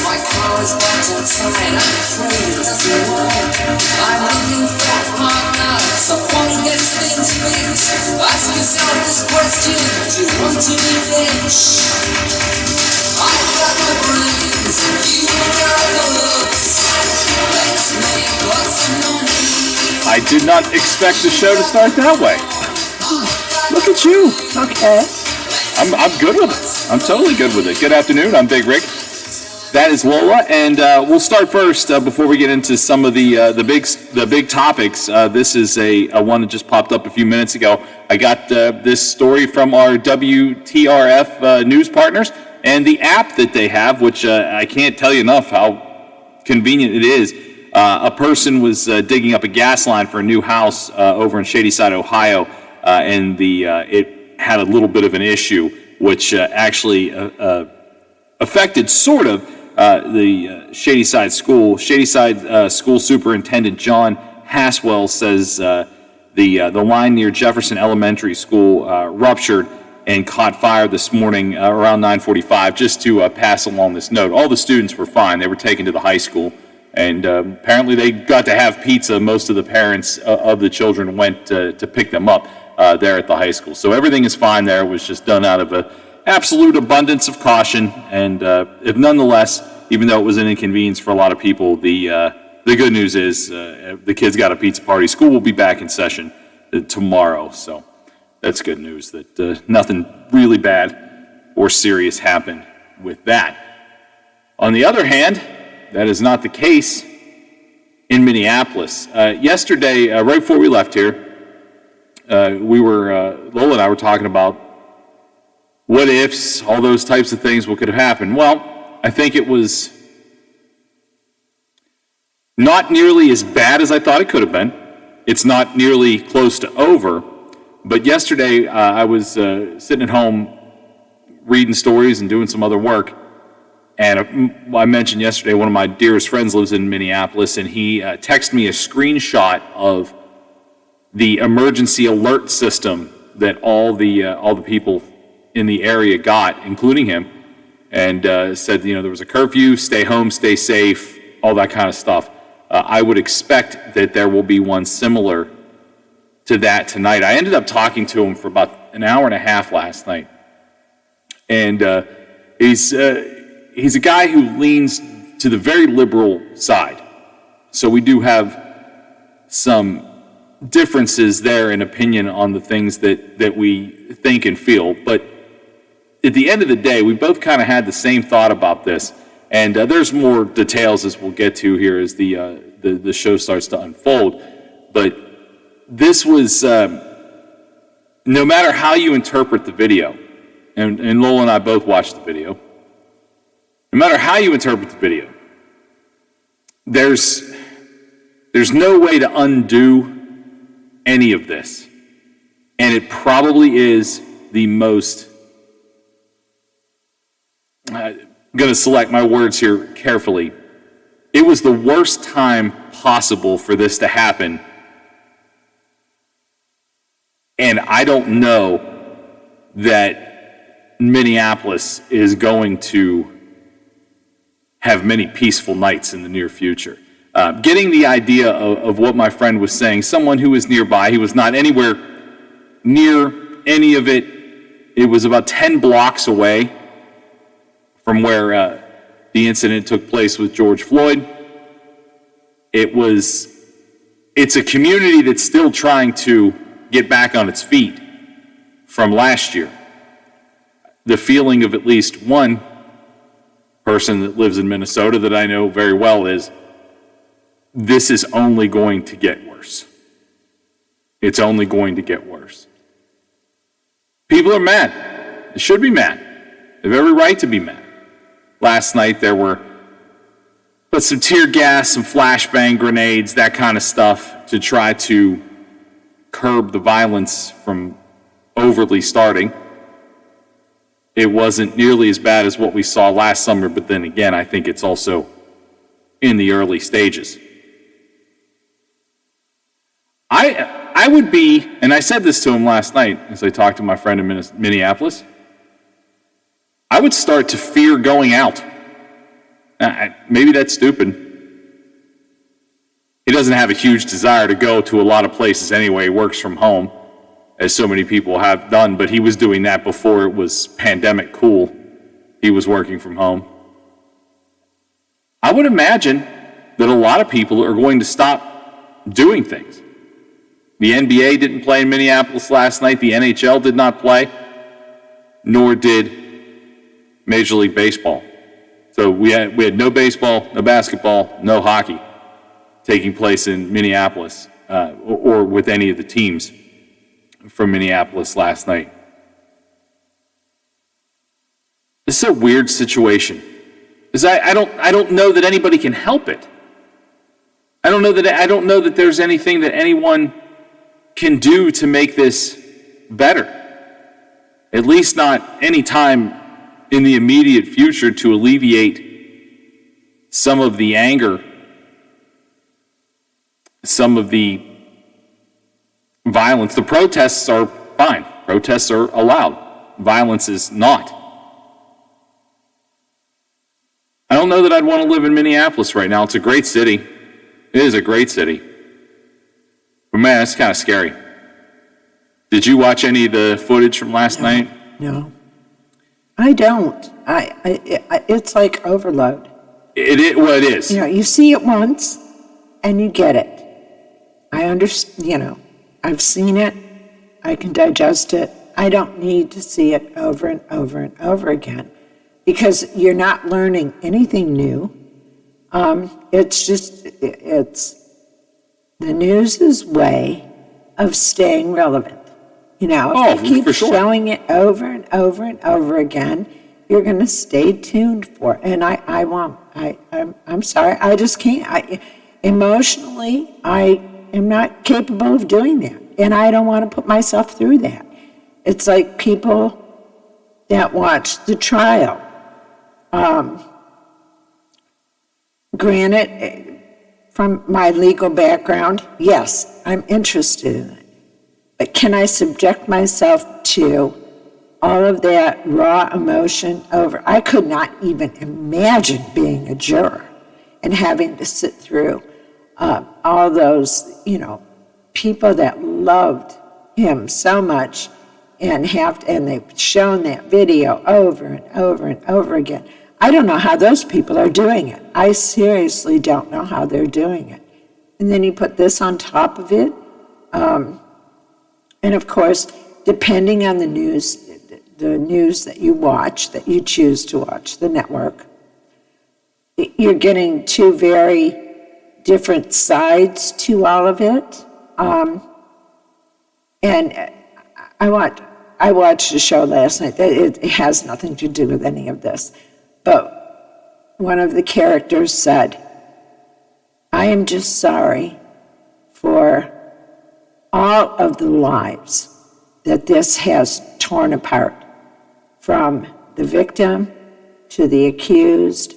My car is parked outside, I'm afraid it doesn't work. I'm looking for a partner, someone who gets things fixed. Ask yourself this question, do you want to be rich? I got the brains, you got the looks. Let's make lots of money. I did not expect the show to start that way. Look at you. Okay. I'm good with it. I'm totally good with it. Good afternoon. I'm Big Rick. That is Lola, and we'll start first before we get into some of the big topics. This is a one that just popped up a few minutes ago. I got this story from our WTRF news partners and the app that they have, which I can't tell you enough how convenient it is. A person was digging up a gas line for a new house over in Shadyside, Ohio, and it had a little bit of an issue, which actually affected sort of the Shadyside School. Shadyside School Superintendent John Haswell says the line near Jefferson Elementary School ruptured and caught fire this morning around 9:45. Just to pass along this note, all the students were fine. They were taken to the high school, and apparently they got to have pizza. Most of the parents of the children went to pick them up there at the high school. So everything is fine there. It was just done out of an absolute abundance of caution. And if nonetheless, even though it was an inconvenience for a lot of people, the good news is the kids got a pizza party. School will be back in session tomorrow. So that's good news that nothing really bad or serious happened with that. On the other hand, that is not the case in Minneapolis. Yesterday, right before we left here, Lola and I were talking about what ifs, all those types of things, what could have happened. Well, I think it was not nearly as bad as I thought it could have been. It's not nearly close to over. But yesterday, I was sitting at home reading stories and doing some other work. And I mentioned yesterday, one of my dearest friends lives in Minneapolis, and he texted me a screenshot of the emergency alert system that all the people in the area got, including him, and said, there was a curfew, stay home, stay safe, all that kind of stuff. I would expect that there will be one similar to that tonight. I ended up talking to him for about an hour and a half last night, and he's a guy who leans to the very liberal side. So we do have some differences there in opinion on the things that we think and feel. But at the end of the day, we both kind of had the same thought about this. And there's more details as we'll get to here as the show starts to unfold. But this was, no matter how you interpret the video, and Lola and I both watched the video, no matter how you interpret the video, there's no way to undo any of this. And it probably is the most, I'm going to select my words here carefully. It was the worst time possible for this to happen. And I don't know that Minneapolis is going to have many peaceful nights in the near future. Getting the idea of what my friend was saying, someone who was nearby, he was not anywhere near any of it. It was about 10 blocks away from where the incident took place with George Floyd. It's a community that's still trying to get back on its feet from last year. The feeling of at least one person that lives in Minnesota that I know very well is, this is only going to get worse. It's only going to get worse. People are mad. They should be mad. They have every right to be mad. Last night there were some tear gas, some flashbang grenades, that kind of stuff to try to curb the violence from overly starting. It wasn't nearly as bad as what we saw last summer, but then again, I think it's also in the early stages. I would be, and I said this to him last night as I talked to my friend in Minneapolis, I would start to fear going out. Maybe that's stupid. He doesn't have a huge desire to go to a lot of places anyway. He works from home, as so many people have done, but he was doing that before it was pandemic cool. He was working from home. I would imagine that a lot of people are going to stop doing things. The NBA didn't play in Minneapolis last night. The NHL did not play, nor did Major League Baseball. So we had no baseball, no basketball, no hockey taking place in Minneapolis or with any of the teams from Minneapolis last night. This is a weird situation. Because I don't know that anybody can help it. I don't know that there's anything that anyone can do to make this better. At least not any time in the immediate future to alleviate some of the anger, some of the violence. The protests are fine. Protests are allowed. Violence is not. I don't know that I'd want to live in Minneapolis right now. It's a great city. It is a great city. But man, it's kind of scary. Did you watch any of the footage from last night? No. I don't. It's like overload. It is. You see it once and you get it. I understand, I've seen it. I can digest it. I don't need to see it over and over and over again because you're not learning anything new. It's the news's way of staying relevant. If you keep for sure. showing it over and over and over again, you're going to stay tuned for it. And I won't. I'm sorry. I just can't. Emotionally, I am not capable of doing that. And I don't want to put myself through that. It's like people that watch the trial. Granted, from my legal background, yes, I'm interested in it. But can I subject myself to all of that raw emotion over? I could not even imagine being a juror and having to sit through all those, people that loved him so much and they've shown that video over and over and over again. I don't know how those people are doing it. I seriously don't know how they're doing it. And then you put this on top of it. And of course, depending on the news that you watch, that you choose to watch, the network, you're getting two very different sides to all of it. And I watched a show last night. It has nothing to do with any of this. But one of the characters said, I am just sorry for all of the lives that this has torn apart, from the victim to the accused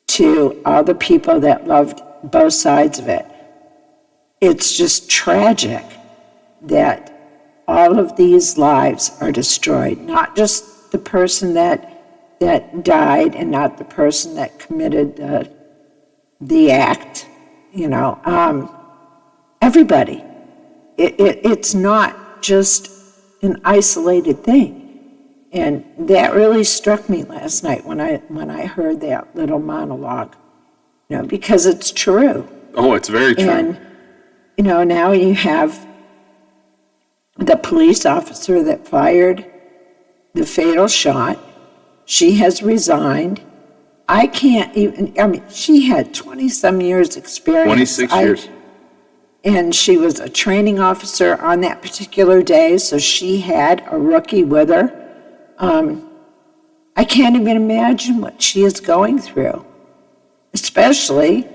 to all the people that loved both sides of it. It's just tragic that all of these lives are destroyed, not just the person that died and not the person that committed the act, everybody. It's not just an isolated thing. And that really struck me last night when I heard that little monologue, because it's true. Oh, it's very true. And, now you have the police officer that fired the fatal shot. She has resigned. I can't even, she had 20-some years experience. 26 years. And she was a training officer on that particular day, so she had a rookie with her. I can't even imagine what she is going through, especially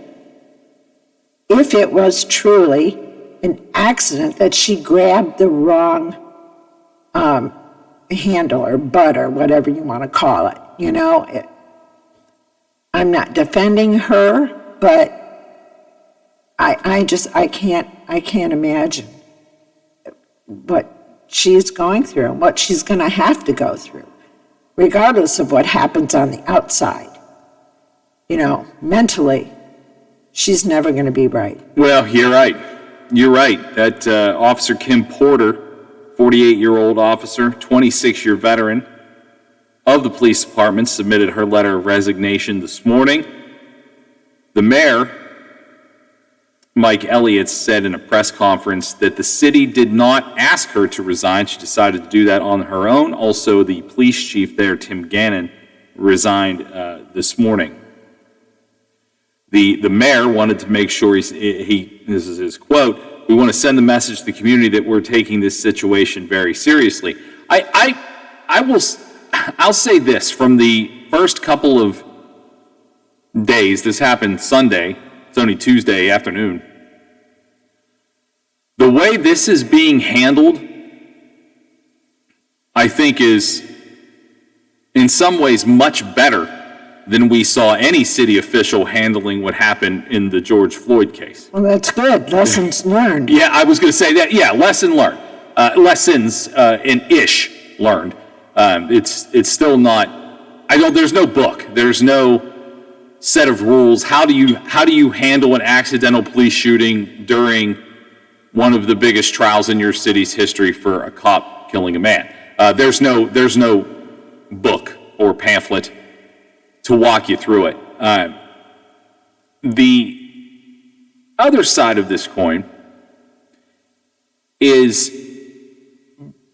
if it was truly an accident that she grabbed the wrong handle or butt or whatever you want to call it. I'm not defending her, but I can't imagine what she's going through and what she's going to have to go through, regardless of what happens on the outside. mentally, she's never going to be right. Well, you're right. You're right. That Officer Kim Porter, 48-year-old officer, 26-year veteran of the police department, submitted her letter of resignation this morning. The mayor, Mike Elliott, said in a press conference that the city did not ask her to resign. She decided to do that on her own. Also, the police chief there, Tim Gannon, resigned this morning. The mayor wanted to make sure this is his quote, "We want to send the message to the community that we're taking this situation very seriously." I'll say this, from the first couple of days, this happened Sunday, it's only Tuesday afternoon, the way this is being handled, I think, is in some ways much better than we saw any city official handling what happened in the George Floyd case. Well, that's good. Lessons learned. Yeah, I was going to say that. Yeah, lesson learned. Lessons learned. It's still not. There's no book. There's no set of rules. How do you handle an accidental police shooting during one of the biggest trials in your city's history for a cop killing a man? There's no book or pamphlet to walk you through it. The other side of this coin is,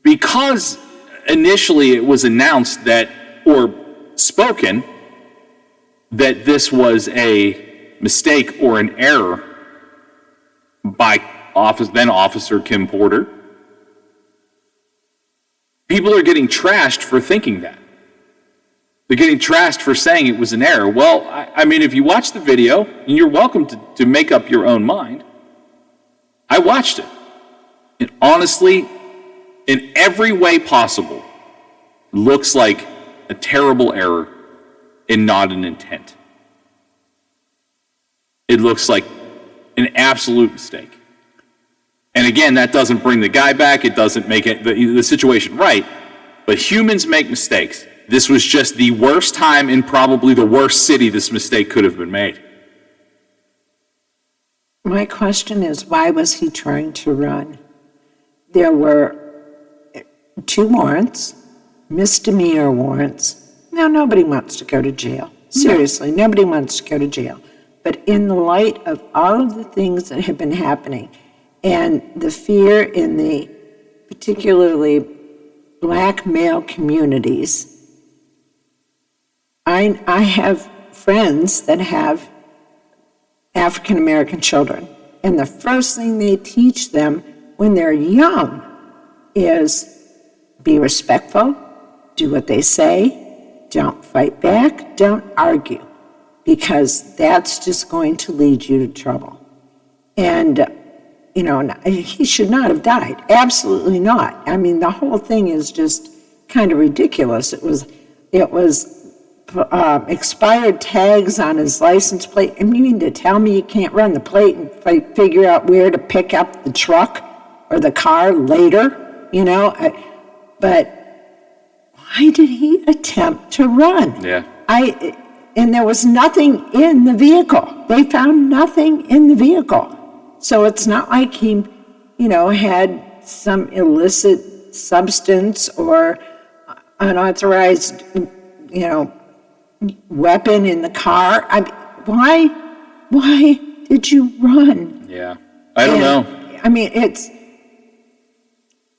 because initially it was announced that, or spoken, that this was a mistake or an error by then Officer Kim Porter, people are getting trashed for thinking that. They're getting trashed for saying it was an error. Well, I mean, if you watch the video, and you're welcome to make up your own mind, I watched it. And honestly, in every way possible, it looks like a terrible error and not an intent. It looks like an absolute mistake. And again, that doesn't bring the guy back. It doesn't make the situation right. But humans make mistakes. This was just the worst time in probably the worst city this mistake could have been made. My question is, why was he trying to run? There were 2 warrants, misdemeanor warrants. Now, nobody wants to go to jail. Seriously, nobody wants to go to jail. But in the light of all of the things that have been happening, and the fear in the particularly Black male communities, I have friends that have African American children, and the first thing they teach them when they're young is be respectful, do what they say, don't fight back, don't argue, because that's just going to lead you to trouble. And he should not have died. Absolutely not. I mean, the whole thing is just kind of ridiculous. It was expired tags on his license plate. I mean, you mean to tell me you can't run the plate and figure out where to pick up the truck or the car later? But why did he attempt to run? Yeah. And there was nothing in the vehicle. They found nothing in the vehicle. So it's not like he, had some illicit substance or unauthorized, weapon in the car. Why did you run? Yeah. I don't know. I mean,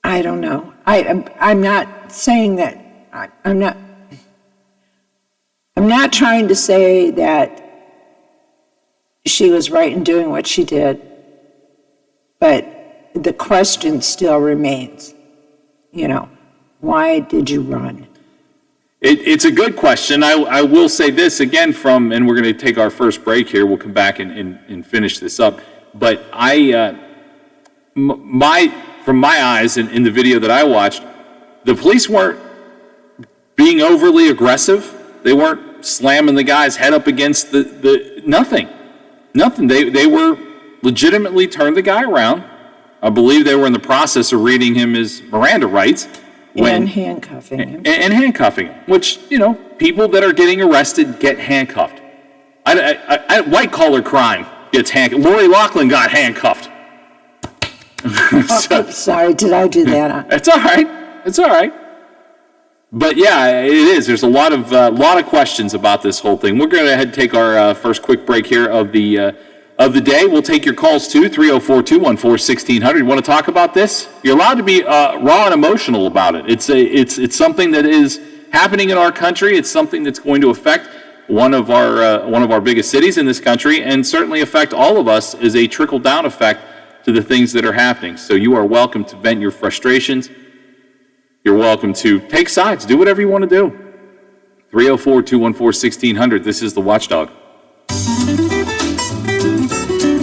I don't know. I'm not saying that, I'm not trying to say that she was right in doing what she did, but the question still remains, why did you run? It's a good question. I will say this again and we're going to take our first break here. We'll come back and finish this up. But from my eyes in the video that I watched, the police weren't being overly aggressive. They weren't slamming the guy's head up against nothing. They were legitimately turned the guy around. I believe they were in the process of reading him his Miranda rights. And handcuffing him. And handcuffing him, which, people that are getting arrested get handcuffed. White collar crime gets handcuffed. Lori Loughlin got handcuffed. Oh, sorry, did I do that? It's all right. It's all right. But yeah, it is. There's a lot of questions about this whole thing. We're going to head and take our first quick break here of the day. We'll take your calls too, 304-214-1600. You want to talk about this? You're allowed to be raw and emotional about it. It's something that is happening in our country. It's something that's going to affect one of our biggest cities in this country, and certainly affect all of us as a trickle-down effect to the things that are happening. So you are welcome to vent your frustrations. You're welcome to take sides. Do whatever you want to do. 304-214-1600. This is The Watchdog.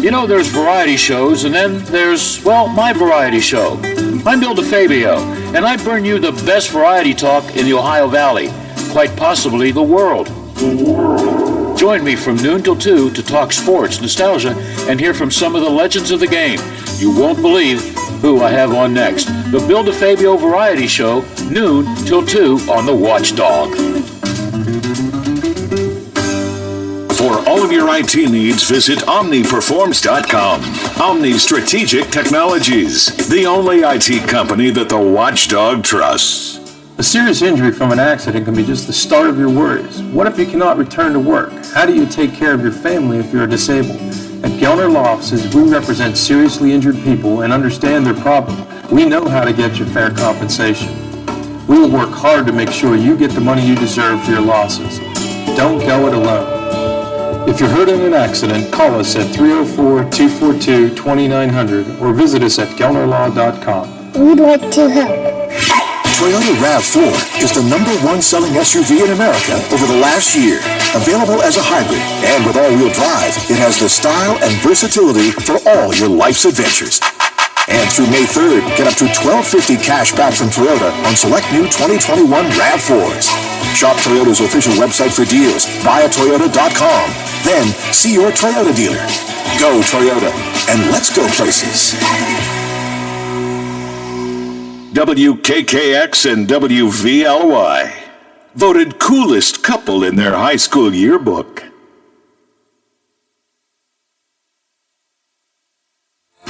You know, there's variety shows, and then there's, well, my variety show. I'm Bill DeFabio, and I bring you the best variety talk in the Ohio Valley, quite possibly the world. Join me from noon till 2 to talk sports, nostalgia, and hear from some of the legends of the game. You won't believe who I have on next. The Bill DeFabio Variety Show, noon till 2 on The Watchdog. For all of your IT needs, visit OmniPerforms.com. Omni Strategic Technologies, the only IT company that the Watchdog trusts. A serious injury from an accident can be just the start of your worries. What if you cannot return to work? How do you take care of your family if you're disabled? At Gellner Law Offices, we represent seriously injured people and understand their problem. We know how to get you fair compensation. We will work hard to make sure you get the money you deserve for your losses. Don't go it alone. If you're hurt in an accident, call us at 304-242-2900 or visit us at GellnerLaw.com. We'd like to help. Toyota RAV4 is the #1 selling SUV in America over the last year. Available as a hybrid and with all-wheel drive, it has the style and versatility for all your life's adventures. And through May 3rd, get up to $1,250 cash back from Toyota on select new 2021 RAV4s. Shop Toyota's official website for deals via Toyota.com. Then see your Toyota dealer. Go Toyota, and let's go places. WKKX and WVLY voted coolest couple in their high school yearbook. I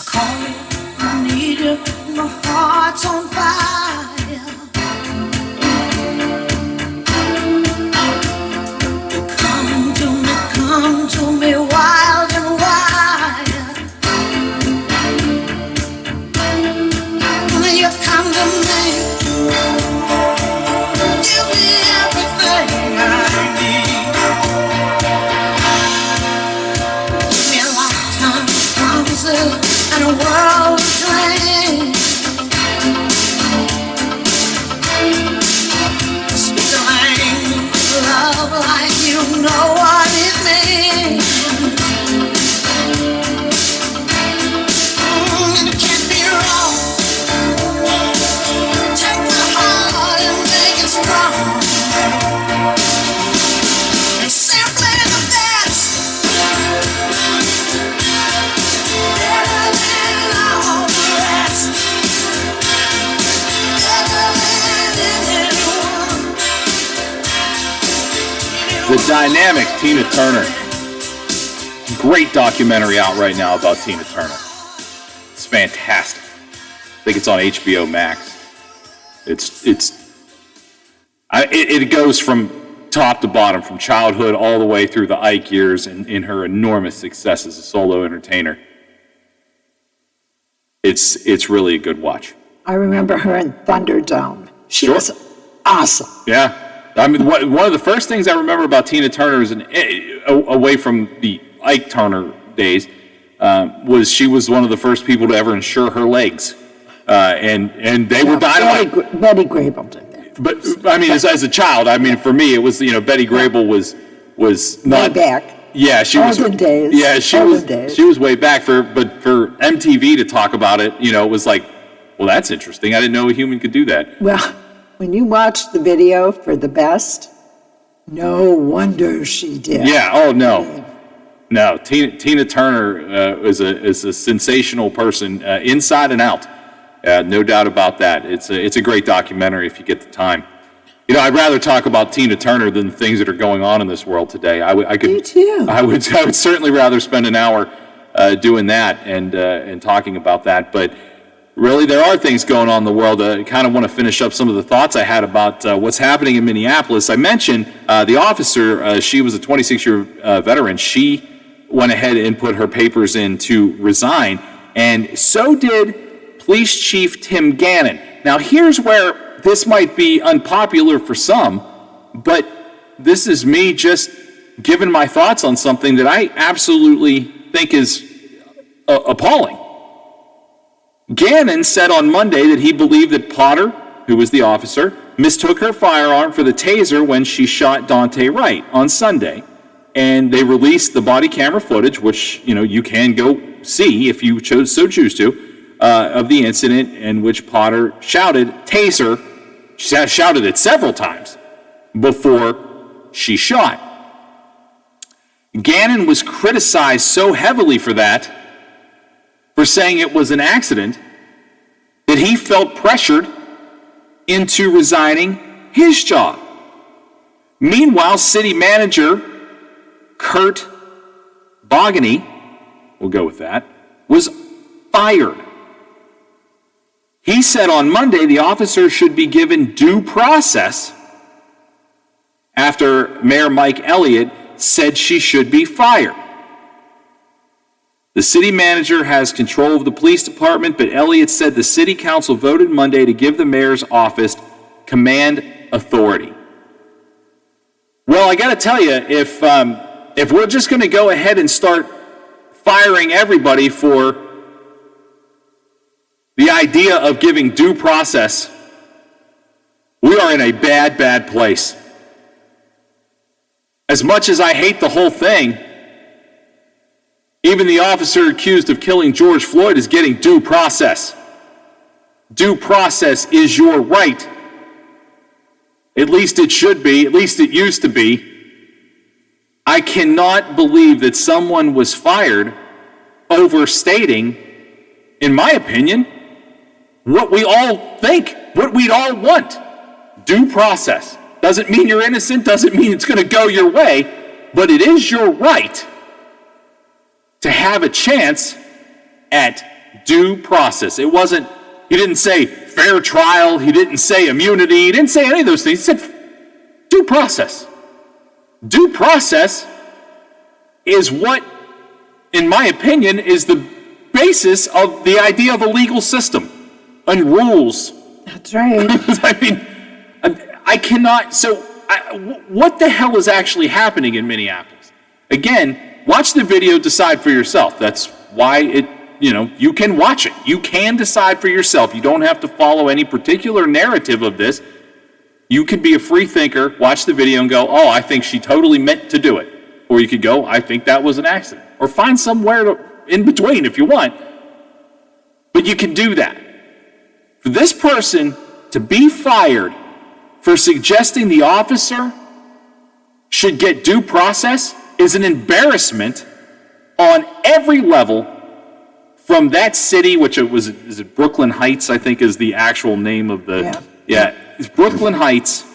call you, I need you, my heart's on fire. Come to me wild and wild. When you come to me, give me everything I need. Give me a lifetime of promises and a world of dreams. Speak the language of love like you know what it means. And it can't be wrong. Take my heart and make it strong. It's simply the best. Better than all the rest. Better than anyone. The dynamic Tina Turner. Great documentary out right now about Tina Turner. It's fantastic. I think it's on HBO Max. It goes from top to bottom, from childhood all the way through the Ike years, and in her enormous success as a solo entertainer. It's really a good watch. I remember her in Thunderdome. She Sure. was awesome. Yeah. I mean, one of the first things I remember about Tina Turner is away from the Ike Turner days, was she was one of the first people to ever insure her legs. And they were dynamite. Betty Grable did that. But I mean, as a child, I mean, for me, it was, Betty Grable was not. Way back. Yeah, she was. Olden days. Yeah, she Olden days. was way back. But for MTV to talk about it, it was like, well, that's interesting. I didn't know a human could do that. Well, when you watch the video for The Best, no wonder she did. Yeah. Oh no. No. Tina Turner is a sensational person inside and out. No doubt about that. It's a great documentary if you get the time. You know, I'd rather talk about Tina Turner than the things that are going on in this world today. Me too. I would certainly rather spend an hour doing that and talking about that. But really, there are things going on in the world. I kind of want to finish up some of the thoughts I had about what's happening in Minneapolis. I mentioned the officer. She was a 26-year veteran. She went ahead and put her papers in to resign, and so did Police Chief Tim Gannon. Now, here's where this might be unpopular for some, but this is me just giving my thoughts on something that I absolutely think is appalling. Gannon said on Monday that he believed that Potter, who was the officer, mistook her firearm for the taser when she shot Dante Wright on Sunday. And they released the body camera footage, which, you know, you can go see if you choose to, of the incident in which Potter shouted taser. She shouted it several times before she shot. Gannon was criticized so heavily for that, for saying it was an accident, that he felt pressured into resigning his job. Meanwhile, city manager Kurt Bogany, we'll go with that, was fired. He said on Monday the officer should be given due process after Mayor Mike Elliott said she should be fired. The city manager has control of the police department, but Elliott said the city council voted Monday to give the mayor's office command authority. Well, I got to tell you, if we're just going to go ahead and start firing everybody for the idea of giving due process, we are in a bad, bad place. As much as I hate the whole thing, even the officer accused of killing George Floyd is getting due process. Due process is your right. At least it should be. At least it used to be. I cannot believe that someone was fired overstating, in my opinion, what we all think, what we'd all want. Due process. Doesn't mean you're innocent, doesn't mean it's going to go your way, but it is your right to have a chance at due process. It wasn't, he didn't say fair trial, he didn't say immunity, he didn't say any of those things. He said due process. Due process is what, in my opinion, is the basis of the idea of a legal system and rules. That's right. I mean, I cannot, what the hell is actually happening in Minneapolis? Again, watch the video, decide for yourself. That's why you can watch it. You can decide for yourself. You don't have to follow any particular narrative of this. You could be a free thinker, watch the video and go, oh, I think she totally meant to do it. Or you could go, I think that was an accident. Or find somewhere in between if you want. But you can do that. For this person to be fired for suggesting the officer should get due process is an embarrassment on every level, from that city, which is it Brooklyn Heights, I think is the actual name of the, it's Brooklyn Heights,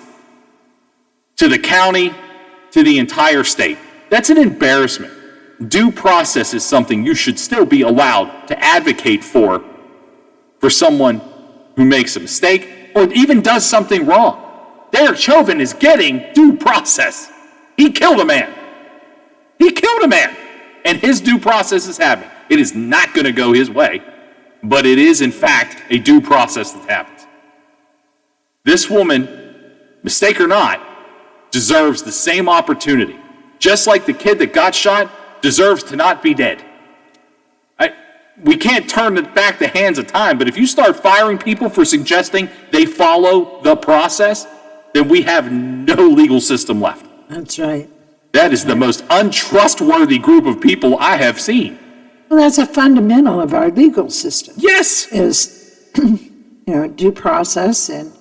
to the county, to the entire state. That's an embarrassment. Due process is something you should still be allowed to advocate for someone who makes a mistake or even does something wrong. Derek Chauvin is getting due process. He killed a man. He killed a man. And his due process is happening. It is not going to go his way, but it is, in fact, a due process that happens. This woman, mistake or not, deserves the same opportunity. Just like the kid that got shot deserves to not be dead. We can't turn it back the hands of time, but if you start firing people for suggesting they follow the process, then we have no legal system left. That's right. That is the most untrustworthy group of people I have seen. Well, that's a fundamental of our legal system. Yes. Is, due process and,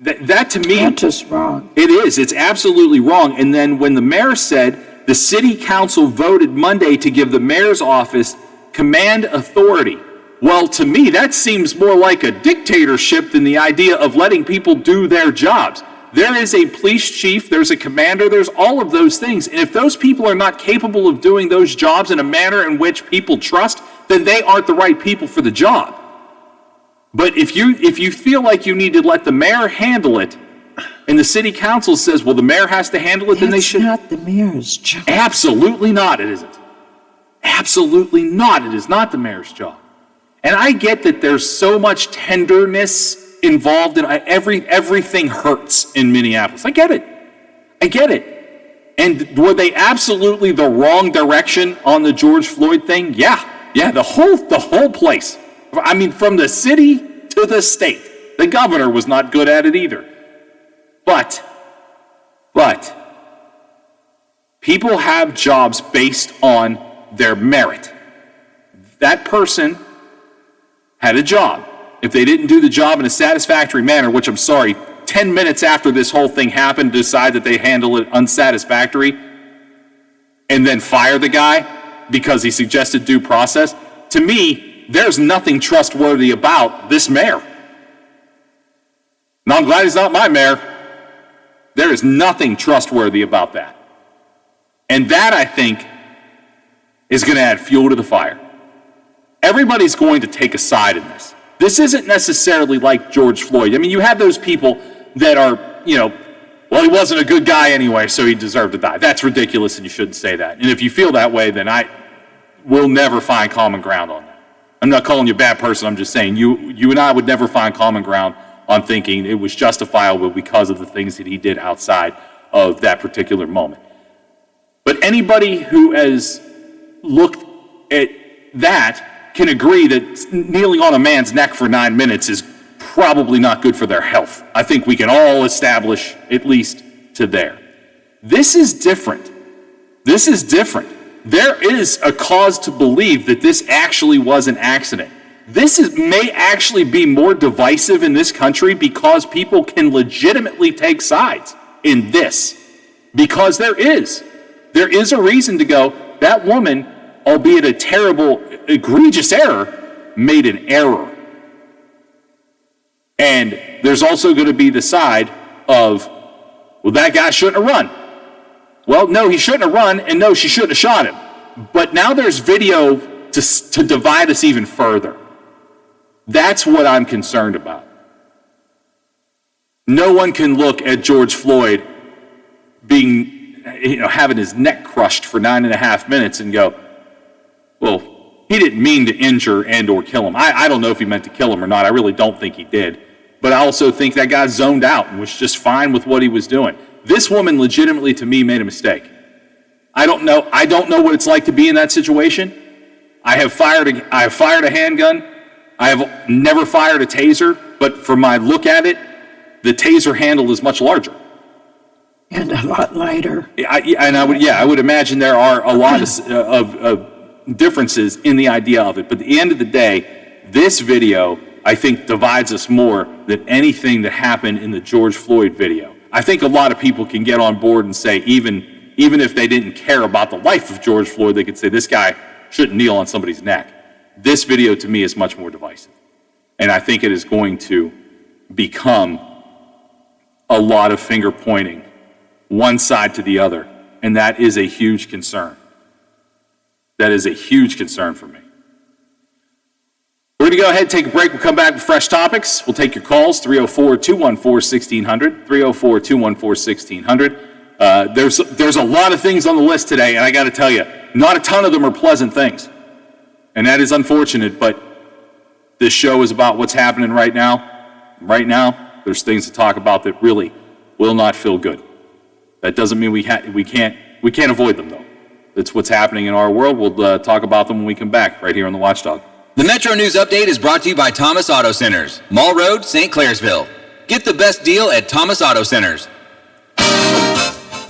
That to me, that's just wrong. It is. It's absolutely wrong. And then when the mayor said the city council voted Monday to give the mayor's office command authority. Well, to me, that seems more like a dictatorship than the idea of letting people do their jobs. There is a police chief, there's a commander, there's all of those things. And if those people are not capable of doing those jobs in a manner in which people trust, then they aren't the right people for the job. But if you feel like you need to let the mayor handle it, and the city council says, well, the mayor has to handle it, then they should. That's not the mayor's job. Absolutely not, it isn't. Absolutely not, it is not the mayor's job. And I get that there's so much tenderness involved in everything hurts in Minneapolis. I get it. And were they absolutely the wrong direction on the George Floyd thing? Yeah, the whole place. I mean, from the city to the state. The governor was not good at it either. But people have jobs based on their merit. That person had a job. If they didn't do the job in a satisfactory manner, which I'm sorry, 10 minutes after this whole thing happened, decide that they handle it unsatisfactory and then fire the guy because he suggested due process, to me, there's nothing trustworthy about this mayor. Now, I'm glad he's not my mayor. There is nothing trustworthy about that. And that, I think, is going to add fuel to the fire. Everybody's going to take a side in this. This isn't necessarily like George Floyd. I mean, you have those people that are, well, he wasn't a good guy anyway, so he deserved to die. That's ridiculous, and you shouldn't say that. And if you feel that way, then we'll never find common ground on that. I'm not calling you a bad person. I'm just saying you and I would never find common ground on thinking it was justifiable because of the things that he did outside of that particular moment. But anybody who has looked at that can agree that kneeling on a man's neck for 9 minutes is probably not good for their health. I think we can all establish at least to there. This is different. There is a cause to believe that this actually was an accident. May actually be more divisive in this country because people can legitimately take sides in this. Because there is a reason to go, that woman, albeit a terrible, egregious error, made an error. And there's also going to be the side of, well, that guy shouldn't have run. Well, no, he shouldn't have run, and no, she shouldn't have shot him. But now there's video to divide us even further. That's what I'm concerned about. No one can look at George Floyd having his neck crushed for 9.5 minutes and go, well, he didn't mean to injure and or kill him. I don't know if he meant to kill him or not. I really don't think he did. But I also think that guy zoned out and was just fine with what he was doing. This woman legitimately, to me, made a mistake. I don't know what it's like to be in that situation. I have fired a handgun. I have never fired a taser, but from my look at it, the taser handle is much larger. And a lot lighter. I would imagine there are a lot of differences in the idea of it. But at the end of the day, this video, I think, divides us more than anything that happened in the George Floyd video. I think a lot of people can get on board and say, even if they didn't care about the life of George Floyd, they could say, this guy shouldn't kneel on somebody's neck. This video, to me, is much more divisive. And I think it is going to become a lot of finger pointing, one side to the other. And that is a huge concern. That is a huge concern for me. We're going to go ahead and take a break. We'll come back with fresh topics. We'll take your calls, 304-214-1600, 304-214-1600. There's a lot of things on the list today, and I got to tell you, not a ton of them are pleasant things. And that is unfortunate, but this show is about what's happening right now. Right now, there's things to talk about that really will not feel good. That doesn't mean we can't avoid them, though. That's what's happening in our world. We'll talk about them when we come back right here on the Watchdog. The Metro News Update is brought to you by Thomas Auto Centers, Mall Road, St. Clairsville. Get the best deal at Thomas Auto Centers.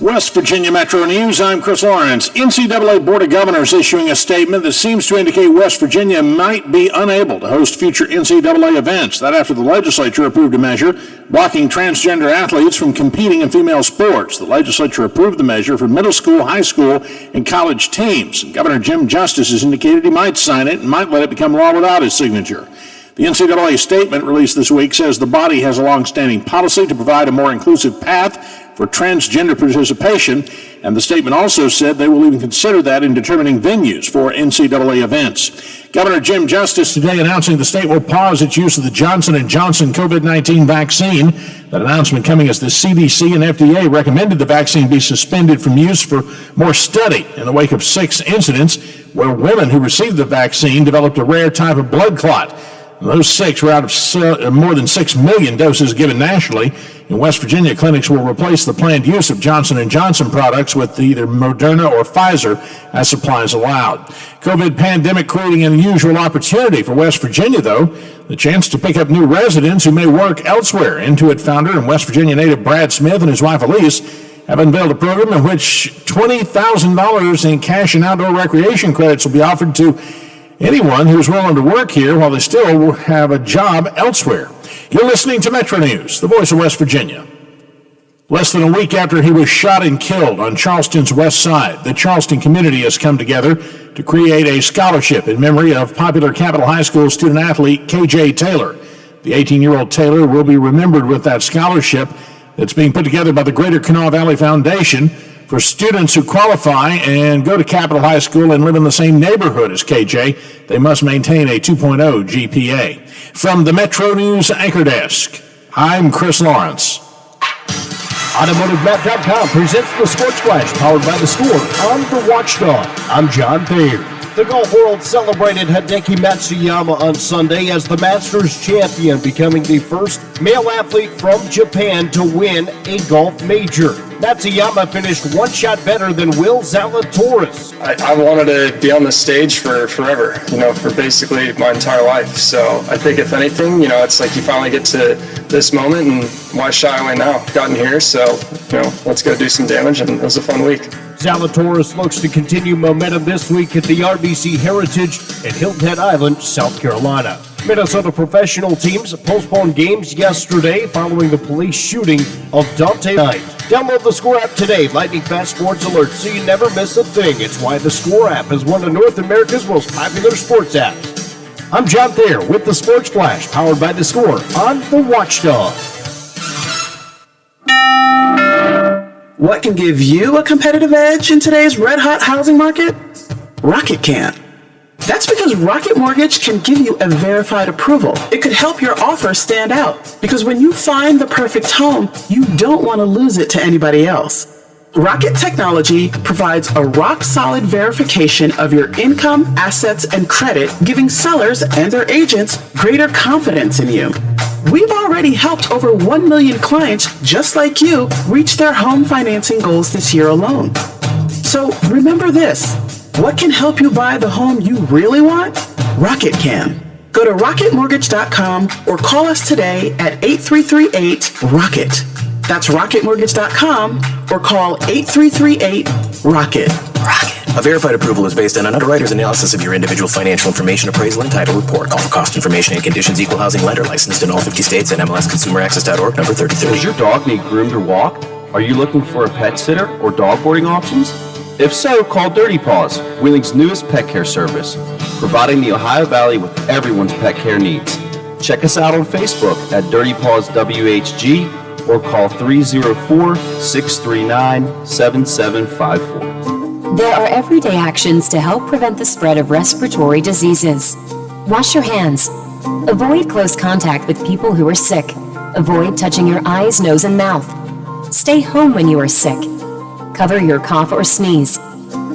West Virginia Metro News, I'm Chris Lawrence. NCAA Board of Governors issuing a statement that seems to indicate West Virginia might be unable to host future NCAA events. That after the legislature approved a measure blocking transgender athletes from competing in female sports. The legislature approved the measure for middle school, high school, and college teams. And Governor Jim Justice has indicated he might sign it and might let it become law without his signature. The NCAA statement released this week says the body has a long-standing policy to provide a more inclusive path for transgender participation, and the statement also said they will even consider that in determining venues for NCAA events. Governor Jim Justice today announcing the state will pause its use of the Johnson & Johnson COVID-19 vaccine. That announcement coming as the CDC and FDA recommended the vaccine be suspended from use for more study in the wake of 6 incidents where women who received the vaccine developed a rare type of blood clot. Those 6 were out of more than 6 million doses given nationally. In West Virginia, clinics will replace the planned use of Johnson & Johnson products with either Moderna or Pfizer as supplies allowed. COVID pandemic creating an unusual opportunity for West Virginia, though, the chance to pick up new residents who may work elsewhere. Intuit founder and West Virginia native Brad Smith and his wife Elise have unveiled a program in which $20,000 in cash and outdoor recreation credits will be offered to anyone who's willing to work here while they still have a job elsewhere. You're listening to Metro News, the voice of West Virginia. Less than a week after he was shot and killed on Charleston's west side, the Charleston community has come together to create a scholarship in memory of popular Capital High School student-athlete K.J. Taylor. The 18-year-old Taylor will be remembered with that scholarship that's being put together by the Greater Kanawha Valley Foundation for students who qualify and go to Capital High School and live in the same neighborhood as KJ. They must maintain a 2.0 GPA. From the Metro News Anchor Desk, I'm Chris Lawrence. AutomotiveMap.com presents the Sports Flash, powered by the Score on the Watchdog. I'm John Thayer. The golf world celebrated Hideki Matsuyama on Sunday as the Masters champion, becoming the first male athlete from Japan to win a golf major. Matsuyama finished one shot better than Will Zalatoris. I wanted to be on the stage for forever, for basically my entire life. So I think if anything, it's like you finally get to this moment, and why shy away now? Gotten here, so, let's go do some damage, and it was a fun week. Zalatoris looks to continue momentum this week at the RBC Heritage at Hilton Head Island, South Carolina. Minnesota professional teams postponed games yesterday following the police shooting of Dante Knight. Download the Score app today. Lightning fast sports alerts so you never miss a thing. It's why the Score app is one of North America's most popular sports apps. I'm John Thayer with the Sports Flash, powered by the Score on the Watchdog. What can give you a competitive edge in today's red-hot housing market? Rocket can. That's because Rocket Mortgage can give you a verified approval. It could help your offer stand out, because when you find the perfect home, you don't want to lose it to anybody else. Rocket Technology provides a rock-solid verification of your income, assets, and credit, giving sellers and their agents greater confidence in you. We've already helped over 1 million clients just like you reach their home financing goals this year alone. So remember this. What can help you buy the home you really want? Rocket can. Go to rocketmortgage.com or call us today at 8338-ROCKET. That's rocketmortgage.com or call 8338-ROCKET. Rocket. A verified approval is based on an underwriter's analysis of your individual financial information, appraisal, and title report. Call for cost information and conditions. Equal housing lender licensed in all 50 states and MLSConsumerAccess.org, number 3030. Does your dog need groomed or walked? Are you looking for a pet sitter or dog boarding options? If so, call Dirty Paws, Wheeling's newest pet care service, providing the Ohio Valley with everyone's pet care needs. Check us out on Facebook at Dirty Paws WHG or call 304-639-7754. There are everyday actions to help prevent the spread of respiratory diseases. Wash your hands. Avoid close contact with people who are sick. Avoid touching your eyes, nose, and mouth. Stay home when you are sick. Cover your cough or sneeze.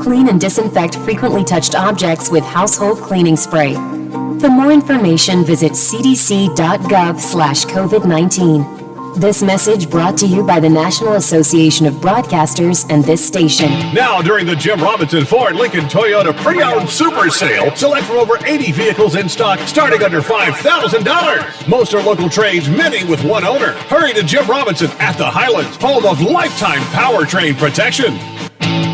Clean and disinfect frequently touched objects with household cleaning spray. For more information, visit cdc.gov/COVID-19. This message brought to you by the National Association of Broadcasters and this station. Now, during the Jim Robinson Ford Lincoln Toyota Pre-Owned Super Sale, select from over 80 vehicles in stock starting under $5,000. Most are local trades, many with one owner. Hurry to Jim Robinson at the Highlands, home of lifetime powertrain protection.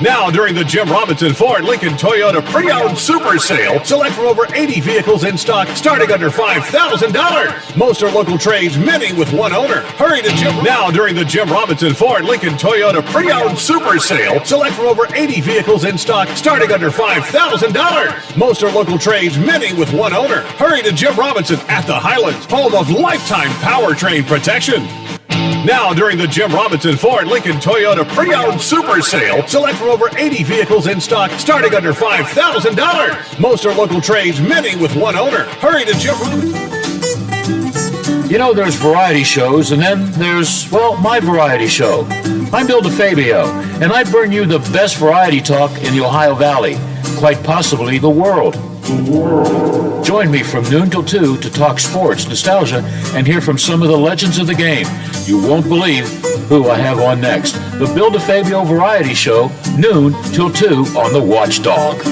Now, during the Jim Robinson Ford Lincoln Toyota Pre-Owned Super Sale, select from over 80 vehicles in stock starting under $5,000. Most are local trades, many with one owner. Hurry to Jim. Now, during the Jim Robinson Ford Lincoln Toyota Pre-Owned Super Sale, select from over 80 vehicles in stock starting under $5,000. Most are local trades, many with one owner. Hurry to Jim Robinson at the Highlands, home of lifetime powertrain protection. Now, during the Jim Robinson Ford Lincoln Toyota Pre-Owned Super Sale, select from over 80 vehicles in stock starting under $5,000. Most are local trades, many with one owner. Hurry to Jim Robinson. You know, there's variety shows, and then there's, well, my variety show. I'm Bill DeFabio, and I bring you the best variety talk in the Ohio Valley, quite possibly the world. Join me from noon till 2 to talk sports, nostalgia, and hear from some of the legends of the game. You won't believe who I have on next. The Bill DeFabio Variety Show, noon till 2 on the Watchdog.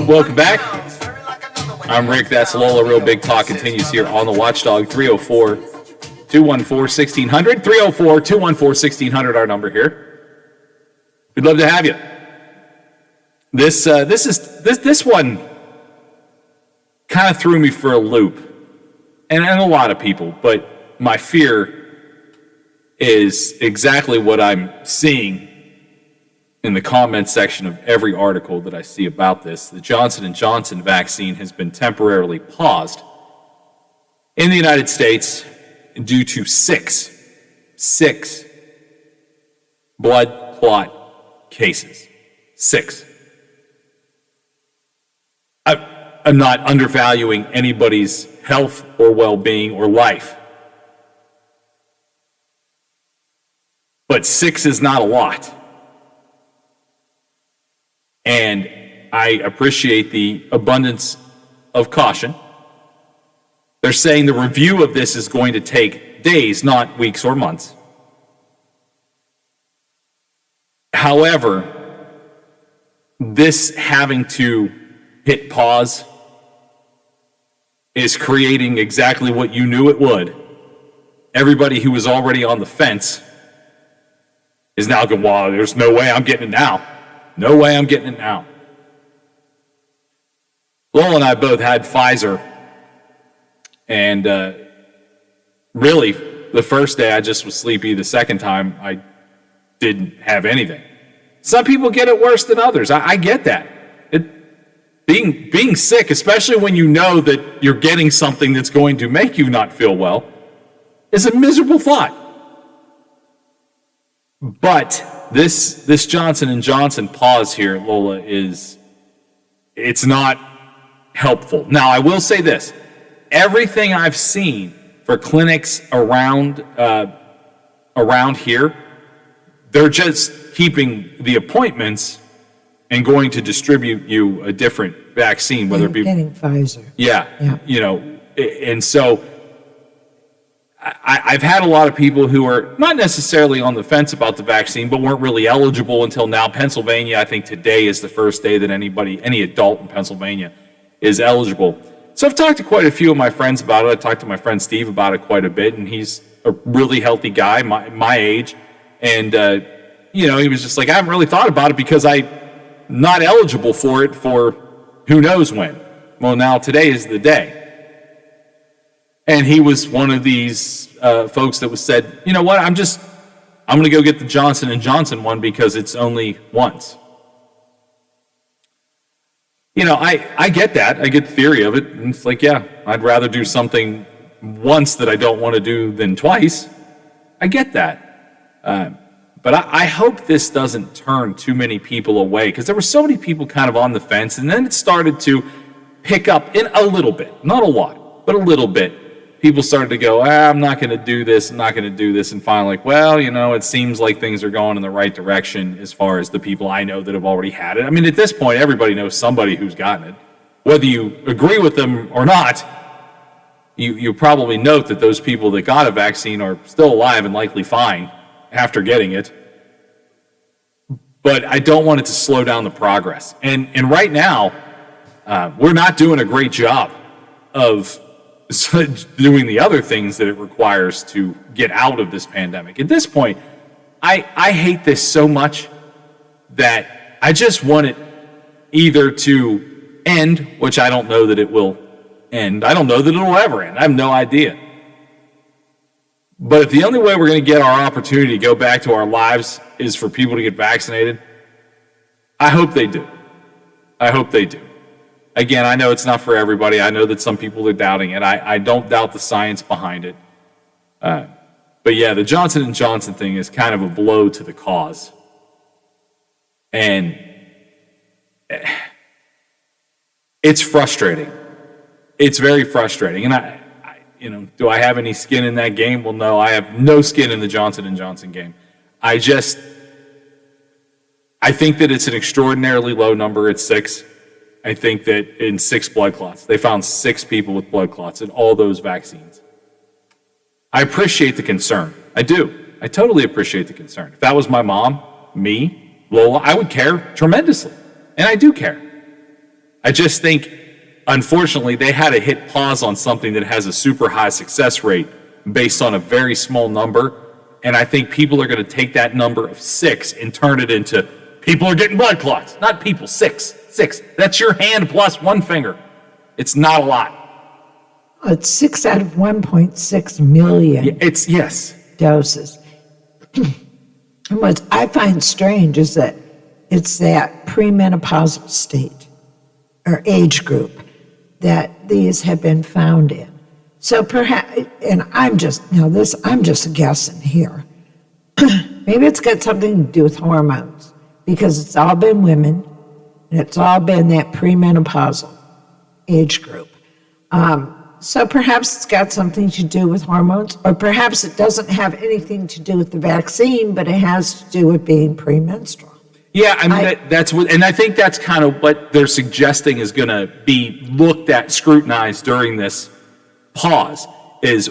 Welcome back. I'm Rick. That's Lola. Real Big Talk continues here on the Watchdog. 304-214-1600. 304-214-1600, our number here. We'd love to have you. This one kind of threw me for a loop, and a lot of people. But my fear is exactly what I'm seeing in the comment section of every article that I see about this. The Johnson & Johnson vaccine has been temporarily paused in the United States due to six blood clot cases. 6. I'm not undervaluing anybody's health or well-being or life. But 6 is not a lot. And I appreciate the abundance of caution. They're saying the review of this is going to take days, not weeks or months. However, this having to hit pause is creating exactly what you knew it would. Everybody who was already on the fence is now going, well, there's no way I'm getting it now. No way I'm getting it now. Lowell and I both had Pfizer, and really, the first day I just was sleepy. The second time, I didn't have anything. Some people get it worse than others. I get that. Being sick, especially when you know that you're getting something that's going to make you not feel well, is a miserable thought. But this Johnson & Johnson pause here, Lola, it's not helpful. Now, I will say this. Everything I've seen for clinics around here, they're just keeping the appointments and going to distribute you a different vaccine, whether it be getting Pfizer. Yeah. And so I've had a lot of people who are not necessarily on the fence about the vaccine, but weren't really eligible until now. Pennsylvania, I think today is the first day that any adult in Pennsylvania is eligible. So I've talked to quite a few of my friends about it. I talked to my friend Steve about it quite a bit, and he's a really healthy guy, my age. And, he was just like, I haven't really thought about it because I'm not eligible for it for who knows when. Well, now today is the day. And he was one of these folks that said, you know what, I'm going to go get the Johnson & Johnson one because it's only once. I get that. I get the theory of it. And it's like, yeah, I'd rather do something once that I don't want to do than twice. I get that. But I hope this doesn't turn too many people away, because there were so many people kind of on the fence, and then it started to pick up in a little bit, not a lot, but a little bit. People started to go, I'm not going to do this, I'm not going to do this, and finally, it seems like things are going in the right direction as far as the people I know that have already had it. I mean, at this point, everybody knows somebody who's gotten it. Whether you agree with them or not, you probably note that those people that got a vaccine are still alive and likely fine after getting it. But I don't want it to slow down the progress. And right now, we're not doing a great job of doing the other things that it requires to get out of this pandemic. At this point, I hate this so much that I just want it either to end, which I don't know that it will end. I don't know that it'll ever end. I have no idea. But if the only way we're going to get our opportunity to go back to our lives is for people to get vaccinated, I hope they do. I hope they do. Again, I know it's not for everybody. I know that some people are doubting it. I don't doubt the science behind it. But yeah, the Johnson & Johnson thing is kind of a blow to the cause. And it's frustrating. It's very frustrating. And do I have any skin in that game? Well, no, I have no skin in the Johnson & Johnson game. I think that it's an extraordinarily low number at 6. I think that in 6 blood clots, they found 6 people with blood clots in all those vaccines. I appreciate the concern. I do. I totally appreciate the concern. If that was my mom, me, Lola, I would care tremendously. And I do care. I just think, unfortunately, they had to hit pause on something that has a super high success rate based on a very small number. And I think people are going to take that number of 6 and turn it into people are getting blood clots. Not people, 6. 6. That's your hand plus 1 finger. It's not a lot. It's 6 out of 1.6 million. Yes. Doses. And what I find strange is that it's that premenopausal state or age group that these have been found in. So perhaps, and I'm just guessing here. Maybe it's got something to do with hormones, because it's all been women and it's all been that premenopausal age group. So perhaps it's got something to do with hormones, or perhaps it doesn't have anything to do with the vaccine, but it has to do with being premenstrual. Yeah, I mean, that's what, and I think that's kind of what they're suggesting is going to be looked at, scrutinized during this pause, is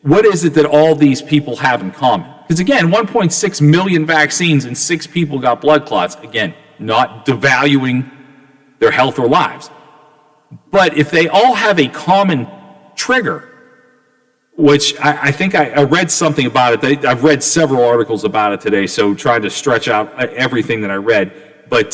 what is it that all these people have in common? Because again, 1.6 million vaccines and 6 people got blood clots. Again, not devaluing their health or lives. But if they all have a common trigger, which I think I read something about it. I've read several articles about it today, so trying to stretch out everything that I read. But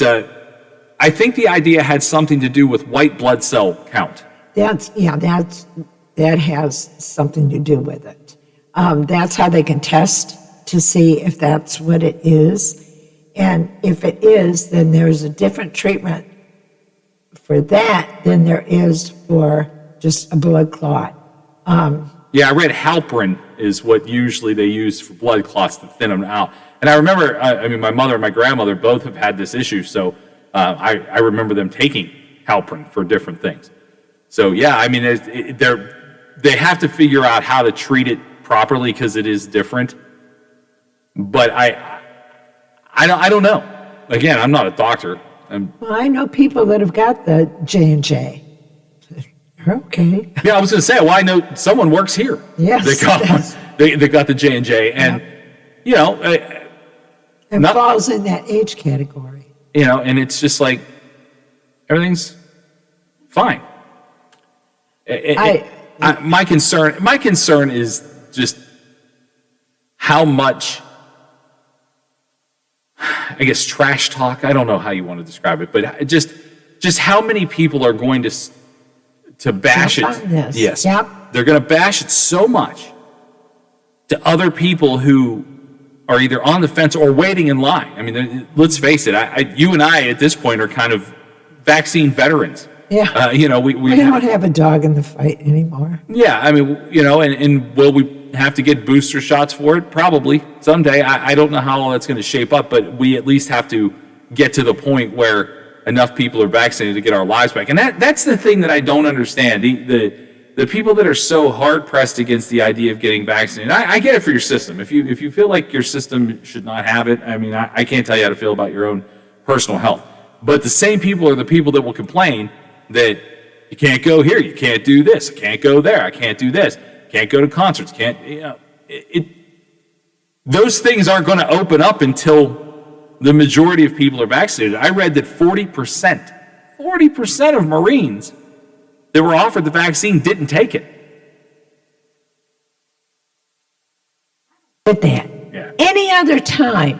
I think the idea had something to do with white blood cell count. That has something to do with it. That's how they can test to see if that's what it is. And if it is, then there's a different treatment for that than there is for just a blood clot. Yeah, I read Halperin is what usually they use for blood clots to thin them out. And I remember, my mother and my grandmother both have had this issue, so I remember them taking Halperin for different things. So yeah, I mean, they have to figure out how to treat it properly because it is different. But I don't know. Again, I'm not a doctor. Well, I know people that have got the J&J. Okay. Yeah, I was going to say, well, I know someone works here. Yes. They got the J&J, and you know, it falls in that age category. You know, and it's just like everything's fine. My concern is just how much, I guess, trash talk. I don't know how you want to describe it, but just how many people are going to bash it. Yes. Yep. They're going to bash it so much to other people who are either on the fence or waiting in line. I mean, let's face it. You and I at this point are kind of vaccine veterans. Yeah. You know, we don't have a dog in the fight anymore. Yeah. I mean, you know, and will we have to get booster shots for it? Probably someday. I don't know how all that's going to shape up, but we at least have to get to the point where enough people are vaccinated to get our lives back. And that's the thing that I don't understand. The people that are so hard pressed against the idea of getting vaccinated. I get it for your system. If you feel like your system should not have it, I mean, I can't tell you how to feel about your own personal health. But the same people are the people that will complain that you can't go here, you can't do this, I can't go there, I can't do this, can't go to concerts, can't, you know, those things aren't going to open up until the majority of people are vaccinated. I read that 40% of Marines that were offered the vaccine didn't take it. But that. Yeah. Any other time,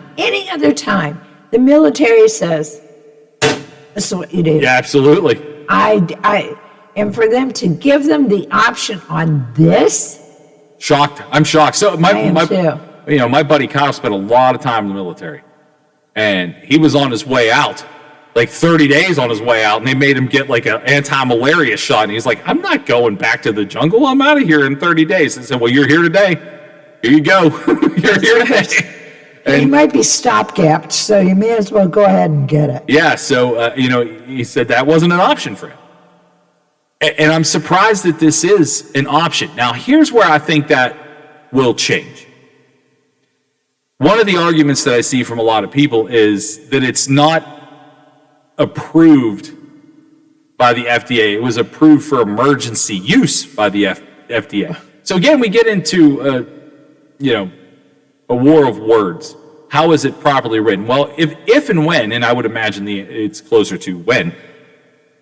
the military says, this is what you do. Yeah, absolutely. And for them to give them the option on this? Shocked. I'm shocked. So I am too. You know, my buddy Kyle spent a lot of time in the military. And he was on his way out, like 30 days on his way out, and they made him get like an anti-malaria shot. And he's like, I'm not going back to the jungle. I'm out of here in 30 days. I said, well, you're here today. Here you go. You're here today. And he might be stopgapped, so you may as well go ahead and get it. Yeah, so, you know, he said that wasn't an option for him. And I'm surprised that this is an option. Now, here's where I think that will change. One of the arguments that I see from a lot of people is that it's not approved by the FDA. It was approved for emergency use by the FDA. So again, we get into a war of words. How is it properly written? Well, if and when, and I would imagine it's closer to when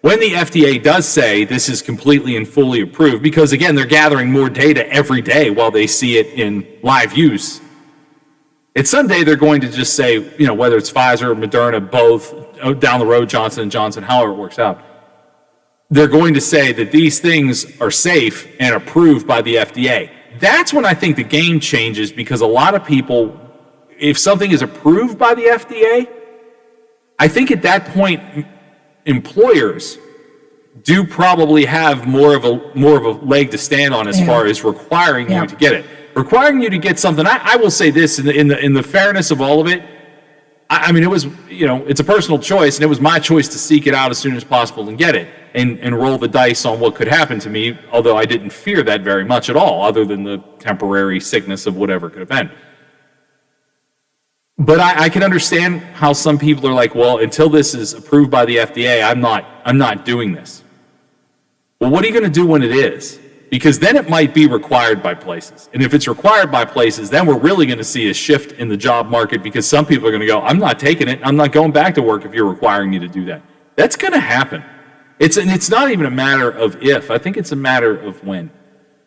the FDA does say this is completely and fully approved, because again, they're gathering more data every day while they see it in live use. And someday they're going to just say, you know, whether it's Pfizer, Moderna, both, down the road, Johnson & Johnson, however it works out, they're going to say that these things are safe and approved by the FDA. That's when I think the game changes, because a lot of people, if something is approved by the FDA, I think at that point, employers do probably have more of a leg to stand on as far as requiring you to get it. Requiring you to get something, I will say this, in the fairness of all of it, I mean, it was, you know, it's a personal choice, and it was my choice to seek it out as soon as possible and get it, and roll the dice on what could happen to me, although I didn't fear that very much at all, other than the temporary sickness of whatever could have been. But I can understand how some people are like, well, until this is approved by the FDA, I'm not doing this. Well, what are you going to do when it is? Because then it might be required by places. And if it's required by places, then we're really going to see a shift in the job market, because some people are going to go, I'm not taking it. I'm not going back to work if you're requiring me to do that. That's going to happen. It's not even a matter of if. I think it's a matter of when.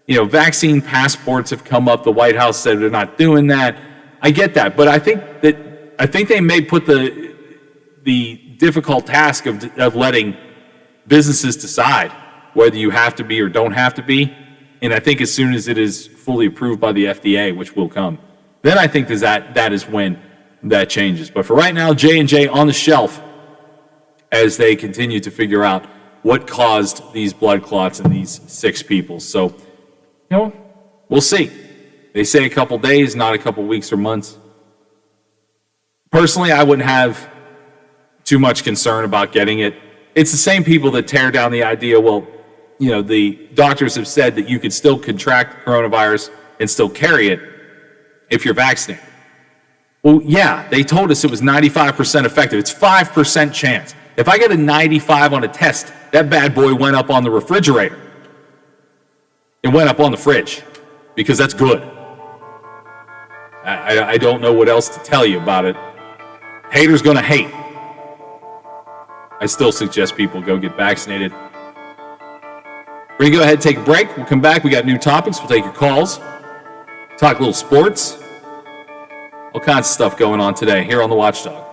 You know, vaccine passports have come up. The White House said they're not doing that. I get that. But I think they may put the difficult task of letting businesses decide whether you have to be or don't have to be. And I think as soon as it is fully approved by the FDA, which will come, then I think that is when that changes. But for right now, J&J on the shelf as they continue to figure out what caused these blood clots in these 6 people. So, you know, we'll see. They say a couple days, not a couple weeks or months. Personally, I wouldn't have too much concern about getting it. It's the same people that tear down the idea, well, the doctors have said that you could still contract coronavirus and still carry it if you're vaccinated. Well, yeah, they told us it was 95% effective. It's 5% chance. If I get a 95 on a test, that bad boy went up on the refrigerator. It went up on the fridge because that's good. I don't know what else to tell you about it. Haters gonna hate. I still suggest people go get vaccinated. We're gonna go ahead and take a break. We'll come back. We got new topics. We'll take your calls. Talk a little sports. All kinds of stuff going on today here on The Watchdog.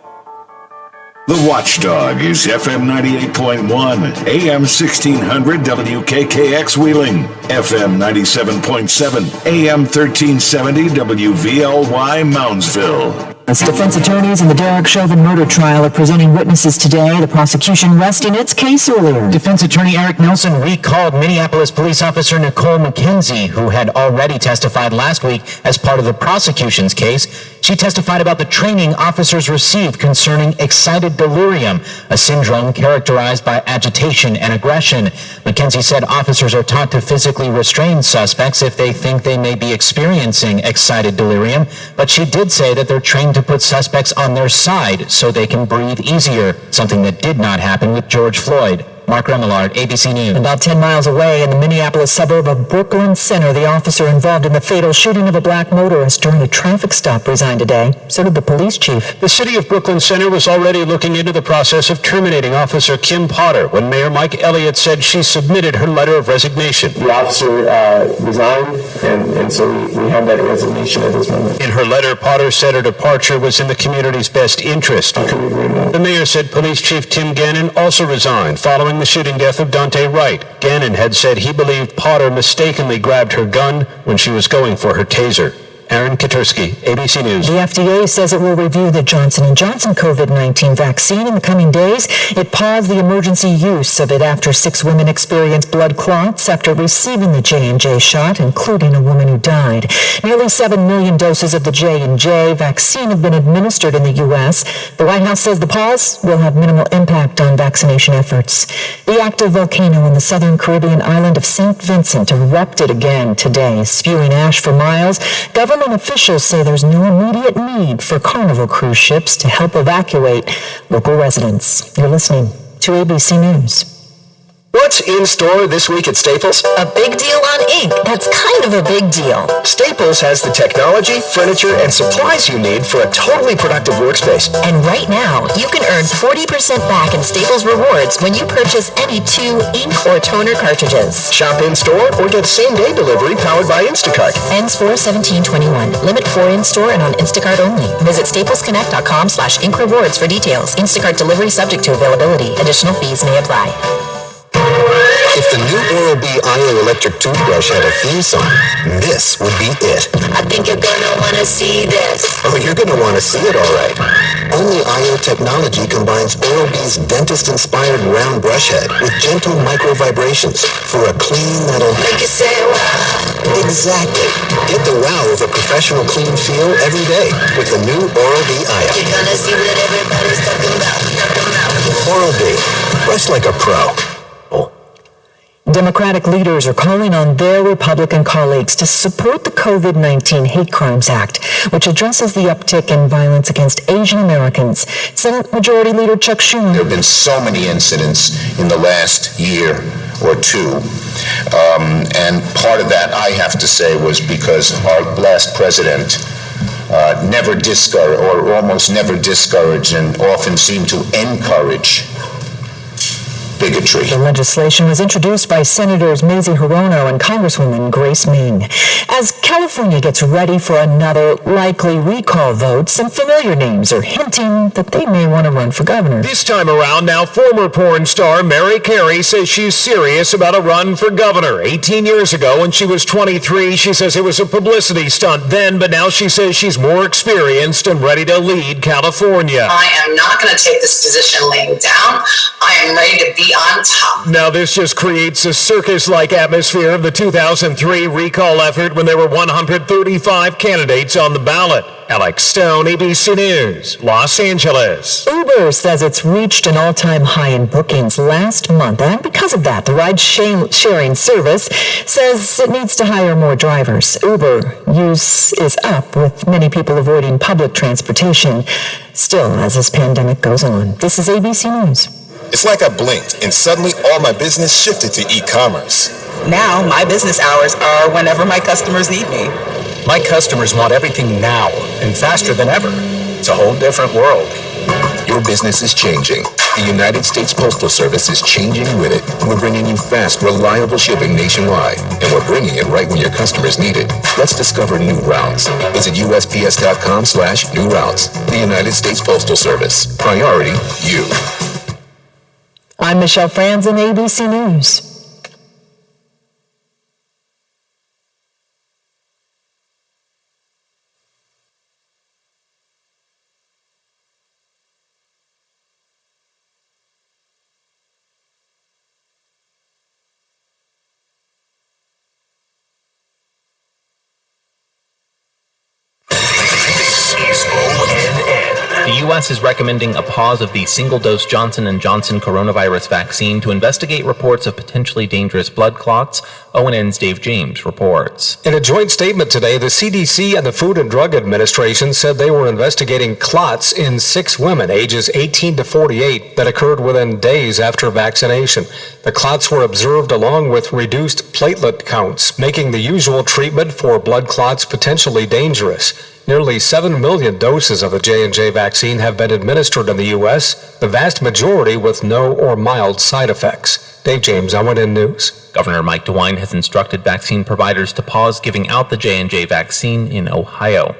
The Watchdog is FM 98.1, AM 1600 WKKX Wheeling, FM 97.7, AM 1370 WVLY Moundsville. As defense attorneys in the Derek Chauvin murder trial are presenting witnesses today, the prosecution resting its case earlier. Defense attorney Eric Nelson recalled Minneapolis police officer Nicole McKenzie, who had already testified last week as part of the prosecution's case. She testified about the training officers received concerning excited delirium, a syndrome characterized by agitation and aggression. McKenzie said officers are taught to physically restrain suspects if they think they may be experiencing excited delirium, but she did say that they're trained to put suspects on their side so they can breathe easier, something that did not happen with George Floyd. Mark Remillard, ABC News. About 10 miles away in the Minneapolis suburb of Brooklyn Center, the officer involved in the fatal shooting of a black motorist during a traffic stop resigned today. So did the police chief. The city of Brooklyn Center was already looking into the process of terminating Officer Kim Potter when Mayor Mike Elliott said she submitted her letter of resignation. The officer resigned, and so we have that resignation at this moment. In her letter, Potter said her departure was in the community's best interest. The mayor said Police Chief Tim Gannon also resigned following the shooting death of Dante Wright. Gannon had said he believed Potter mistakenly grabbed her gun when she was going for her taser. Aaron Katursky, ABC News. The FDA says it will review the Johnson & Johnson COVID-19 vaccine in the coming days. It paused the emergency use of it after 6 women experienced blood clots after receiving the J&J shot, including a woman who died. Nearly 7 million doses of the J&J vaccine have been administered in the U.S. The White House says the pause will have minimal impact on vaccination efforts. The active volcano in the southern Caribbean island of St. Vincent erupted again today, spewing ash for miles. Government officials say there's no immediate need for Carnival cruise ships to help evacuate local residents. You're listening to ABC News. What's in store this week at Staples? A big deal on ink. That's kind of a big deal. Staples has the technology, furniture, and supplies you need for a totally productive workspace. And right now, you can earn 40% back in Staples Rewards when you purchase any 2 ink or toner cartridges. Shop in-store or get same-day delivery powered by Instacart. Ends 4/17/21. Limit 4 in-store and on Instacart only. Visit staplesconnect.com/ink rewards for details. Instacart delivery subject to availability. Additional fees may apply. If the new Oral-B IO electric toothbrush had a theme song, this would be it. I think you're gonna wanna see this. Oh, you're gonna wanna see it, all right. Only IO technology combines Oral-B's dentist-inspired round brush head with gentle micro vibrations for a clean that'll make you say wow. Exactly. Get the wow of a professional clean feel every day with the new Oral-B IO. You're gonna see what everybody's talking about. Oral-B. Brush like a pro. Democratic leaders are calling on their Republican colleagues to support the COVID-19 Hate Crimes Act, which addresses the uptick in violence against Asian Americans. Senate Majority Leader Chuck Schumer. There have been so many incidents in the last year or two, and part of that, I have to say, was because our last president never discouraged, or almost never discouraged, and often seemed to encourage bigotry. The legislation was introduced by Senators Mazie Hirono and Congresswoman Grace Ming. As California gets ready for another likely recall vote, some familiar names are hinting that they may want to run for governor. This time around, now former porn star Mary Carey says she's serious about a run for governor. 18 years ago, when she was 23, she says it was a publicity stunt then, but now she says she's more experienced and ready to lead California. I am not going to take this position laying down. I am ready to be on top. Now this just creates a circus-like atmosphere of the 2003 recall effort when there were 135 candidates on the ballot. Alex Stone, ABC News, Los Angeles. Uber says it's reached an all-time high in bookings last month, and because of that, the ride-sharing service says it needs to hire more drivers. Uber use is up, with many people avoiding public transportation. Still, as this pandemic goes on. This is ABC News. It's like I blinked, and suddenly all my business shifted to e-commerce. Now, my business hours are whenever my customers need me. My customers want everything now and faster than ever. It's a whole different world. Your business is changing. The United States Postal Service is changing with it. We're bringing you fast, reliable shipping nationwide. And we're bringing it right when your customers need it. Let's discover new routes. Visit USPS.com/new routes. The United States Postal Service. Priority, you. I'm Michelle Franzen, ABC News. The U.S. is recommending a pause of the single-dose Johnson & Johnson coronavirus vaccine to investigate reports of potentially dangerous blood clots. ONN's Dave James reports. In a joint statement today, the CDC and the Food and Drug Administration said they were investigating clots in 6 women, ages 18 to 48, that occurred within days after vaccination. The clots were observed along with reduced platelet counts, making the usual treatment for blood clots potentially dangerous. Nearly 7 million doses of the J&J vaccine have been administered in the U.S., the vast majority with no or mild side effects. Dave James, ONN News. Governor Mike DeWine has instructed vaccine providers to pause giving out the J&J vaccine in Ohio.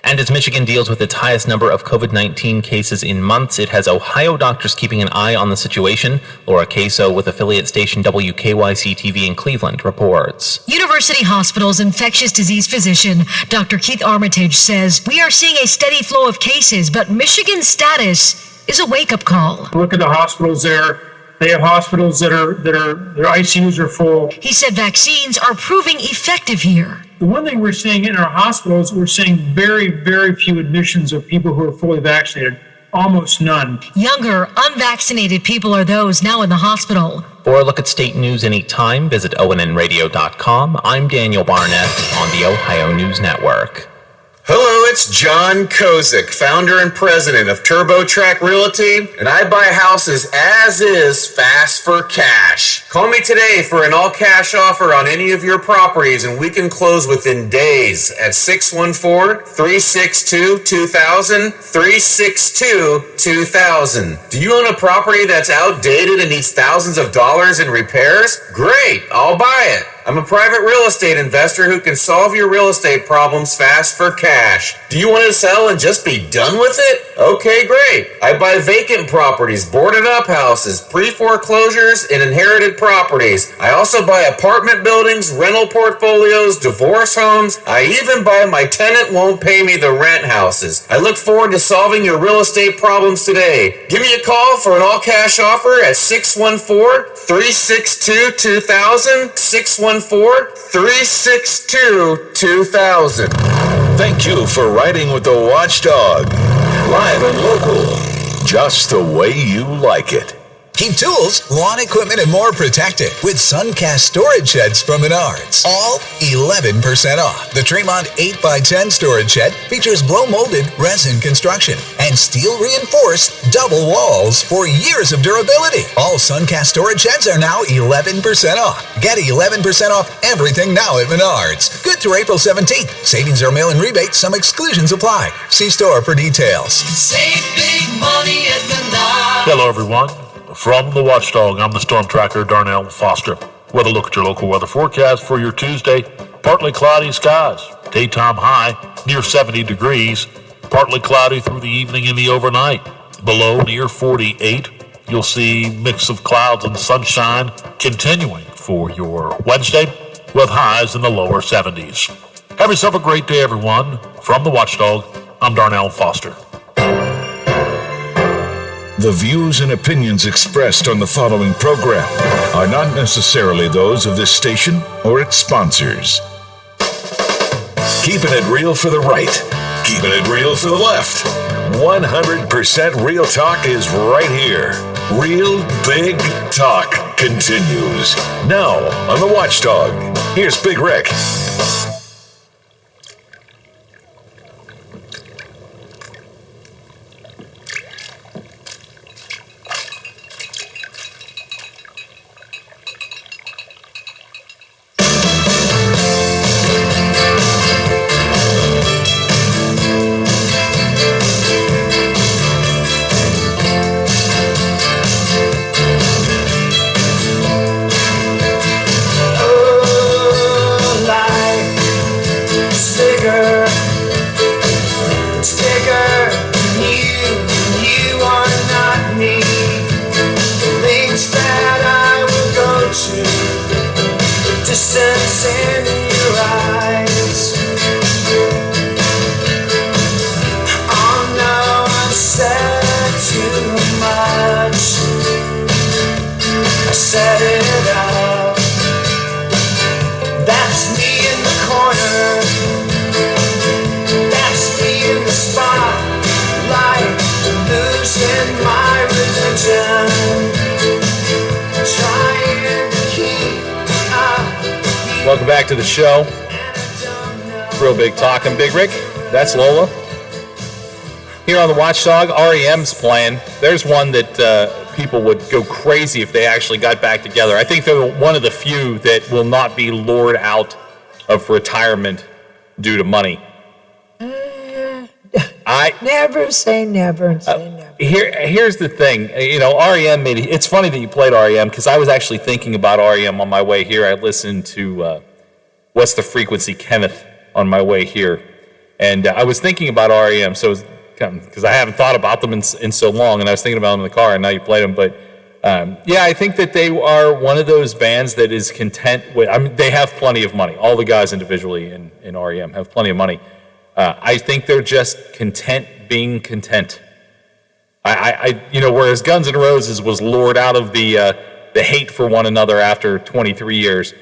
And as Michigan deals with its highest number of COVID-19 cases in months, it has Ohio doctors keeping an eye on the situation. Laura Queso with affiliate station WKYC-TV in Cleveland reports. University Hospital's infectious disease physician, Dr. Keith Armitage, says we are seeing a steady flow of cases, but Michigan's status is a wake-up call. Look at the hospitals there. They have hospitals that their ICUs are full. He said vaccines are proving effective here. The one thing we're seeing in our hospitals, we're seeing very, very few admissions of people who are fully vaccinated. Almost none. Younger, unvaccinated people are those now in the hospital. For a look at state news anytime, visit ONNradio.com. I'm Daniel Barnett on the Ohio News Network. Hello, it's John Kozik, founder and president of TurboTrack Realty, and I buy houses as is, fast for cash. Call me today for an all-cash offer on any of your properties, and we can close within days at 614-362-2000, 362-2000. Do you own a property that's outdated and needs thousands of dollars in repairs? Great, I'll buy it. I'm a private real estate investor who can solve your real estate problems fast for cash. Do you want to sell and just be done with it? Okay, great. I buy vacant properties, boarded up houses, pre-foreclosures, and inherited properties. I also buy apartment buildings, rental portfolios, divorce homes. I even buy my tenant won't pay me the rent houses. I look forward to solving your real estate problems today. Give me a call for an all-cash offer at 614-362-2000, 614-362-2000. Thank you for riding with the Watchdog. Live and local. Just the way you like it. Keep tools, lawn equipment, and more protected with Suncast storage sheds from Menards. All 11% off. The Tremont 8x10 storage shed features blow-molded resin construction and steel-reinforced double walls for years of durability. All Suncast storage sheds are now 11% off. Get 11% off everything now at Menards. Good through April 17th. Savings or mail-in rebates. Some exclusions apply. See store for details. Save big money at Menards. Hello, everyone. From the Watchdog, I'm the Storm Tracker, Darnell Foster. Weather look at your local weather forecast for your Tuesday. Partly cloudy skies. Daytime high near 70 degrees. Partly cloudy through the evening and the overnight. Below near 48. You'll see mix of clouds and sunshine continuing for your Wednesday with highs in the lower 70s. Have yourself a great day, everyone. From the Watchdog, I'm Darnell Foster. The views and opinions expressed on the following program are not necessarily those of this station or its sponsors. Keeping it real for the right. Keeping it real for the left. 100% Real Talk is right here. Real Big Talk continues. Now on The Watchdog, here's Big Rick. Welcome back to the show. Real Big Talk. I'm Big Rick. That's Lola. Here on the Watchdog, REM's playing. There's one that people would go crazy if they actually got back together. I think they're one of the few that will not be lured out of retirement due to money. Never say never and say never. Here's the thing. You know, REM made it. It's funny that you played REM because I was actually thinking about REM on my way here. I listened to What's the Frequency, Kenneth, on my way here. And I was thinking about REM, so because I haven't thought about them in so long, and I was thinking about them in the car, and now you played them. But yeah, I think that they are one of those bands that is content with, I mean, they have plenty of money. All the guys individually in REM have plenty of money. I think they're just content being content. Whereas Guns N' Roses was lured out of the hate for one another after 23 years,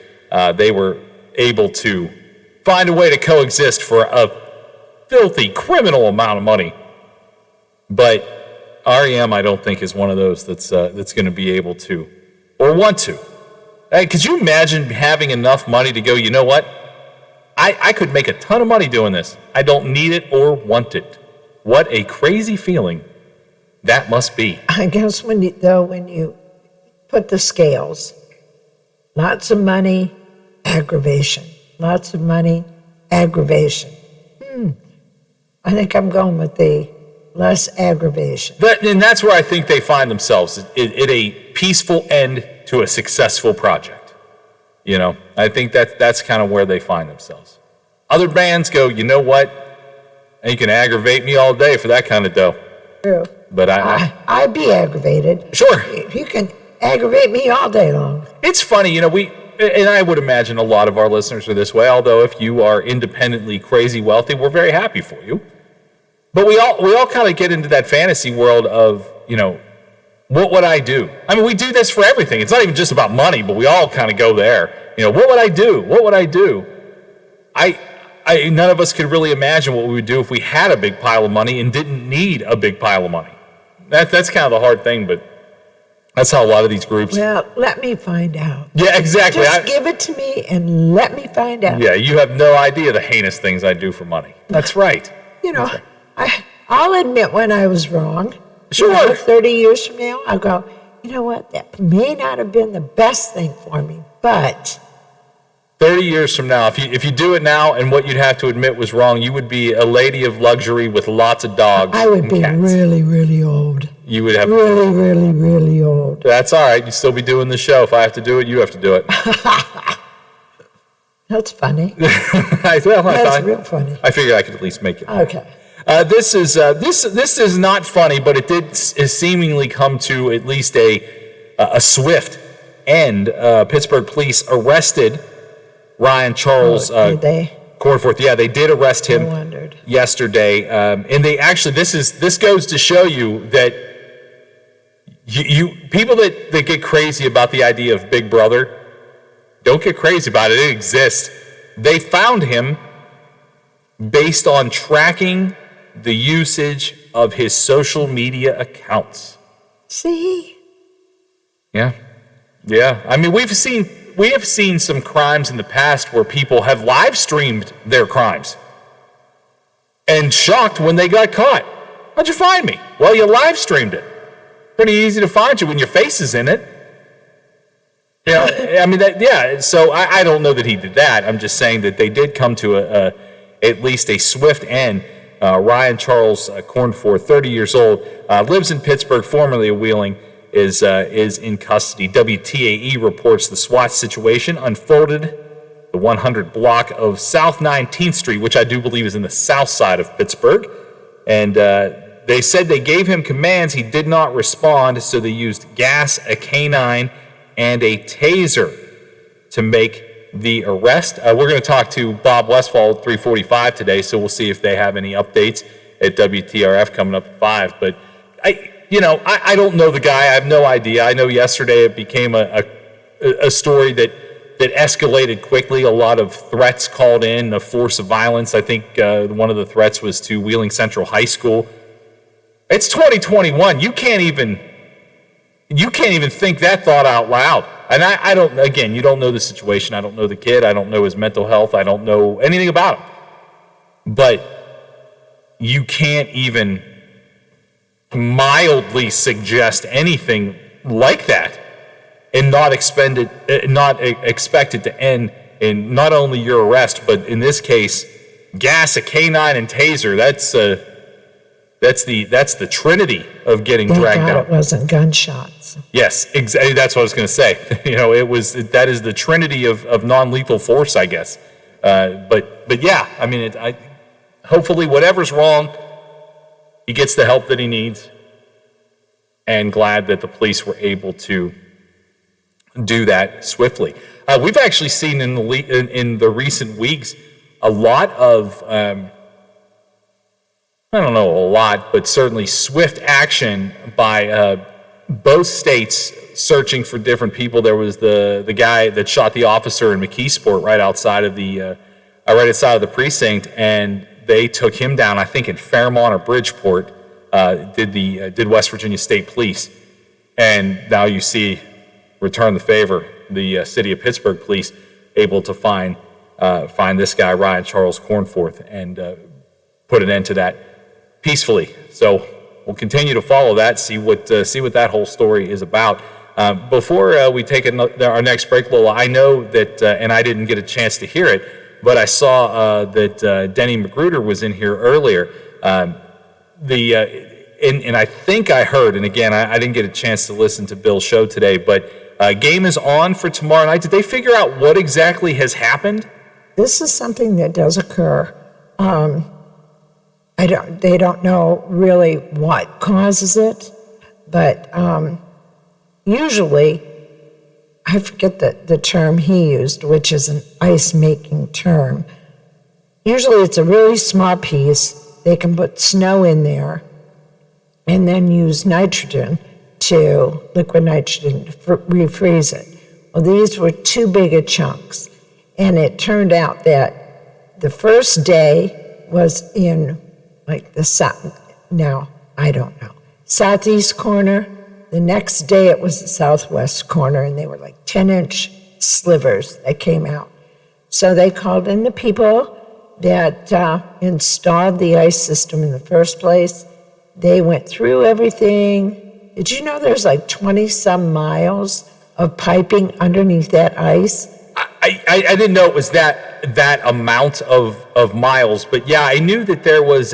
they were able to find a way to coexist for a filthy, criminal amount of money. But REM, I don't think, is one of those that's going to be able to or want to. Hey, could you imagine having enough money to go, you know what? I could make a ton of money doing this. I don't need it or want it. What a crazy feeling that must be. I guess when you put the scales, lots of money, aggravation. Lots of money, aggravation. I think I'm going with the less aggravation. And that's where I think they find themselves, at a peaceful end to a successful project. You know, I think that's kind of where they find themselves. Other bands go, you know what? You can aggravate me all day for that kind of dough. True. But I'd be aggravated. Sure. You can aggravate me all day long. It's funny, you know, and I would imagine a lot of our listeners are this way, although if you are independently crazy wealthy, we're very happy for you. But we all kind of get into that fantasy world of, you know, what would I do? I mean, we do this for everything. It's not even just about money, but we all kind of go there. You know, what would I do? What would I do? None of us could really imagine what we would do if we had a big pile of money and didn't need a big pile of money. That's kind of the hard thing, but that's how a lot of these groups... Well, let me find out. Yeah, exactly. Just give it to me and let me find out. Yeah, you have no idea the heinous things I do for money. That's right. You know, I'll admit when I was wrong. Sure. You know, 30 years from now, I'll go, you know what, that may not have been the best thing for me, but... 30 years from now, if you do it now and what you'd have to admit was wrong, you would be a lady of luxury with lots of dogs. I would be cats. really, really old. You would have really, really, really old. That's all right. You'd still be doing the show. If I have to do it, you have to do it. That's funny. That's real funny. I figured I could at least make it. Okay. This is not funny, but it did seemingly come to at least a swift end. Pittsburgh police arrested Ryan Charles. Did they? Cornforth. Yeah, they did arrest him yesterday, and they actually this goes to show you that you people that get crazy about the idea of Big Brother, don't get crazy about it. It exists. They found him based on tracking the usage of his social media accounts. See? Yeah. I mean, we have seen some crimes in the past where people have live streamed their crimes and shocked when they got caught. How'd you find me? Well, you live streamed it. Pretty easy to find you when your face is in it. I mean, so I don't know that he did that. I'm just saying that they did come to at least a swift end. Ryan Charles Cornforth, 30 years old, lives in Pittsburgh, formerly of Wheeling, is in custody. WTAE reports the SWAT situation unfolded the 100 block of South 19th Street, which I do believe is in the south side of Pittsburgh. And they said they gave him commands. He did not respond, so they used gas, a canine, and a taser to make the arrest. We're going to talk to Bob Westfall at 3:45 today, so we'll see if they have any updates at WTRF coming up at 5. But I don't know the guy. I have no idea. I know yesterday it became a story that escalated quickly. A lot of threats called in, a force of violence. I think one of the threats was to Wheeling Central High School. It's 2021. You can't even think that thought out loud. And I don't, again, you don't know the situation. I don't know the kid. I don't know his mental health. I don't know anything about him. But you can't even mildly suggest anything like that and not expect it to end in not only your arrest, but in this case, gas, a canine, and taser. That's the trinity of getting dragged out. It wasn't gunshots. Yes, exactly. That's what I was going to say. That is the trinity of non-lethal force, I guess. But yeah, I mean, hopefully whatever's wrong, he gets the help that he needs. And glad that the police were able to do that swiftly. We've actually seen in the recent weeks a lot of. I don't know a lot, but certainly swift action by both states searching for different people. There was the guy that shot the officer in McKeesport right outside of the precinct, and they took him down. I think in Fairmont or Bridgeport. Did West Virginia State Police, and now you see, return the favor, the city of Pittsburgh Police able to find this guy Ryan Charles Cornforth and put an end to that peacefully. So we'll continue to follow that, see what that whole story is about. Before we take our next break, Lola, I know that, and I didn't get a chance to hear it, but I saw that Denny Magruder was in here earlier. And I think I heard, and again, I didn't get a chance to listen to Bill's show today, but game is on for tomorrow night. Did they figure out what exactly has happened? This is something that does occur. They don't know really what causes it, but usually, I forget the term he used, which is an ice-making term. Usually it's a really small piece. They can put snow in there and then use liquid nitrogen to refreeze it. Well, these were too big of chunks. And it turned out that the first day was in the southeast corner. The next day it was the southwest corner, and they were 10-inch slivers that came out. So they called in the people that installed the ice system in the first place. They went through everything. Did you know there's 20-some miles of piping underneath that ice? I didn't know it was that amount of miles, but yeah, I knew that there was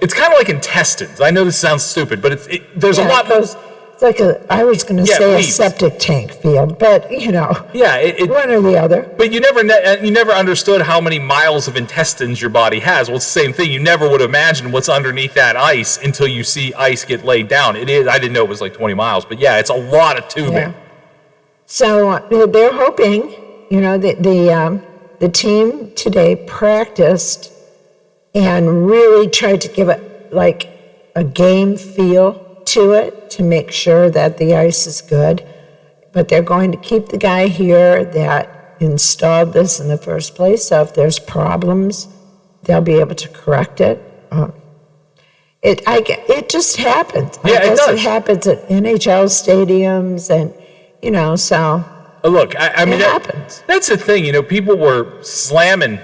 it's kind of like intestines. I know this sounds stupid, but there's a lot. It's I was going to say a septic tank field, but one or the other. But you never understood how many miles of intestines your body has. Well, it's the same thing. You never would imagine what's underneath that ice until you see ice get laid down. It is. I didn't know it was 20 miles, but yeah, it's a lot of tubing. Yeah. So they're hoping. The team today practiced and really tried to give it a game feel to it to make sure that the ice is good. But they're going to keep the guy here that installed this in the first place. So if there's problems, they'll be able to correct it. It just happens. Yeah, I guess it does. It happens at NHL stadiums, and so. Look, I mean, it happens. That's the thing. People were slamming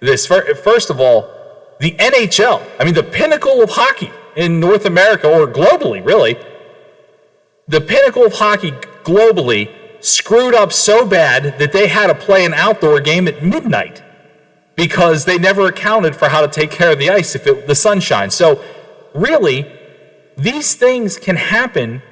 this. First of all, the NHL. I mean, the pinnacle of hockey in North America, or globally, really. The pinnacle of hockey globally screwed up so bad that they had to play an outdoor game at midnight because they never accounted for how to take care of the ice if the sun shines. So really, these things can happen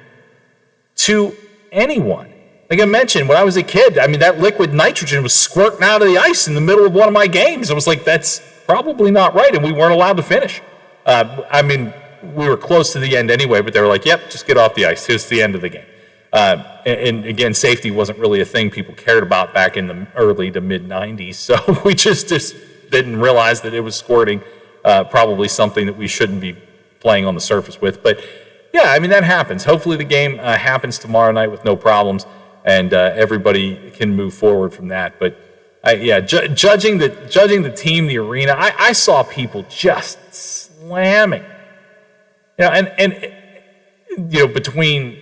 to anyone. Like I mentioned, when I was a kid, I mean, that liquid nitrogen was squirting out of the ice in the middle of one of my games. I was like, that's probably not right, and we weren't allowed to finish. I mean, we were close to the end anyway, but they were like, yep, just get off the ice. Here's the end of the game. And again, safety wasn't really a thing people cared about back in the early to mid-'90s, so we just didn't realize that it was squirting, probably something that we shouldn't be playing on the surface with. But yeah, I mean, that happens. Hopefully the game happens tomorrow night with no problems, and everybody can move forward from that. But judging the team, the arena, I saw people just slamming. And between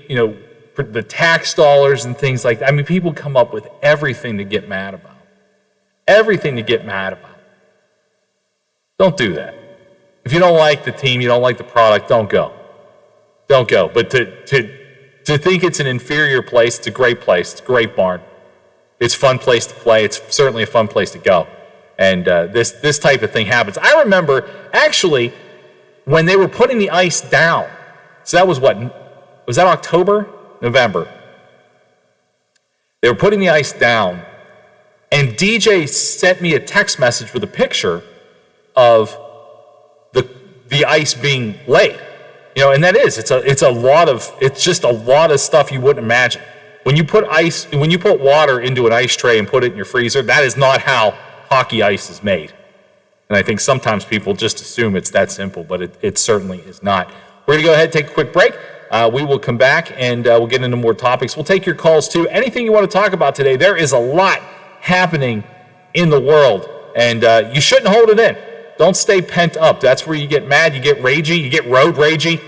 the tax dollars and things like that. I mean, people come up with everything to get mad about. Everything to get mad about. Don't do that. If you don't like the team, you don't like the product, don't go. Don't go. But to think it's an inferior place, it's a great place. It's a great barn. It's a fun place to play. It's certainly a fun place to go. And this type of thing happens. I remember, actually, when they were putting the ice down, so that was was that October? November. They were putting the ice down, and DJ sent me a text message with a picture of the ice being laid. And that is, it's just a lot of stuff you wouldn't imagine. When you put water into an ice tray and put it in your freezer, that is not how hockey ice is made. And I think sometimes people just assume it's that simple, but it certainly is not. We're going to go ahead and take a quick break. We will come back and we'll get into more topics. We'll take your calls too. Anything you want to talk about today. There is a lot happening in the world, and you shouldn't hold it in. Don't stay pent up. That's where you get mad, you get ragey, you get road ragey,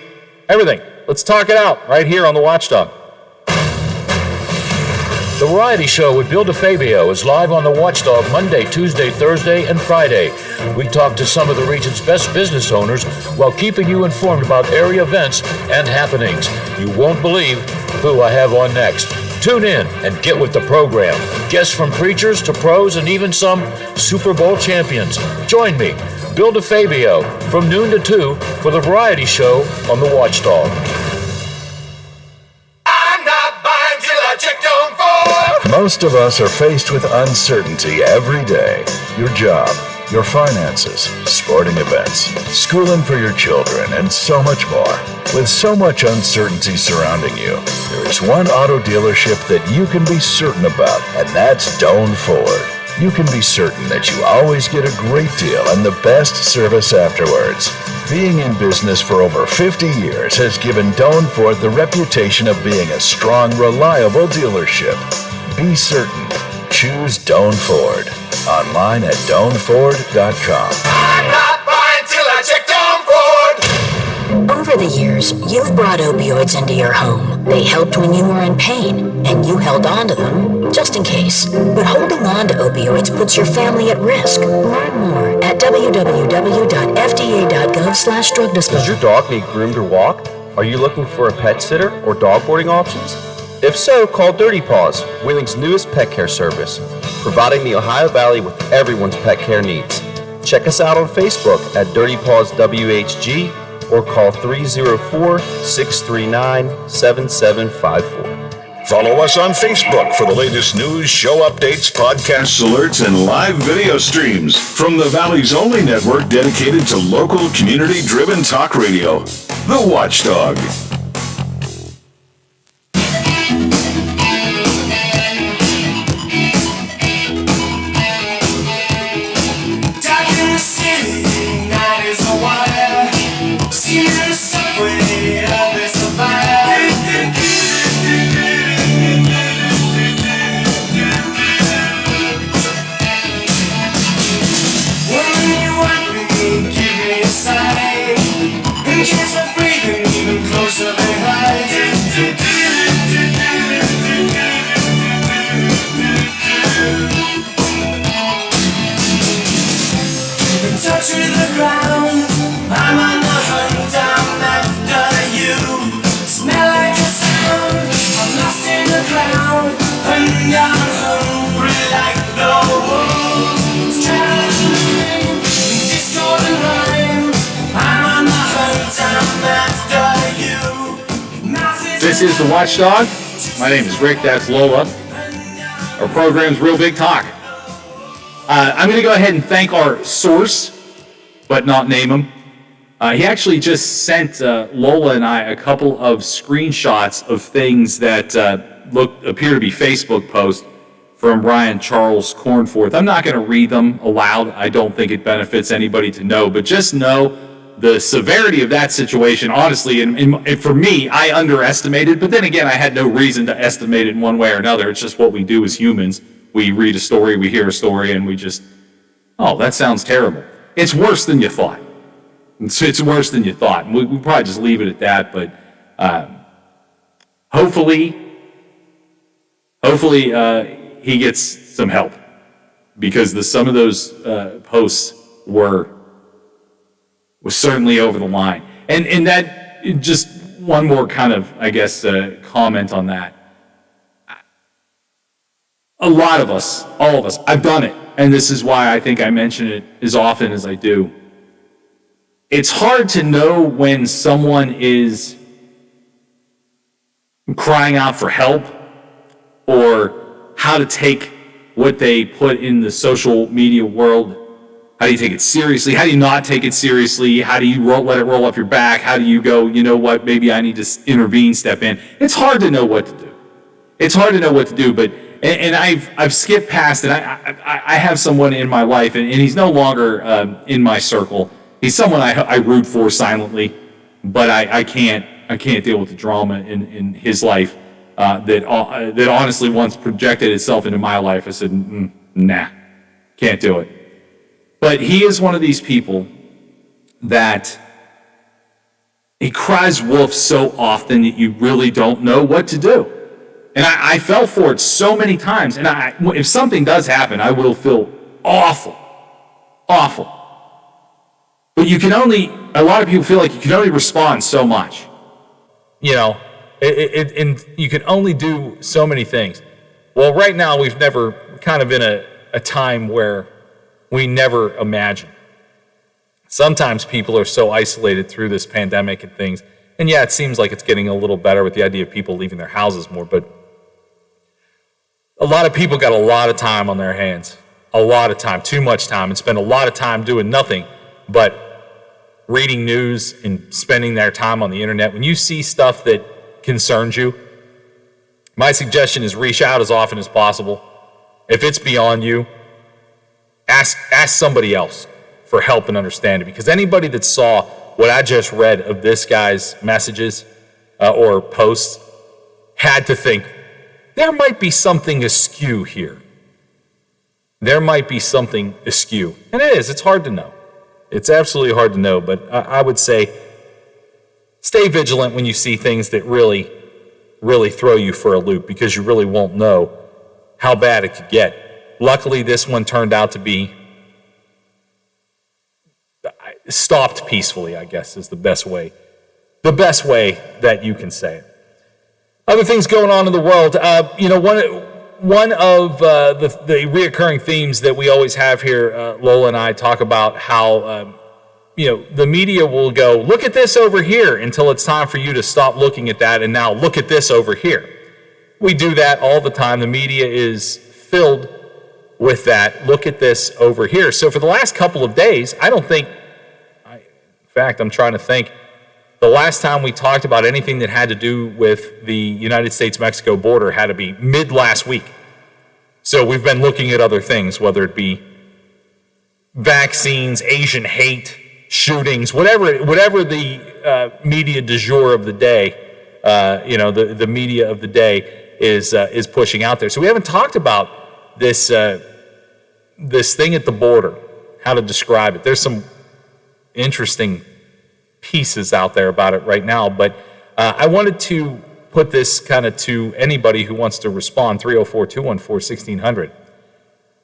everything. Let's talk it out right here on The Watchdog. The Variety Show with Bill DeFabio is live on The Watchdog Monday, Tuesday, Thursday, and Friday. We talk to some of the region's best business owners while keeping you informed about area events and happenings. You won't believe who I have on next. Tune in and get with the program. Guests from preachers to pros and even some Super Bowl champions. Join me, Bill DeFabio, from noon to 2 for The Variety Show on The Watchdog. Most of us are faced with uncertainty every day. Your job, your finances, sporting events, schooling for your children, and so much more. With so much uncertainty surrounding you, there is one auto dealership that you can be certain about, and that's Doan Ford. You can be certain that you always get a great deal and the best service afterwards. Being in business for over 50 years has given Doan Ford the reputation of being a strong, reliable dealership. Be certain. Choose Doan Ford. Online at DoanFord.com. I'm not buying till I check Doan Ford. Over the years, you've brought opioids into your home. They helped when you were in pain, and you held on to them just in case. But holding on to opioids puts your family at risk. Learn more at www.fda.gov/drug disposal. Does your dog need groomed or walked? Are you looking for a pet sitter or dog boarding options? If so, call Dirty Paws, Wheeling's newest pet care service, providing the Ohio Valley with everyone's pet care needs. Check us out on Facebook at Dirty Paws WHG or call 304-639-7754. Follow us on Facebook for the latest news, show updates, podcasts, alerts, and live video streams from the Valley's only network dedicated to local, community-driven talk radio, The Watchdog. This is The Watchdog. My name is Rick. That's Lola. Our program's Real Big Talk. I'm going to go ahead and thank our source, but not name him. He actually just sent Lola and I a couple of screenshots of things that appear to be Facebook posts from Brian Charles Cornforth. I'm not going to read them aloud. I don't think it benefits anybody to know, but just know the severity of that situation, honestly, and for me, I underestimated, but then again, I had no reason to estimate it in one way or another. It's just what we do as humans. We read a story, we hear a story, and we just, oh, that sounds terrible. It's worse than you thought. It's worse than you thought. We'll probably just leave it at that, but hopefully he gets some help, because some of those posts was certainly over the line. And that, just one more kind of, I guess, comment on that. A lot of us, all of us, I've done it, and this is why I think I mention it as often as I do. It's hard to know when someone is crying out for help, or how to take what they put in the social media world. How do you take it seriously? How do you not take it seriously? How do you let it roll off your back? How do you go, you know what, maybe I need to intervene, step in? It's hard to know what to do. It's hard to know what to do, but and I've skipped past it. I have someone in my life, and he's no longer in my circle. He's someone I root for silently, but I can't deal with the drama in his life that honestly once projected itself into my life. I said, nah, can't do it. But he is one of these people that he cries wolf so often that you really don't know what to do. And I fell for it so many times. And if something does happen, I will feel awful. But a lot of people feel like you can only respond so much. You know, and you can only do so many things. Well, right now we've never kind of in a time where we never imagine. Sometimes people are so isolated through this pandemic and things. And yeah, it seems like it's getting a little better with the idea of people leaving their houses more, but a lot of people got a lot of time on their hands. A lot of time, too much time, and spend a lot of time doing nothing but reading news and spending their time on the internet. When you see stuff that concerns you, my suggestion is reach out as often as possible. If it's beyond you, ask somebody else for help and understanding, because anybody that saw what I just read of this guy's messages or posts had to think, there might be something askew here. There might be something askew. And it is. It's hard to know. It's absolutely hard to know, but I would say stay vigilant when you see things that really, really throw you for a loop, because you really won't know how bad it could get. Luckily, this one turned out to be stopped peacefully, I guess, is the best way that you can say it. Other things going on in the world, one of the reoccurring themes that we always have here, Lola and I talk about how, the media will go, look at this over here, until it's time for you to stop looking at that, and now look at this over here. We do that all the time. The media is filled with that, look at this over here. So for the last couple of days, I'm trying to think, the last time we talked about anything that had to do with the United States-Mexico border had to be mid last week. So we've been looking at other things, whether it be vaccines, Asian hate, shootings, whatever the media du jour of the day, the media of the day is pushing out there. So we haven't talked about this thing at the border, how to describe it. There's some interesting pieces out there about it right now, but I wanted to put this kind of to anybody who wants to respond. 304-214-1600.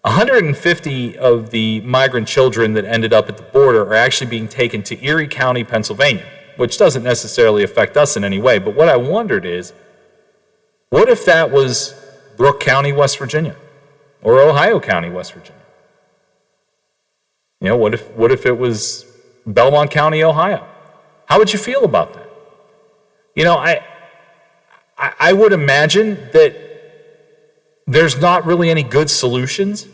150 of the migrant children that ended up at the border are actually being taken to Erie County, Pennsylvania, which doesn't necessarily affect us in any way. But what I wondered is, what if that was Brooke County, West Virginia, or Ohio County, West Virginia? What if it was Belmont County, Ohio? How would you feel about that? I would imagine that there's not really any good solutions.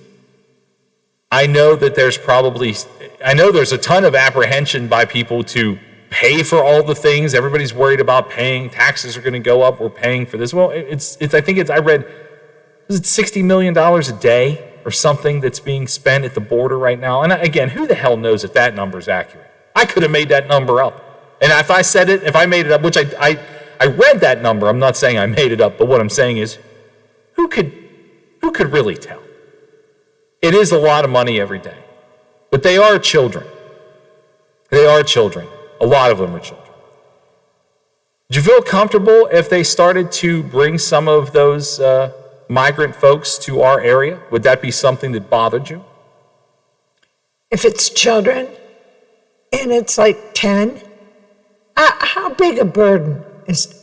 I know that there's a ton of apprehension by people to pay for all the things. Everybody's worried about paying. Taxes are going to go up. We're paying for this. Well, I read, is it $60 million a day or something that's being spent at the border right now? And again, who the hell knows if that number is accurate? I could have made that number up. And if I made it up, which I read that number, I'm not saying I made it up, but what I'm saying is, who could really tell? It is a lot of money every day. But they are children. They are children. A lot of them are children. Would you feel comfortable if they started to bring some of those migrant folks to our area? Would that be something that bothered you? If it's children and it's like 10, how big a burden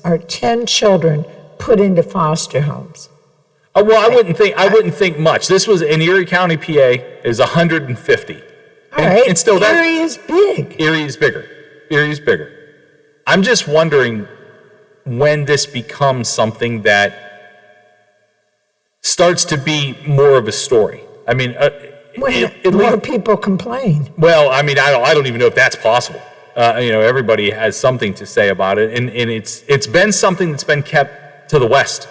are 10 children put into foster homes? Well, I wouldn't think much. This was in Erie County, PA, is 150. All right. And still Erie is big. Erie is bigger. I'm just wondering when this becomes something that starts to be more of a story. I mean, more people complain. Well, I mean, I don't even know if that's possible. Everybody has something to say about it, and it's been something that's been kept to the West.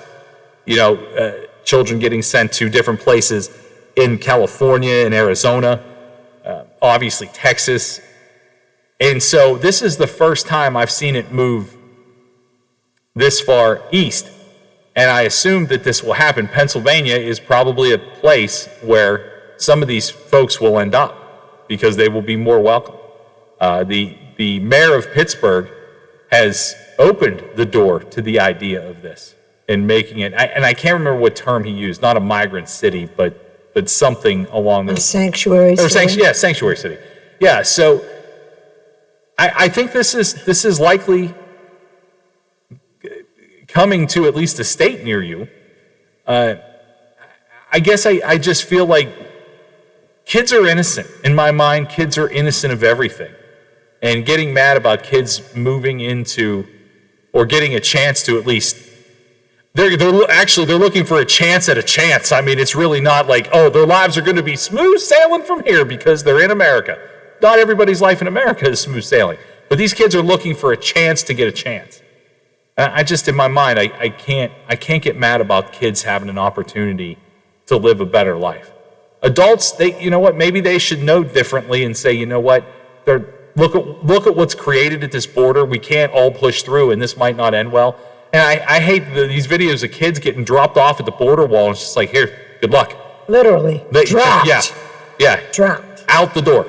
Children getting sent to different places in California and Arizona, obviously Texas. And so this is the first time I've seen it move this far east. And I assume that this will happen. Pennsylvania is probably a place where some of these folks will end up because they will be more welcome. The mayor of Pittsburgh has opened the door to the idea of this and making it, and I can't remember what term he used, not a migrant city, but something along those. Sanctuary city? Sanctuary city. Yeah, so I think this is likely coming to at least a state near you. I guess I just feel like kids are innocent. In my mind, kids are innocent of everything. And getting mad about kids moving into, or getting a chance to at least, they're looking for a chance at a chance. I mean, it's really not like, oh, their lives are going to be smooth sailing from here because they're in America. Not everybody's life in America is smooth sailing. But these kids are looking for a chance to get a chance. I just, in my mind, I can't get mad about kids having an opportunity to live a better life. Adults, maybe they should know differently and say, look at what's created at this border. We can't all push through, and this might not end well. And I hate these videos of kids getting dropped off at the border wall. And it's just like, here, good luck. Literally, dropped. Yeah. Dropped. Out the door.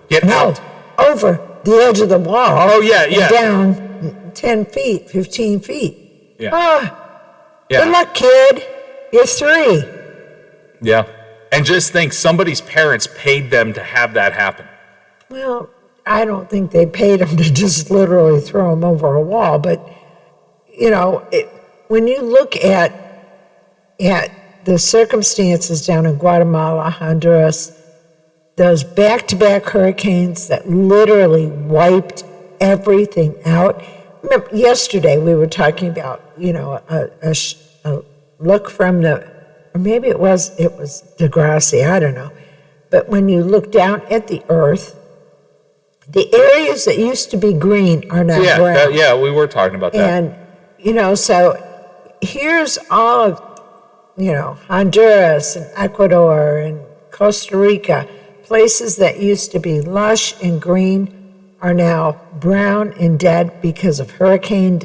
Get out. Over the edge of the wall. Oh, yeah. Down 10 feet, 15 feet. Yeah. Good luck, kid. You're 3. Yeah. And just think, somebody's parents paid them to have that happen. Well, I don't think they paid them to just literally throw them over a wall. But, when you look at the circumstances down in Guatemala, Honduras, those back-to-back hurricanes that literally wiped everything out. Remember, yesterday we were talking about, a look from or maybe it was Degrassi, I don't know. But when you look down at the earth, the areas that used to be green are now brown. We were talking about that. And, so here's all of, Honduras and Ecuador and Costa Rica, places that used to be lush and green are now brown and dead because of hurricane.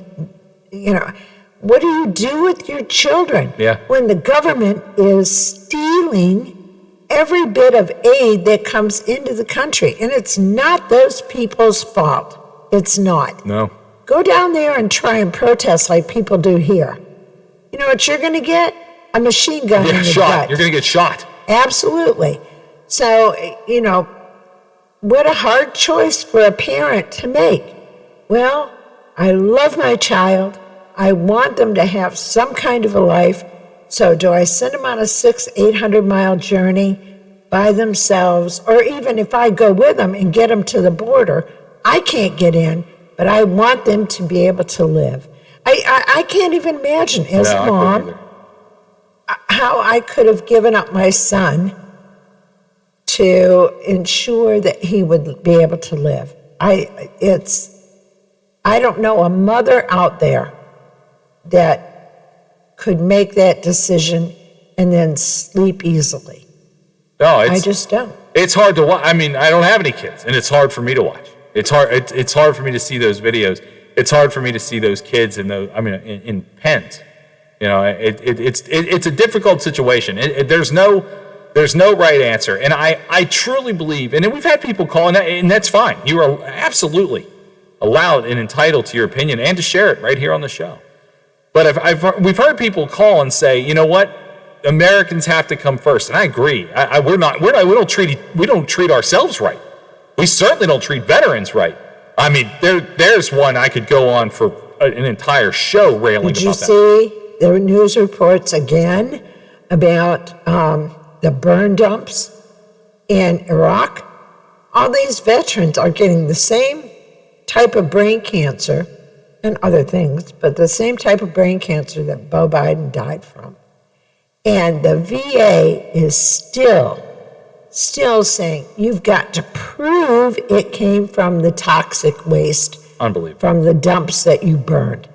What do you do with your children when the government is stealing every bit of aid that comes into the country? And it's not those people's fault. It's not. No. Go down there and try and protest like people do here. You know what you're going to get? A machine gun in the gut. You're going to get shot. Absolutely. So, what a hard choice for a parent to make. Well, I love my child. I want them to have some kind of a life. So do I send them on a 600-800 mile journey by themselves? Or even if I go with them and get them to the border, I can't get in, but I want them to be able to live. I can't even imagine as a mom how I could have given up my son to ensure that he would be able to live. I don't know a mother out there that could make that decision and then sleep easily. No, I just don't. It's hard to watch. I mean, I don't have any kids, and it's hard for me to watch. It's hard for me to see those videos. It's hard for me to see those kids in in pens. You know, it's a difficult situation. There's no right answer, and I truly believe. And we've had people call, and that's fine. You are absolutely allowed and entitled to your opinion and to share it right here on the show. But we've heard people call and say, you know what, Americans have to come first, and I agree. We don't treat ourselves right. We certainly don't treat veterans right. I mean, there's one I could go on for an entire show railing about that. Did you see the news reports again about the burn dumps in Iraq? All these veterans are getting the same type of brain cancer and other things, but the same type of brain cancer that Beau Biden died from. And the VA is still saying, you've got to prove it came from the toxic waste. Unbelievable. From the dumps that you burned.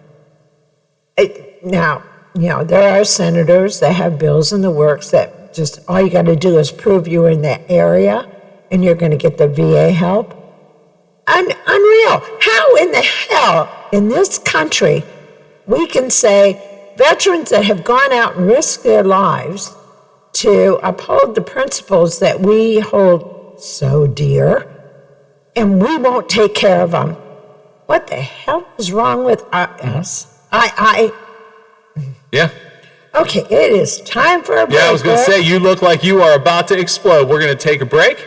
Now, there are senators that have bills in the works that just all you got to do is prove you were in that area and you're going to get the VA help. Unreal. How in the hell in this country we can say veterans that have gone out and risked their lives to uphold the principles that we hold so dear, and we won't take care of them? What the hell is wrong with us? Yeah. Okay, it is time for a break. Yeah, I was going to say, you look like you are about to explode. We're going to take a break,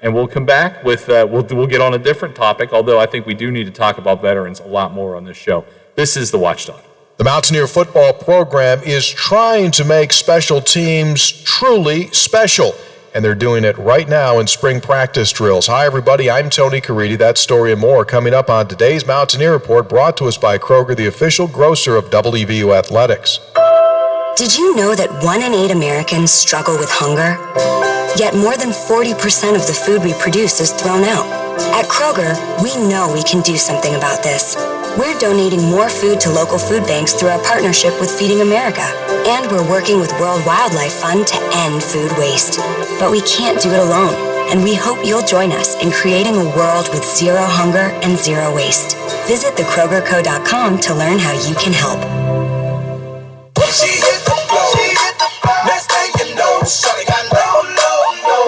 and we'll come back with, we'll get on a different topic, although I think we do need to talk about veterans a lot more on this show. This is The Watchdog. The Mountaineer football program is trying to make special teams truly special, and they're doing it right now in spring practice drills. Hi, everybody. I'm Tony Caridi. That story and more coming up on today's Mountaineer Report, brought to us by Kroger, the official grocer of WVU Athletics. Did you know that 1 in 8 Americans struggle with hunger? Yet more than 40% of the food we produce is thrown out. At Kroger, we know we can do something about this. We're donating more food to local food banks through our partnership with Feeding America. And we're working with World Wildlife Fund to end food waste. But we can't do it alone. And we hope you'll join us in creating a world with zero hunger and zero waste. Visit thekrogerco.com to learn how you can help.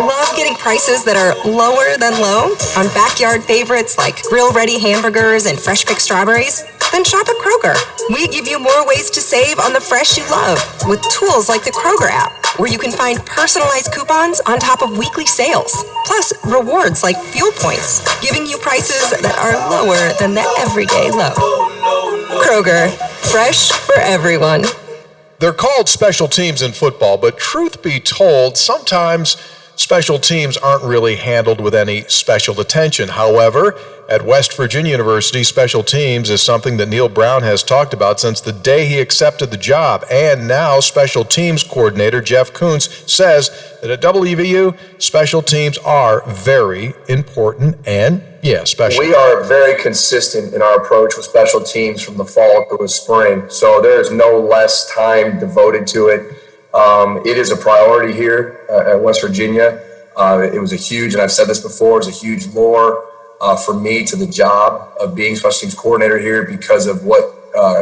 Love getting prices that are lower than low on backyard favorites like grill-ready hamburgers and fresh-picked strawberries? Then shop at Kroger. We give you more ways to save on the fresh you love with tools like the Kroger app, where you can find personalized coupons on top of weekly sales, plus rewards like fuel points, giving you prices that are lower than the everyday low. Kroger, fresh for everyone. They're called special teams in football, but truth be told, sometimes special teams aren't really handled with any special attention. However, at West Virginia University, special teams is something that Neil Brown has talked about since the day he accepted the job. And now special teams coordinator Jeff Kuntz says that at WVU, special teams are very important and, special. We are very consistent in our approach with special teams from the fall through the spring. So there is no less time devoted to it. It is a priority here at West Virginia. It was a huge, and I've said this before, it was a huge lure for me to the job of being special teams coordinator here because of what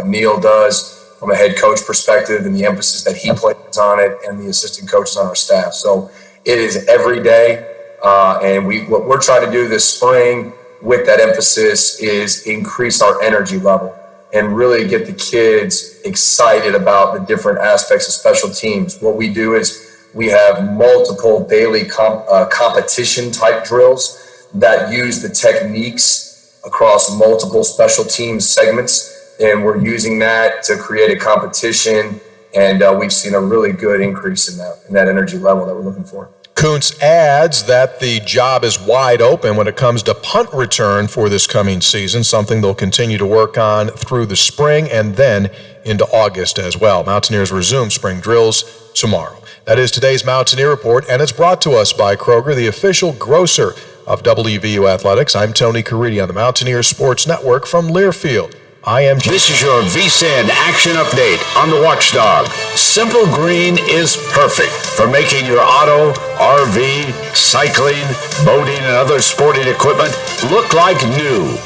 Neil does from a head coach perspective and the emphasis that he places on it and the assistant coaches on our staff. So it is every day. And what we're trying to do this spring with that emphasis is increase our energy level and really get the kids excited about the different aspects of special teams. What we do is we have multiple daily competition type drills that use the techniques across multiple special teams segments. And we're using that to create a competition. And we've seen a really good increase in that energy level that we're looking for. Kuntz adds that the job is wide open when it comes to punt return for this coming season, something they'll continue to work on through the spring and then into August as well. Mountaineers resume spring drills tomorrow. That is today's Mountaineer Report, and it's brought to us by Kroger, the official grocer of WVU Athletics. I'm Tony Caridi on the Mountaineer Sports Network from Learfield. This is your VSIN action update on the Watchdog. Simple Green is perfect for making your auto, RV, cycling, boating, and other sporting equipment look like new.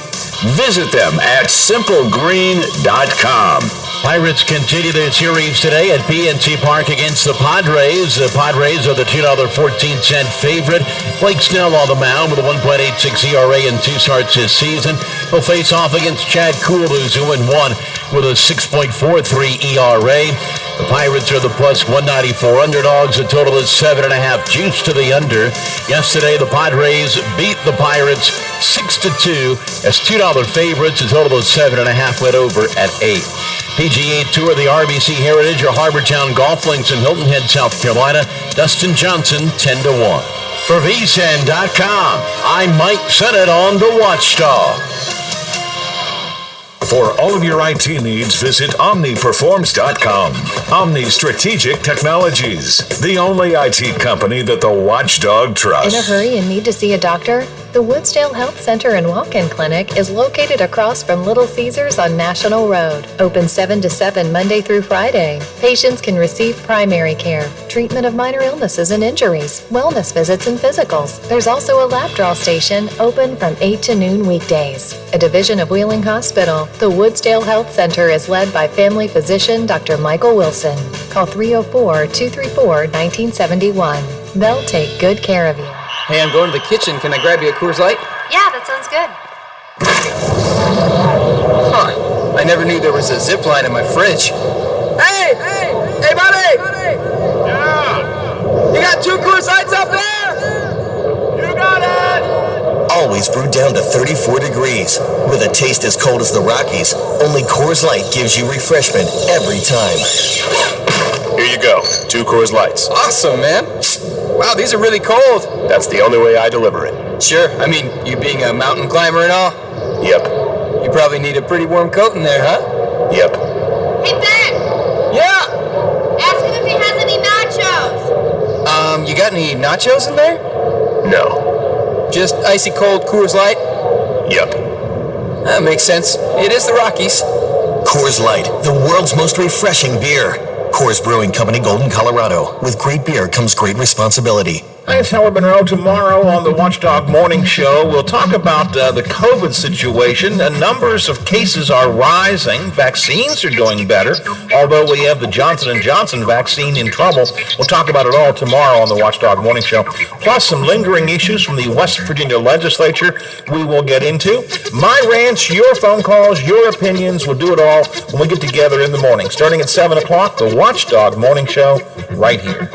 Visit them at simplegreen.com. Pirates continue their series today at PNC Park against the Padres. The Padres are the $2.14 favorite. Blake Snell on the mound with a 1.86 ERA in 2 starts this season. He'll face off against Chad Kuhl, who's 0-1 with a 6.43 ERA. The Pirates are the plus 194 underdogs. The total is 7.5 juice to the under. Yesterday, the Padres beat the Pirates 6-2 as $2 favorites. The total is 7.5, went over at 8. PGA Tour, the RBC Heritage or Harbortown Golf Links in Hilton Head, South Carolina. Dustin Johnson, 10-1. For vsin.com, I'm Mike Sennett on the Watchdog. For all of your IT needs, visit OmniPerforms.com. Omni Strategic Technologies, the only IT company that the Watchdog trusts. In a hurry and need to see a doctor? The Woodsdale Health Center and Walk-In Clinic is located across from Little Caesars on National Road. Open 7 to 7 Monday through Friday. Patients can receive primary care, treatment of minor illnesses and injuries, wellness visits and physicals. There's also a lab draw station open from 8 to noon weekdays. A division of Wheeling Hospital, the Woodsdale Health Center is led by family physician Dr. Michael Wilson. Call 304-234-1971. They'll take good care of you. Hey, I'm going to the kitchen. Can I grab you a Coors Light? Yeah, that sounds good. Huh. I never knew there was a zip line in my fridge. Hey, buddy! Yeah! You got 2 Coors Lights up there? You got it! Always brewed down to 34 degrees. With a taste as cold as the Rockies, only Coors Light gives you refreshment every time. Here you go, 2 Coors Lights. Awesome, man. Wow, these are really cold. That's the only way I deliver it. Sure, I mean, you being a mountain climber and all? Yep. You probably need a pretty warm coat in there, huh? Yep. Hey, Ben! Yeah? Ask him if he has any nachos. You got any nachos in there? No. Just icy cold Coors Light? Yep. That makes sense. It is the Rockies. Coors Light, the world's most refreshing beer. Coors Brewing Company, Golden, Colorado. With great beer comes great responsibility. Hi, it's Howard Monroe. Tomorrow on the Watchdog Morning Show, we'll talk about the COVID situation. Numbers of cases are rising. Vaccines are doing better, although we have the Johnson & Johnson vaccine in trouble. We'll talk about it all tomorrow on the Watchdog Morning Show. Plus, some lingering issues from the West Virginia legislature we will get into. My rants, your phone calls, your opinions. We'll do it all when we get together in the morning. Starting at 7 o'clock, the Watchdog Morning Show, right here.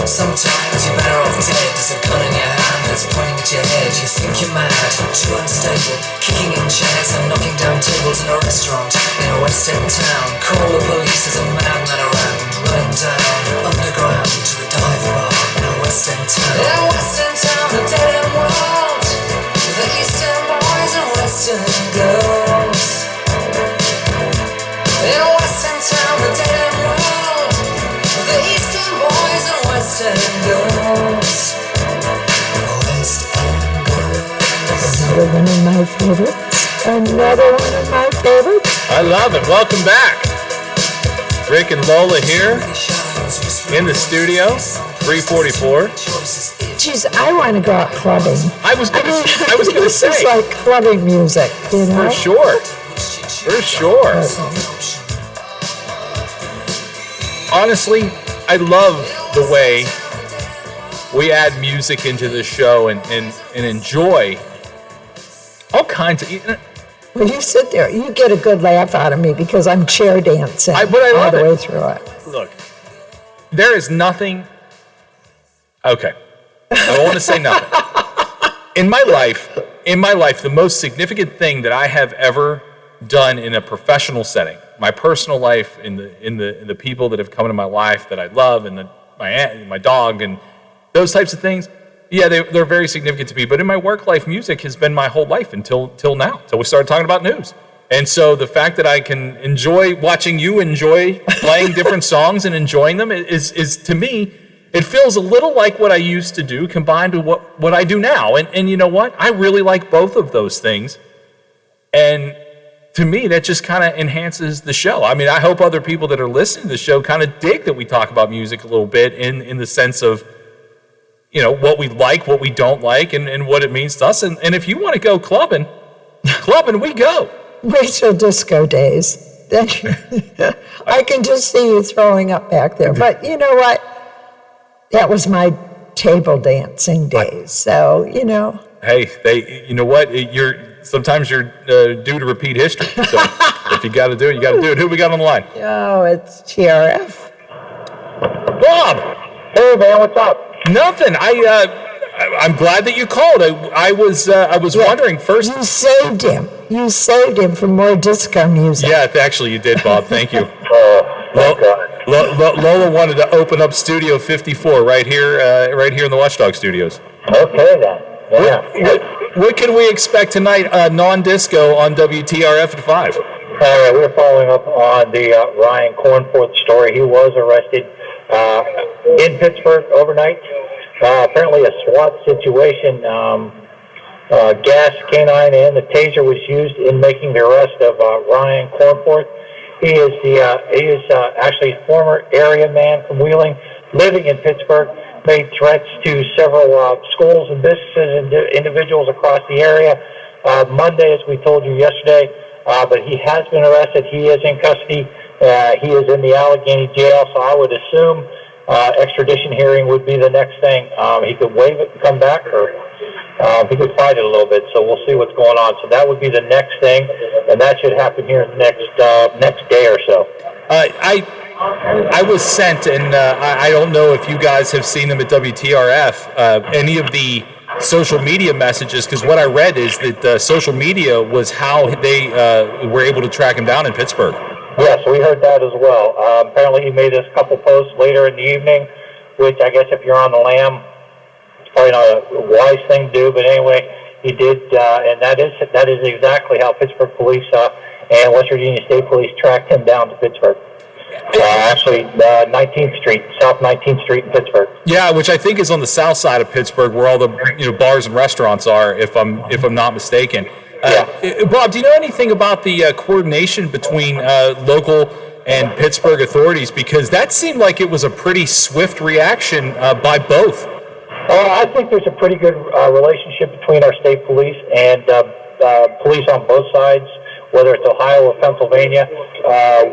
Sometimes you're better off dead. There's a gun in your hand that's pointing at your head. You think you're mad, too unstable, kicking in chairs and knocking down tables in a restaurant in a West End town. Call the police, there's a madman around, running down underground to a dive bar in a West End town. In a West End town, a dead end world, the Eastern boys and Western girls. In a West End town, a dead end world, the Eastern boys and Western girls. Another one of my favorites. Another one of my favorites. I love it. Welcome back. Rick and Lola here in the studio, 344. Geez, I want to go out clubbing. I was gonna say. It's like clubbing music, you know? For sure. Honestly, I love the way we add music into the show and enjoy all kinds of. Well, you sit there, you get a good laugh out of me because I'm chair dancing all the way through it. Look, there is nothing. Okay, I want to say nothing. In my life, the most significant thing that I have ever done in a professional setting, my personal life, in the people that have come into my life that I love, and my dog, and those types of things. Yeah, they're very significant to me. But in my work life, music has been my whole life until now. Till we started talking about news. And so the fact that I can enjoy watching you enjoy playing different songs and enjoying them is to me, it feels a little like what I used to do combined with what I do now. And you know what? I really like both of those things. And to me, that just kind of enhances the show. I mean, I hope other people that are listening to the show kind of dig that we talk about music a little bit in the sense of, you know, what we like, what we don't like, and what it means to us. And if you want to go clubbing, we go. Wait till disco days. Then I can just see you throwing up back there. But you know what? That was my table dancing days. So, you know. Hey, you know what? Sometimes you're due to repeat history. So if you got to do it, you got to do it. Who we got on the line? Oh, it's TRF. Bob. Hey, man, what's up? Nothing. I'm glad that you called. I was wondering first. You saved him. You saved him from more disco music. Yeah, actually you did, Bob. Thank you. God. Lola wanted to open up Studio 54 right here in the Watchdog Studios. Okay, then. Yeah. What can we expect tonight, non-disco on WTRF at 5? All right, we're following up on the Ryan Cornforth story. He was arrested in Pittsburgh overnight. Apparently a SWAT situation. Gas, canine, and the taser was used in making the arrest of Ryan Cornforth. He is actually a former area man from Wheeling, living in Pittsburgh. Made threats to several schools and businesses and individuals across the area. Monday, as we told you yesterday, but he has been arrested. He is in custody. He is in the Allegheny jail, so I would assume extradition hearing would be the next thing. He could waive it and come back, or he could fight it a little bit. So we'll see what's going on. So that would be the next thing, and that should happen here in the next day or so. I was sent, and I don't know if you guys have seen them at WTRF, any of the social media messages, because what I read is that social media was how they were able to track him down in Pittsburgh. Yes, we heard that as well. Apparently he made a couple posts later in the evening, which I guess if you're on the lam, it's probably not a wise thing to do, but anyway, he did, and that is exactly how Pittsburgh police and West Virginia State Police tracked him down to Pittsburgh. Actually, 19th Street, South 19th Street in Pittsburgh. Yeah, which I think is on the south side of Pittsburgh, where all the bars and restaurants are, if I'm not mistaken. Bob, do you know anything about the coordination between local and Pittsburgh authorities? Because that seemed like it was a pretty swift reaction by both. I think there's a pretty good relationship between our state police and police on both sides, whether it's Ohio or Pennsylvania.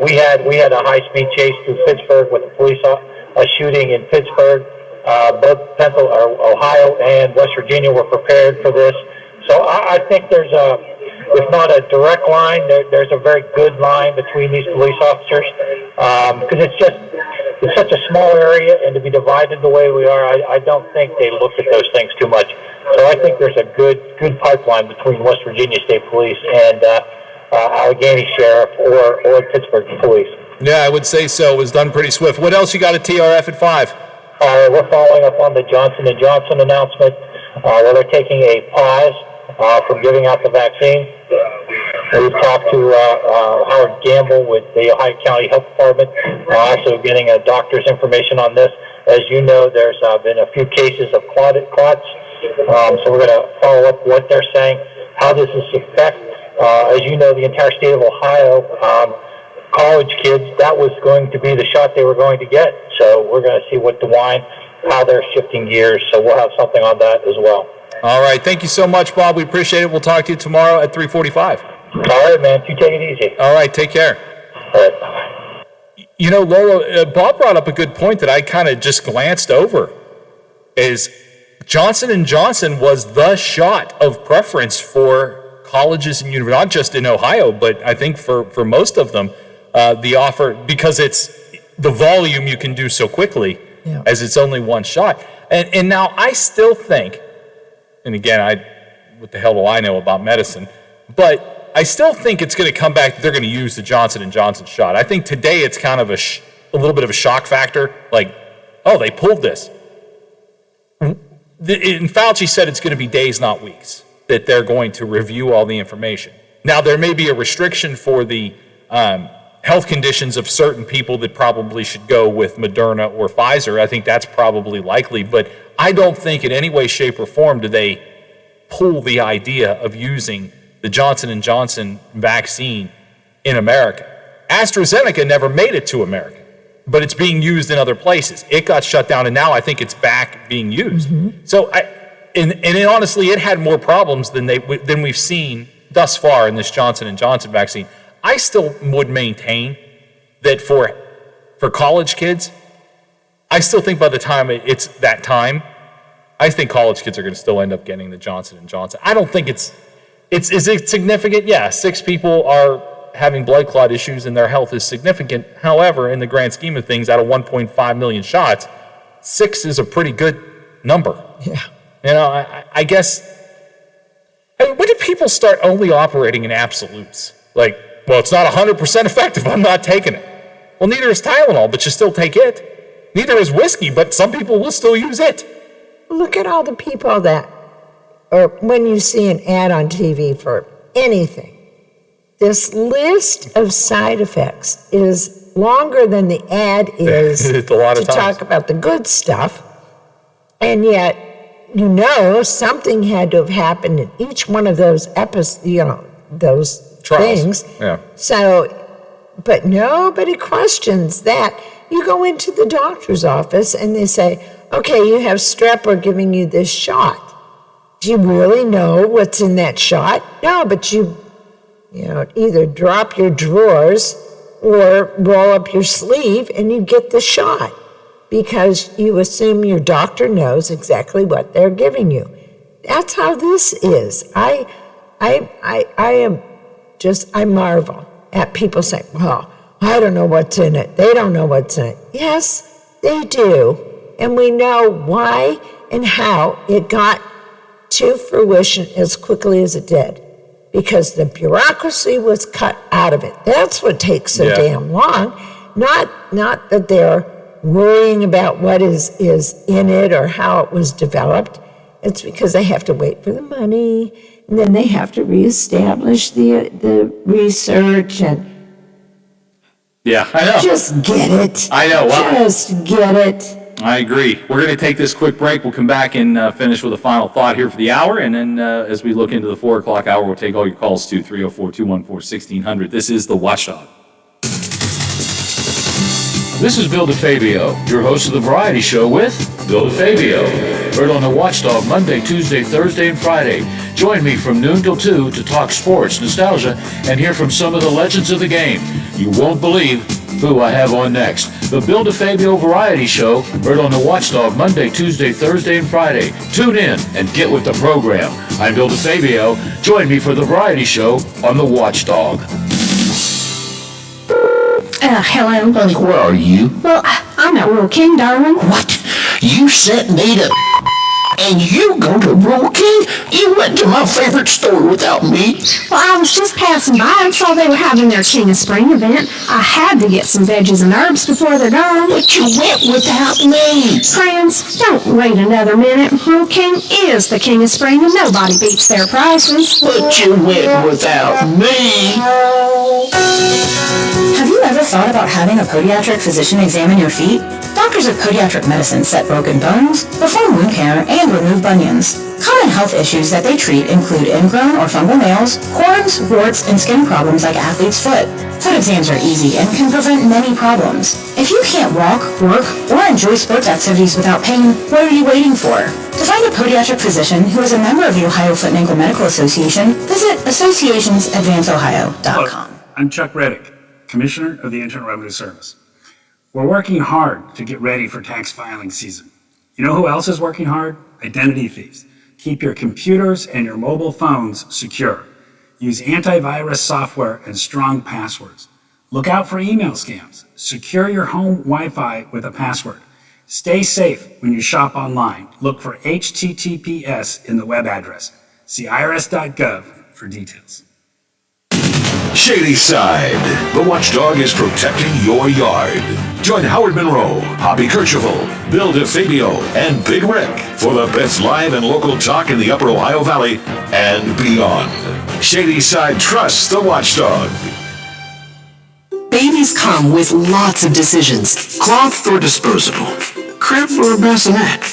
We had a high-speed chase through Pittsburgh with a police shooting in Pittsburgh. Both Ohio and West Virginia were prepared for this. So I think there's if not a direct line, there's a very good line between these police officers, because it's such a small area, and to be divided the way we are, I don't think they look at those things too much. So I think there's a good pipeline between West Virginia State Police and Allegheny Sheriff or Pittsburgh Police. Yeah, I would say so. It was done pretty swift. What else you got at TRF at 5? We're following up on the Johnson & Johnson announcement, where they're taking a pause from giving out the vaccine. We've talked to Howard Gamble with the Ohio County Health Department, also getting a doctor's information on this. As you know, there's been a few cases of clots, so we're going to follow up what they're saying, how this is affect. As you know, the entire state of Ohio, college kids, that was going to be the shot they were going to get. So we're going to see what DeWine how they're shifting gears. So we'll have something on that as well. All right. Thank you so much, Bob. We appreciate it. We'll talk to you tomorrow at 3:45. All right, man. You take it easy. All right. Take care. All right. Bye. You know, Lola, Bob brought up a good point that I kind of just glanced over. Is Johnson & Johnson was the shot of preference for colleges and universities, not just in Ohio, but I think for most of them, the offer, because it's the volume you can do so quickly, as it's only one shot. And now I still think, and again, what the hell do I know about medicine, but I still think it's going to come back, they're going to use the Johnson & Johnson shot. I think today it's kind of a little bit of a shock factor, like, oh, they pulled this. And Fauci said it's going to be days, not weeks, that they're going to review all the information. Now, there may be a restriction for the health conditions of certain people that probably should go with Moderna or Pfizer. I think that's probably likely, but I don't think in any way, shape, or form do they pull the idea of using the Johnson & Johnson vaccine in America. AstraZeneca never made it to America, but it's being used in other places. It got shut down, and now I think it's back being used. Mm-hmm. So, honestly, it had more problems than we've seen thus far in this Johnson & Johnson vaccine. I still would maintain that for college kids, I still think by the time it's that time, I think college kids are going to still end up getting the Johnson & Johnson. I don't think is it significant? Yeah, 6 people are having blood clot issues and their health is significant. However, in the grand scheme of things, out of 1.5 million shots, 6 is a pretty good number. Yeah. You know, I guess, when did people start only operating in absolutes? Like, well, it's not 100% effective, I'm not taking it. Well, neither is Tylenol, but you still take it. Neither is whiskey, but some people will still use it. Look at all the people that, or when you see an ad on TV for anything, this list of side effects is longer than the ad is It's a lot of to times. talk about the good stuff. And yet, something had to have happened in each one of those episodes, those Trials. things. Yeah. So, but nobody questions that. You go into the doctor's office and they say, okay, you have strep, we're giving you this shot. Do you really know what's in that shot? No, but you either drop your drawers or roll up your sleeve and you get the shot because you assume your doctor knows exactly what they're giving you. That's how this is. I marvel at people saying, well, I don't know what's in it. They don't know what's in it. Yes, they do. And we know why and how it got to fruition as quickly as it did. Because the bureaucracy was cut out of it. That's what takes so damn long. Not that they're worrying about what is in it or how it was developed. It's because they have to wait for the money, and then they have to reestablish the research and Yeah, I know. just get it. I know. Wow. Just get it. I agree. We're going to take this quick break. We'll come back and finish with a final thought here for the hour. And then as we look into the 4 o'clock hour, we'll take all your calls to 304-214-1600. This is The Watchdog. This is Bill DeFabio, your host of the variety show with Bill DeFabio. Heard on the Watchdog Monday, Tuesday, Thursday, and Friday. Join me from noon till 2 to talk sports, nostalgia, and hear from some of the legends of the game. You won't believe who I have on next. The Bill DeFabio Variety Show, heard on the Watchdog Monday, Tuesday, Thursday, and Friday. Tune in and get with the program. I'm Bill DeFabio. Join me for the Variety Show on the Watchdog. Hello. Honey, where are you? Well, I'm at Rural King, darling. What? You sent me to and you go to Rural King? You went to my favorite store without me? Well, I was just passing by and saw they were having their King of Spring event. I had to get some veggies and herbs before they're gone. But you went without me. Friends, don't wait another minute. Rural King is the King of Spring and nobody beats their prices. But you went without me. Have you ever thought about having a podiatric physician examine your feet? Doctors of podiatric medicine set broken bones, perform wound care, and remove bunions. Common health issues that they treat include ingrown or fungal nails, corns, warts, and skin problems like athlete's foot. Foot exams are easy and can prevent many problems. If you can't walk, work, or enjoy sports activities without pain, what are you waiting for? To find a podiatric physician who is a member of the Ohio Foot and Ankle Medical Association, visit associationsadvanceohio.com. I'm Chuck Reddick, Commissioner of the Internal Revenue Service. We're working hard to get ready for tax filing season. You know who else is working hard? Identity thieves. Keep your computers and your mobile phones secure. Use antivirus software and strong passwords. Look out for email scams. Secure your home Wi-Fi with a password. Stay safe when you shop online. Look for HTTPS in the web address. See irs.gov for details. Shady Side. The Watchdog is protecting your yard. Join Howard Monroe, Hobby Kercheval, Bill DeFabio, and Big Rick for the best live and local talk in the Upper Ohio Valley and beyond. Shady Side trusts the Watchdog. Babies come with lots of decisions. Cloth or disposable? Crib or bassinet?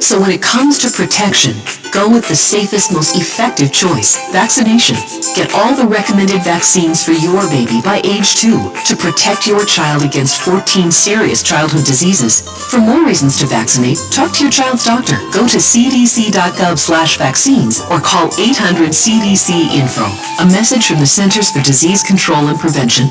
So when it comes to protection, go with the safest, most effective choice, vaccination. Get all the recommended vaccines for your baby by age 2 to protect your child against 14 serious childhood diseases. For more reasons to vaccinate, talk to your child's doctor. Go to cdc.gov/vaccines or call 800-CDC-INFO. A message from the Centers for Disease Control and Prevention.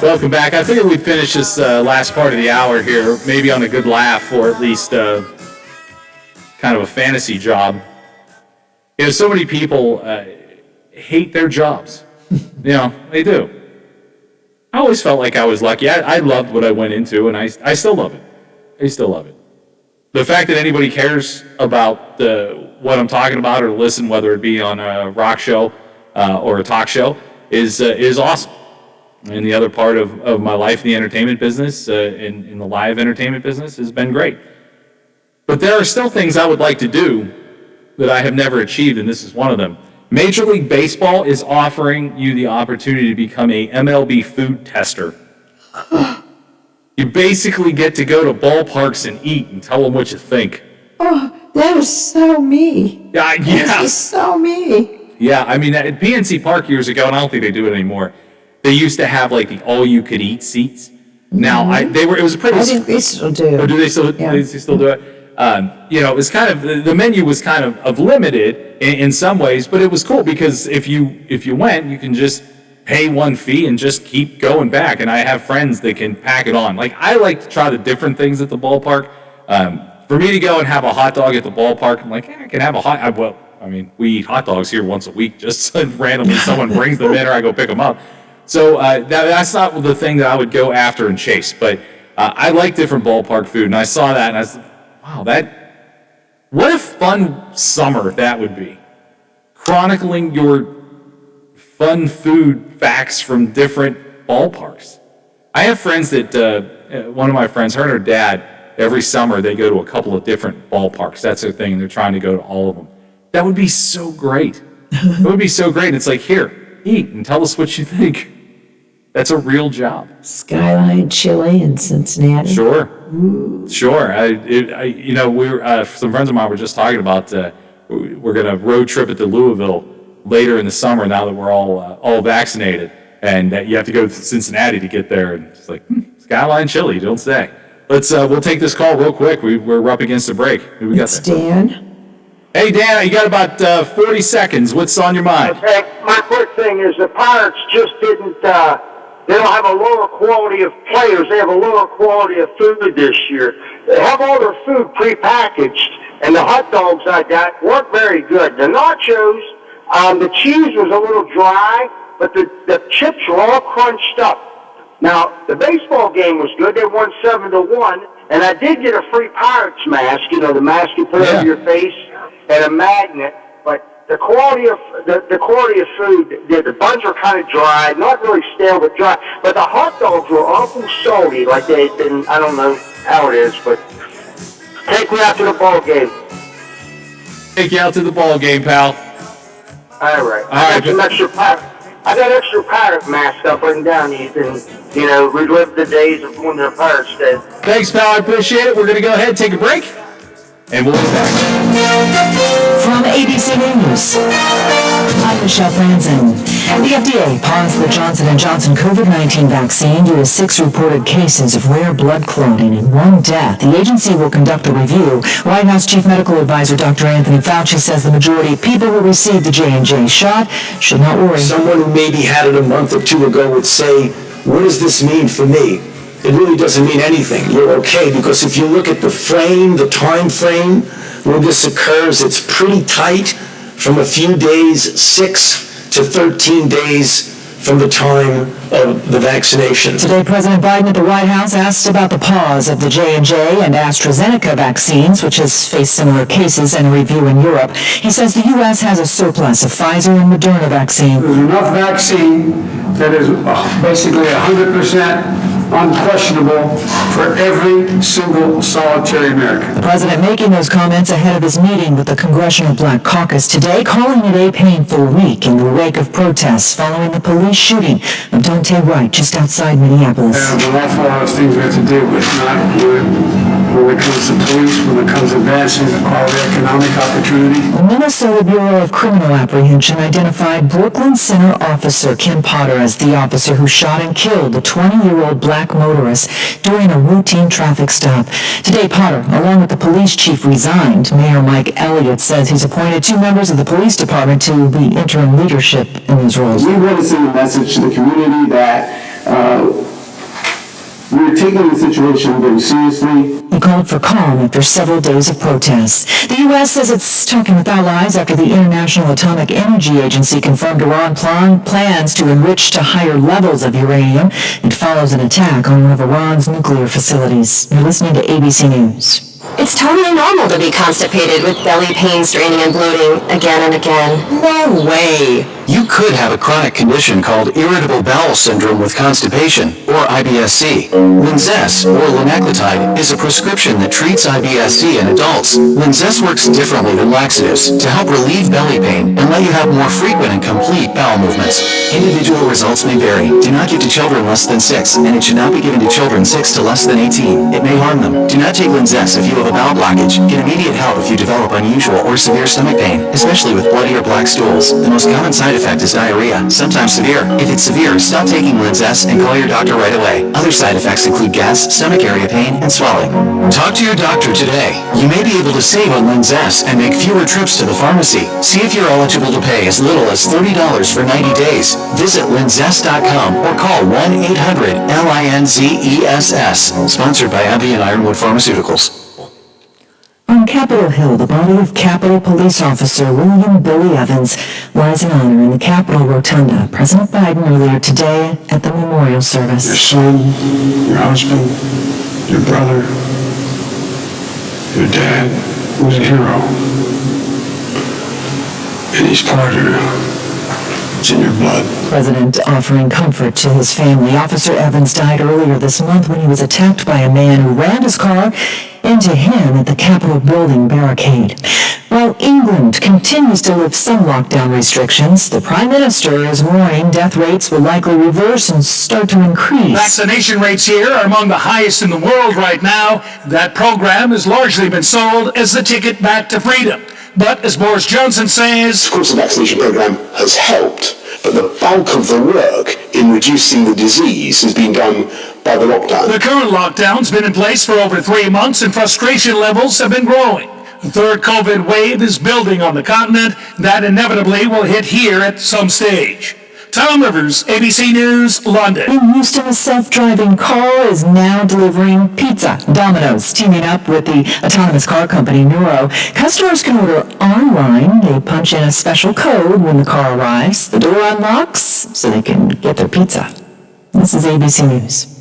Welcome back. I figured we'd finish this last part of the hour here, maybe on a good laugh, or at least kind of a fantasy job. You know, so many people hate their jobs. You know, they do. I always felt like I was lucky. I loved what I went into, and I still love it. I still love it. The fact that anybody cares about what I'm talking about or listen, whether it be on a rock show or a talk show, is awesome. And the other part of my life, the entertainment business, in the live entertainment business, has been great. But there are still things I would like to do that I have never achieved, and this is one of them. Major League Baseball is offering you the opportunity to become a MLB food tester. You basically get to go to ballparks and eat and tell them what you think. Oh, that was so me. Yeah. That was so me. Yeah, I mean, at PNC Park years ago, and I don't think they do it anymore, they used to have like the all-you-could-eat seats. Now, it was a pretty... I think they still do. Oh, do they still, they still do it? You know, it was kind of, the menu was kind of limited in some ways, but it was cool because if you went, you can just pay one fee and just keep going back. And I have friends that can pack it on. Like, I like to try the different things at the ballpark. For me to go and have a hot dog at the ballpark, I'm like, I can have a we eat hot dogs here once a week, just randomly someone brings them in or I go pick them up. So that's not the thing that I would go after and chase, but I like different ballpark food, and I saw that, and I said, wow, what a fun summer that would be. Chronicling your fun food facts from different ballparks. I have friends that, one of my friends, her and her dad, every summer they go to a couple of different ballparks. That's their thing, and they're trying to go to all of them. That would be so great. It would be so great. It's like, here, eat and tell us what you think. That's a real job. Skyline Chili in Cincinnati. Sure. Ooh. Sure. Some friends of mine were just talking about we're going to road trip it to Louisville later in the summer now that we're all vaccinated, and you have to go to Cincinnati to get there. And it's like Skyline Chili, don't say. We'll take this call real quick. We're up against a break. Who we got it's there? Dan. Hey, Dan, you got about 40 seconds. What's on your mind? Okay, my quick thing is the Pirates just didn't they don't have a lower quality of players. They have a lower quality of food this year. They have all their food prepackaged, and the hot dogs I got weren't very good. The nachos, the cheese was a little dry, but the chips were all crunched up. Now, the baseball game was good. They won 7-1, and I did get a free Pirates mask, the mask you put over your face, and a magnet. But the quality of food, the buns were kind of dry, not really stale, but dry. But the hot dogs were awful salty, like they'd been, I don't know how it is, but take me out to the ball game. Take you out to the ball game, pal. All right. I got extra pirate masks up and down. You can, relive the days of when the Pirates did. Thanks, pal. I appreciate it. We're going to go ahead and take a break, and we'll be back. From ABC News, I'm Michelle Franzen. The FDA paused the Johnson & Johnson COVID-19 vaccine due to 6 reported cases of rare blood clotting and 1 death. The agency will conduct a review. White House Chief Medical Advisor Dr. Anthony Fauci says the majority of people who received the J&J shot should not worry. Someone who maybe had it a month or 2 ago would say, what does this mean for me? It really doesn't mean anything. You're okay, because if you look at the time frame when this occurs, it's pretty tight, from a few days, 6 to 13 days from the time of the vaccination. Today, President Biden at the White House asked about the pause of the J&J and AstraZeneca vaccines, which has faced similar cases and a review in Europe. He says the U.S. has a surplus of Pfizer and Moderna vaccine. There's enough vaccine that is basically 100% unquestionable for every single solitary American. The president making those comments ahead of his meeting with the Congressional Black Caucus today, calling it a painful week in the wake of protests following the police shooting of Dante Wright just outside Minneapolis. There's an awful lot of things we have to deal with, not when it comes to police, when it comes to advancing the quality economic opportunity. The Minnesota Bureau of Criminal Apprehension identified Brooklyn Center officer Kim Potter as the officer who shot and killed the 20-year-old black motorist during a routine traffic stop. Today, Potter, along with the police chief, resigned. Mayor Mike Elliott says he's appointed 2 members of the police department to be interim leadership in those roles. We want to send a message to the community that we're taking the situation very seriously. He called for calm after several days of protests. The U.S. says it's talking with allies after the International Atomic Energy Agency confirmed Iran plans to enrich to higher levels of uranium. It follows an attack on one of Iran's nuclear facilities. You're listening to ABC News. It's totally normal to be constipated with belly pain, straining, and bloating again and again. No way! You could have a chronic condition called irritable bowel syndrome with constipation, or IBS-C. Linzess, or linaclotide, is a prescription that treats IBS-C in adults. Linzess works differently than laxatives to help relieve belly pain and let you have more frequent and complete bowel movements. Individual results may vary. Do not give to children less than 6, and it should not be given to children 6 to less than 18. It may harm them. Do not take Linzess if you have a bowel blockage. Get immediate help if you develop unusual or severe stomach pain, especially with bloody or black stools. The most common side effect is diarrhea, sometimes severe. If it's severe, stop taking Linzess and call your doctor right away. Other side effects include gas, stomach area pain, and swelling. Talk to your doctor today. You may be able to save on Linzess and make fewer trips to the pharmacy. See if you're eligible to pay as little as $30 for 90 days. Visit linzess.com or call 1-800-LINZESS. Sponsored by AbbVie and Ironwood Pharmaceuticals. On Capitol Hill, the body of Capitol Police Officer William Billy Evans lies in honor in the Capitol Rotunda. President Biden earlier today at the memorial service. Your son, your husband, your brother, your dad was a hero. And he's part of you. It's in your blood. President offering comfort to his family. Officer Evans died earlier this month when he was attacked by a man who rammed his car into him at the Capitol building barricade. While England continues to lift some lockdown restrictions, the Prime Minister is warning death rates will likely reverse and start to increase. Vaccination rates here are among the highest in the world right now. That program has largely been sold as the ticket back to freedom. But as Boris Johnson says, of course the vaccination program has helped, but the bulk of the work in reducing the disease has been done by the lockdown. The current lockdown's been in place for over 3 months and frustration levels have been growing. The third COVID wave is building on the continent. That inevitably will hit here at some stage. Tom Rivers, ABC News, London. In Houston, a self-driving car is now delivering pizza. Domino's teaming up with the autonomous car company Nuro. Customers can order online. They punch in a special code when the car arrives. The door unlocks so they can get their pizza. This is ABC News.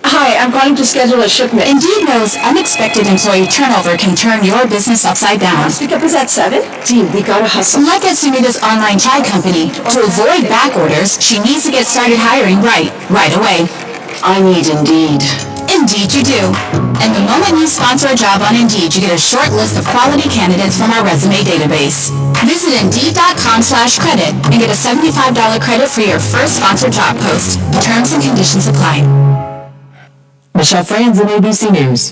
Hi, I'm calling to schedule a shipment. Indeed knows unexpected employee turnover can turn your business upside down. Pickup is at 7. Team, we gotta hustle. Like at Sumita's online tag company, to avoid back orders, she needs to get started hiring right away. I need Indeed. Indeed you do. And the moment you sponsor a job on Indeed, you get a short list of quality candidates from our resume database. Visit Indeed.com/credit and get a $75 credit for your first sponsored job post. Terms and conditions apply. Michelle Franz in ABC News.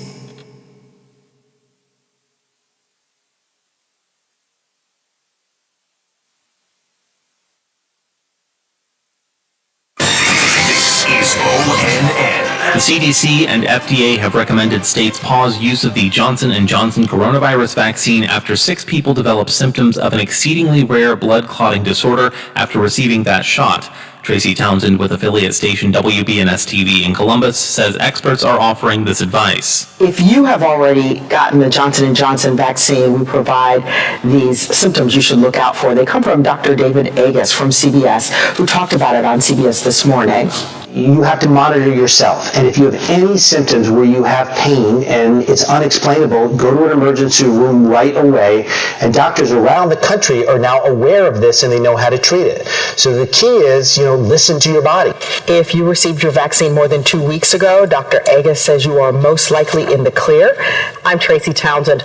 This is ONN. The CDC and FDA have recommended states pause use of the Johnson & Johnson coronavirus vaccine after 6 people developed symptoms of an exceedingly rare blood clotting disorder after receiving that shot. Tracy Townsend with affiliate station WBNS-TV in Columbus says experts are offering this advice. If you have already gotten the Johnson & Johnson vaccine, we provide these symptoms you should look out for. They come from Dr. David Agus from CBS, who talked about it on CBS this morning. You have to monitor yourself, and if you have any symptoms where you have pain and it's unexplainable, go to an emergency room right away, and doctors around the country are now aware of this and they know how to treat it. So the key is, listen to your body. If you received your vaccine more than 2 weeks ago, Dr. Agus says you are most likely in the clear. I'm Tracy Townsend.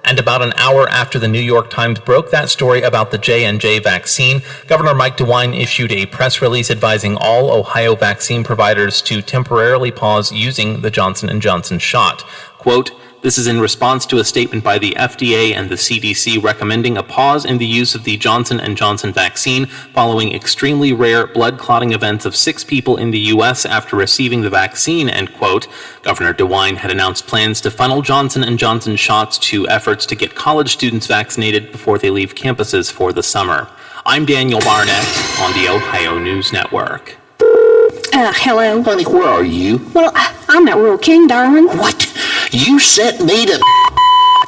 And about an hour after the New York Times broke that story about the J&J vaccine, Governor Mike DeWine issued a press release advising all Ohio vaccine providers to temporarily pause using the Johnson & Johnson shot. Quote, "This is in response to a statement by the FDA and the CDC recommending a pause in the use of the Johnson & Johnson vaccine following extremely rare blood clotting events of 6 people in the U.S. after receiving the vaccine," end quote. Governor DeWine had announced plans to funnel Johnson & Johnson shots to efforts to get college students vaccinated before they leave campuses for the summer. I'm Daniel Barnett on the Ohio News Network. Hello. Honey, where are you? Well, I'm at Rural King, darling. What? You sent me to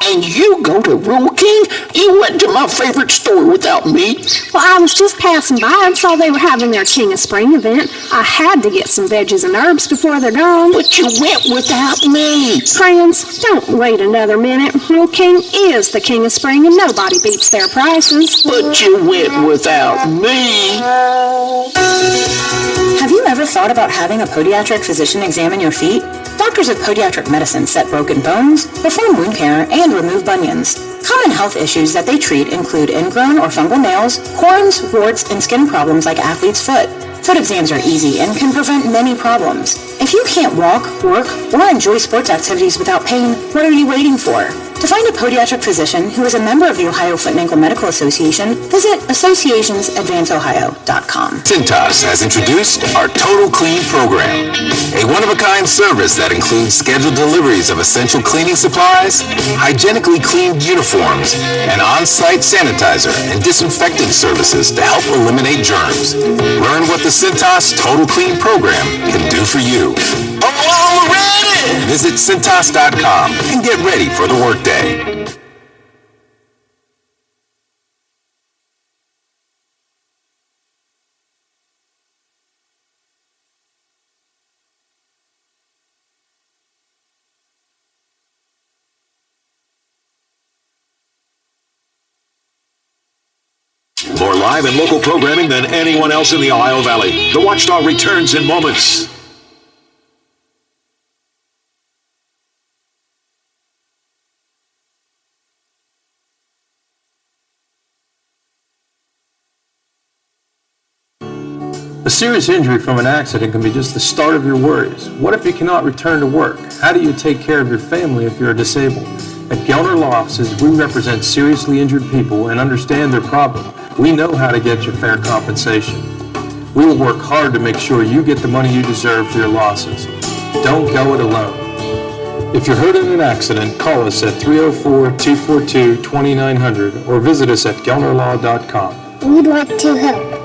and you go to Rural King? You went to my favorite store without me. Well, I was just passing by and saw they were having their King of Spring event. I had to get some veggies and herbs before they're gone. But you went without me. Friends, don't wait another minute. Rural King is the King of Spring and nobody beats their prices. But you went without me. Have you ever thought about having a podiatric physician examine your feet? Doctors of Podiatric Medicine set broken bones, perform wound care, and remove bunions. Common health issues that they treat include ingrown or fungal nails, corns, warts, and skin problems like athlete's foot. Foot exams are easy and can prevent many problems. If you can't walk, work, or enjoy sports activities without pain, what are you waiting for? To find a podiatric physician who is a member of the Ohio Foot and Ankle Medical Association, visit associationsadvanceohio.com. Cintas has introduced our Total Clean program, a one-of-a-kind service that includes scheduled deliveries of essential cleaning supplies, hygienically cleaned uniforms, and on-site sanitizer and disinfecting services to help eliminate germs. Learn what the Cintas Total Clean program can do for you. I'm ready! Visit Cintas.com and get ready for the workday. More live and local programming than anyone else in the Ohio Valley. The Watchdog returns in moments. A serious injury from an accident can be just the start of your worries. What if you cannot return to work? How do you take care of your family if you're disabled? At Gelner Law Offices, we represent seriously injured people and understand their problem. We know how to get you fair compensation. We will work hard to make sure you get the money you deserve for your losses. Don't go it alone. If you're hurt in an accident, call us at 304-242-2900 or visit us at gelnerlaw.com. We'd like to help.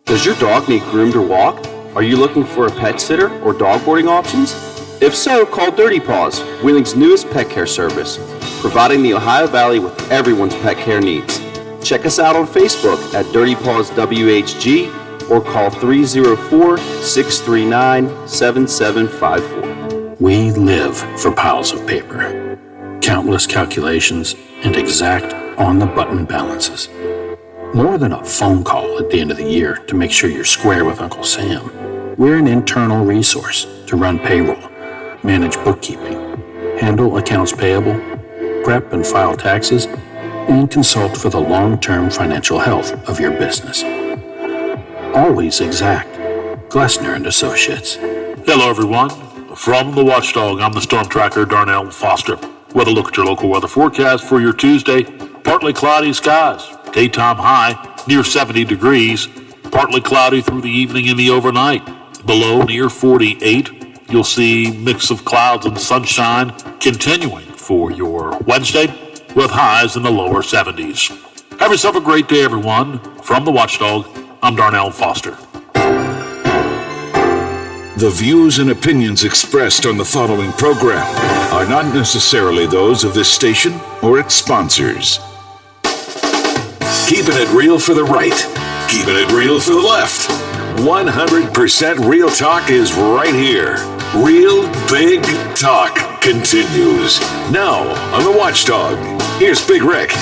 Does your dog need groomed or walked? Are you looking for a pet sitter or dog boarding options? If so, call Dirty Paws, Wheeling's newest pet care service, providing the Ohio Valley with everyone's pet care needs. Check us out on Facebook at Dirty Paws WHG or call 304-639-7754. We live for piles of paper, countless calculations, and exact on-the-button balances. More than a phone call at the end of the year to make sure you're square with Uncle Sam. We're an internal resource to run payroll, manage bookkeeping, handle accounts payable, prep and file taxes, and consult for the long-term financial health of your business. Always exact. Glessner and Associates. Hello, everyone. From the Watchdog, I'm the Storm Tracker, Darnell Foster. Weather look at your local weather forecast for your Tuesday. Partly cloudy skies. Daytime high near 70 degrees. Partly cloudy through the evening and the overnight. Below near 48. You'll see mix of clouds and sunshine continuing for your Wednesday with highs in the lower 70s. Have yourself a great day, everyone. From the Watchdog, I'm Darnell Foster. The views and opinions expressed on the following program are not necessarily those of this station or its sponsors. Keeping it real for the right, keeping it real for the left. 100% Real Talk is right here. Real Big Talk continues. Now on the Watchdog, here's Big Rick.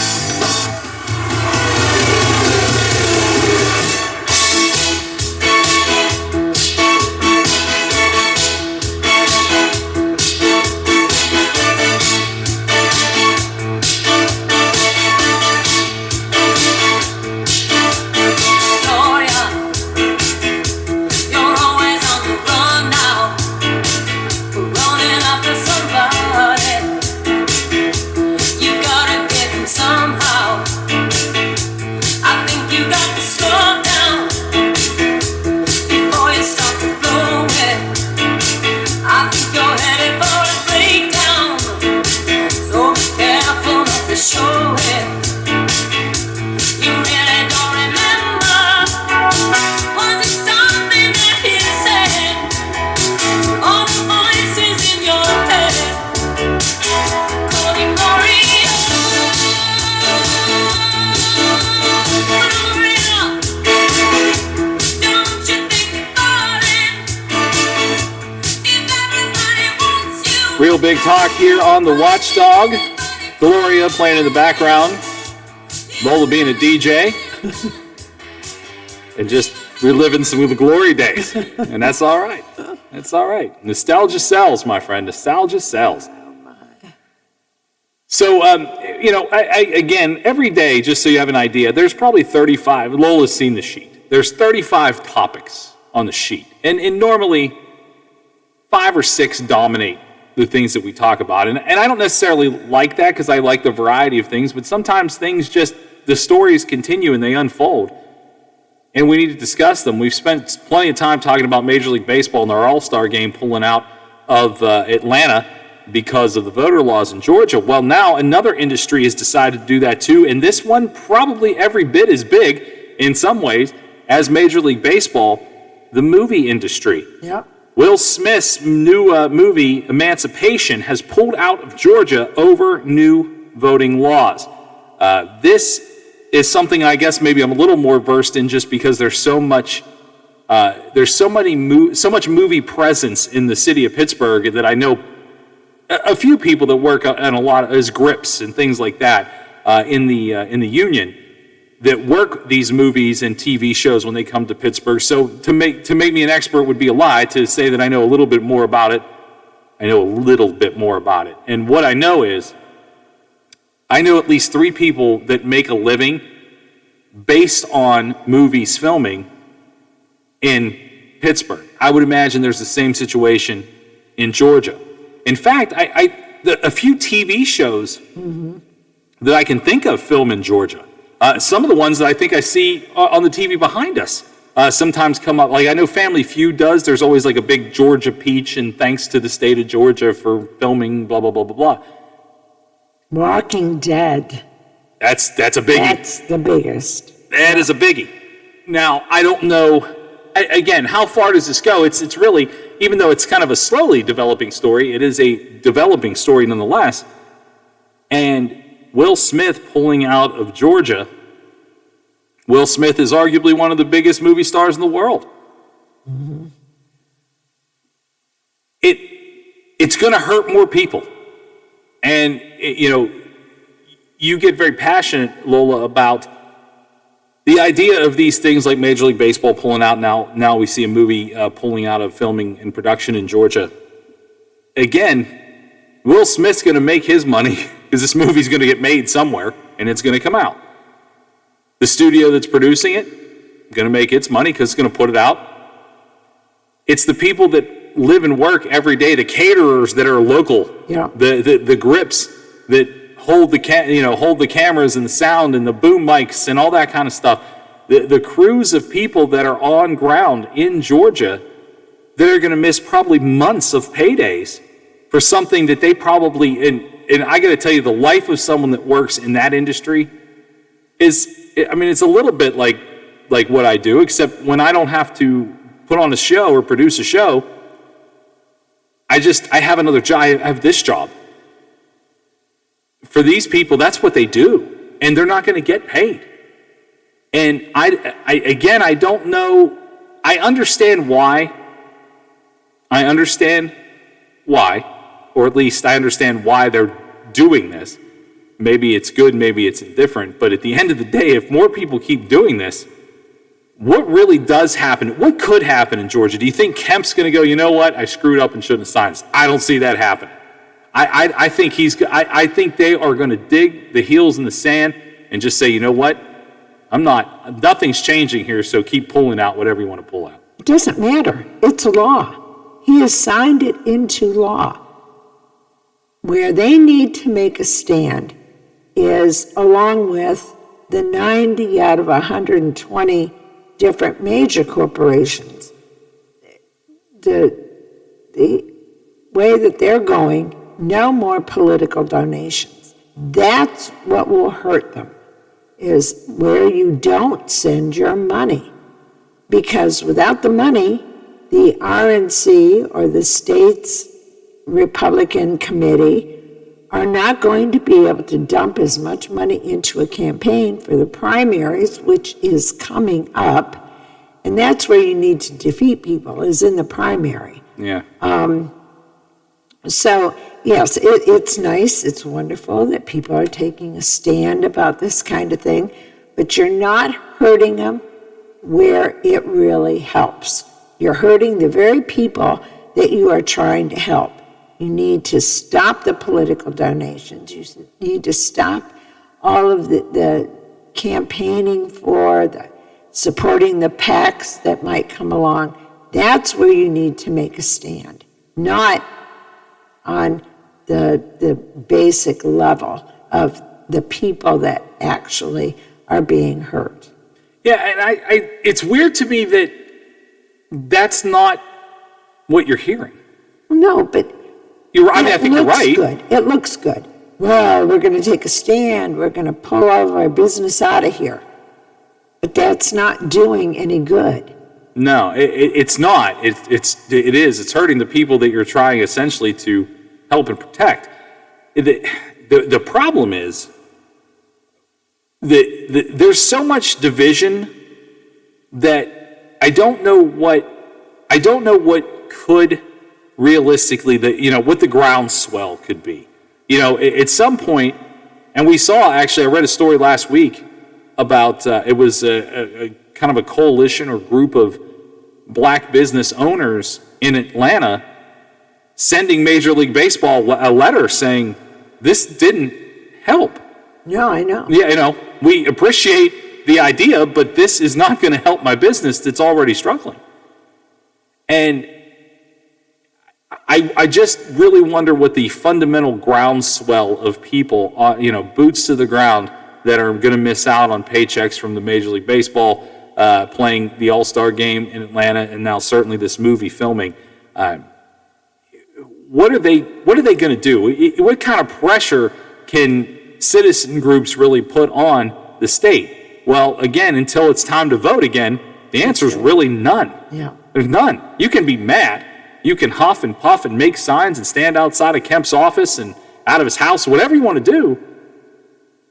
Real Big Talk here on the Watchdog. Gloria playing in the background. Lola being a DJ. And just reliving some of the glory days. And that's all right. That's all right. Nostalgia sells, my friend. Nostalgia sells. So, again, every day, just so you have an idea, there's probably 35. Lola's seen the sheet. There's 35 topics on the sheet. And normally, 5 or 6 dominate the things that we talk about. And I don't necessarily like that because I like the variety of things, but sometimes things just, the stories continue and they unfold. And we need to discuss them. We've spent plenty of time talking about Major League Baseball and our All-Star game pulling out of Atlanta because of the voter laws in Georgia. Well, now another industry has decided to do that too, and this one probably every bit as big in some ways as Major League Baseball, the movie industry. Yep. Will Smith's new movie, Emancipation, has pulled out of Georgia over new voting laws. This is something I guess maybe I'm a little more versed in just because there's so much movie presence in the city of Pittsburgh that I know a few people that work on a lot as grips and things like that in the union that work these movies and TV shows when they come to Pittsburgh. So to make me an expert would be a lie. To say that I know a little bit more about it, I know a little bit more about it. And what I know is, I know at least 3 people that make a living based on movies filming in Pittsburgh. I would imagine there's the same situation in Georgia. In fact, a few TV shows that I can think of film in Georgia. Some of the ones that I think I see on the TV behind us sometimes come up. Like I know Family Feud does. There's always like a big Georgia peach, and thanks to the state of Georgia for filming blah, blah, blah, blah, blah. Walking Dead. That's a biggie. That's the biggest. That is a biggie. now I don't know. Again, how far does this go? It's really, even though it's kind of a slowly developing story, it is a developing story nonetheless. And Will Smith pulling out of Georgia. Will Smith is arguably one of the biggest movie stars in the world. Mm-hmm. It's going to hurt more people. And, you get very passionate, Lola, about the idea of these things like Major League Baseball pulling out. Now we see a movie pulling out of filming and production in Georgia. Again, Will Smith's going to make his money because this movie's going to get made somewhere and it's going to come out. The studio that's producing it going to make its money because it's going to put it out. It's the people that live and work every day, the caterers that are local, the grips that hold the cameras and the sound and the boom mics and all that kind of stuff. The crews of people that are on ground in Georgia that are going to miss probably months of paydays for something that they probably, and I got to tell you, the life of someone that works in that industry is, it's a little bit like what I do, except when I don't have to put on a show or produce a show, I have another job. I have this job. For these people, that's what they do, and they're not going to get paid. And I don't know. I understand why. Or at least I understand why they're doing this. Maybe it's good, maybe it's indifferent. But at the end of the day, if more people keep doing this, what really does happen? What could happen in Georgia? Do you think Kemp's going to go, you know what, I screwed up and shouldn't have signed this? I don't see that happening. I think they are going to dig the heels in the sand and just say, you know what, nothing's changing here, so keep pulling out whatever you want to pull out. It doesn't matter. It's a law. He has signed it into law. Where they need to make a stand is along with the 90 out of 120 different major corporations. The way that they're going, no more political donations. That's what will hurt them, is where you don't send your money. Because without the money, the RNC or the state's Republican committee are not going to be able to dump as much money into a campaign for the primaries, which is coming up. And that's where you need to defeat people, is in the primary. Yeah. So, yes, it's nice, it's wonderful that people are taking a stand about this kind of thing, but you're not hurting them where it really helps. You're hurting the very people that you are trying to help. You need to stop the political donations. You need to stop all of the campaigning for, the supporting the PACs that might come along. That's where you need to make a stand, not on the basic level of the people that actually are being hurt. Yeah, and it's weird to me that that's not what you're hearing. No, but I think you're right. Good. It looks good. Well, we're going to take a stand. We're going to pull all of our business out of here. But that's not doing any good. No, it's not. It is. It's hurting the people that you're trying essentially to help and protect. The problem is that there's so much division that I don't know what could realistically, what the groundswell could be. At some point, and we saw, actually, I read a story last week about, it was a kind of a coalition or group of black business owners in Atlanta sending Major League Baseball a letter saying, this didn't help. No, I know. Yeah, we appreciate the idea, but this is not going to help my business that's already struggling. And I just really wonder what the fundamental groundswell of people, boots to the ground, that are going to miss out on paychecks from the Major League Baseball, playing the All-Star game in Atlanta, and now certainly this movie filming. What are they going to do? What kind of pressure can citizen groups really put on the state? Well, again, until it's time to vote again, the answer is really none. Yeah. There's none. You can be mad. You can huff and puff and make signs and stand outside of Kemp's office and out of his house, whatever you want to do.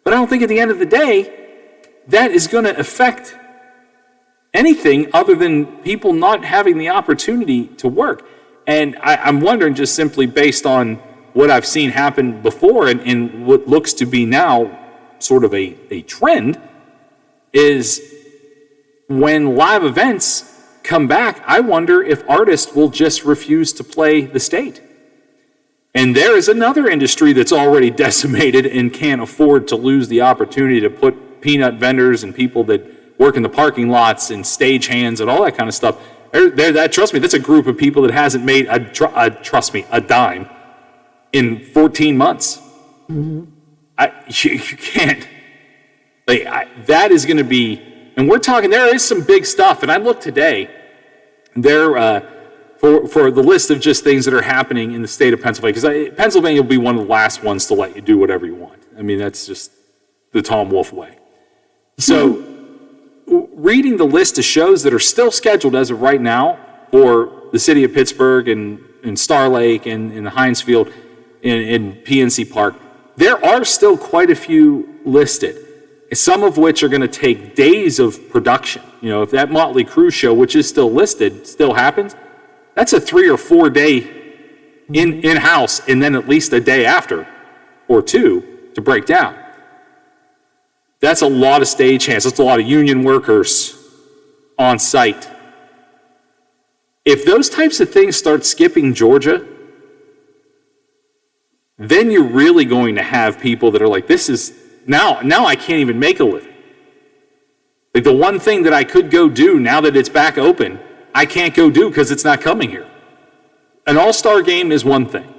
But I don't think at the end of the day, that is going to affect anything other than people not having the opportunity to work. And I'm wondering, just simply based on what I've seen happen before and what looks to be now sort of a trend, is when live events come back, I wonder if artists will just refuse to play the state. And there is another industry that's already decimated and can't afford to lose the opportunity to put peanut vendors and people that work in the parking lots and stage hands and all that kind of stuff. Trust me, that's a group of people that hasn't made a dime in 14 months. Mm-hmm. You can't. That is going to be, and we're talking, there is some big stuff. And I looked today, for the list of just things that are happening in the state of Pennsylvania, because Pennsylvania will be one of the last ones to let you do whatever you want. I mean, that's just the Tom Wolfe way. So, reading the list of shows that are still scheduled as of right now for the city of Pittsburgh and Star Lake and in Heinz Field in PNC Park, there are still quite a few listed, some of which are going to take days of production. You know, if that Motley Crue show, which is still listed, still happens, that's a 3 or 4 day in-house and then at least a day after or two to break down. That's a lot of stagehands. That's a lot of union workers on site. If those types of things start skipping Georgia, then you're really going to have people that are like, this is, now I can't even make a living. Like the one thing that I could go do now that it's back open, I can't go do because it's not coming here. An all-star game is one thing.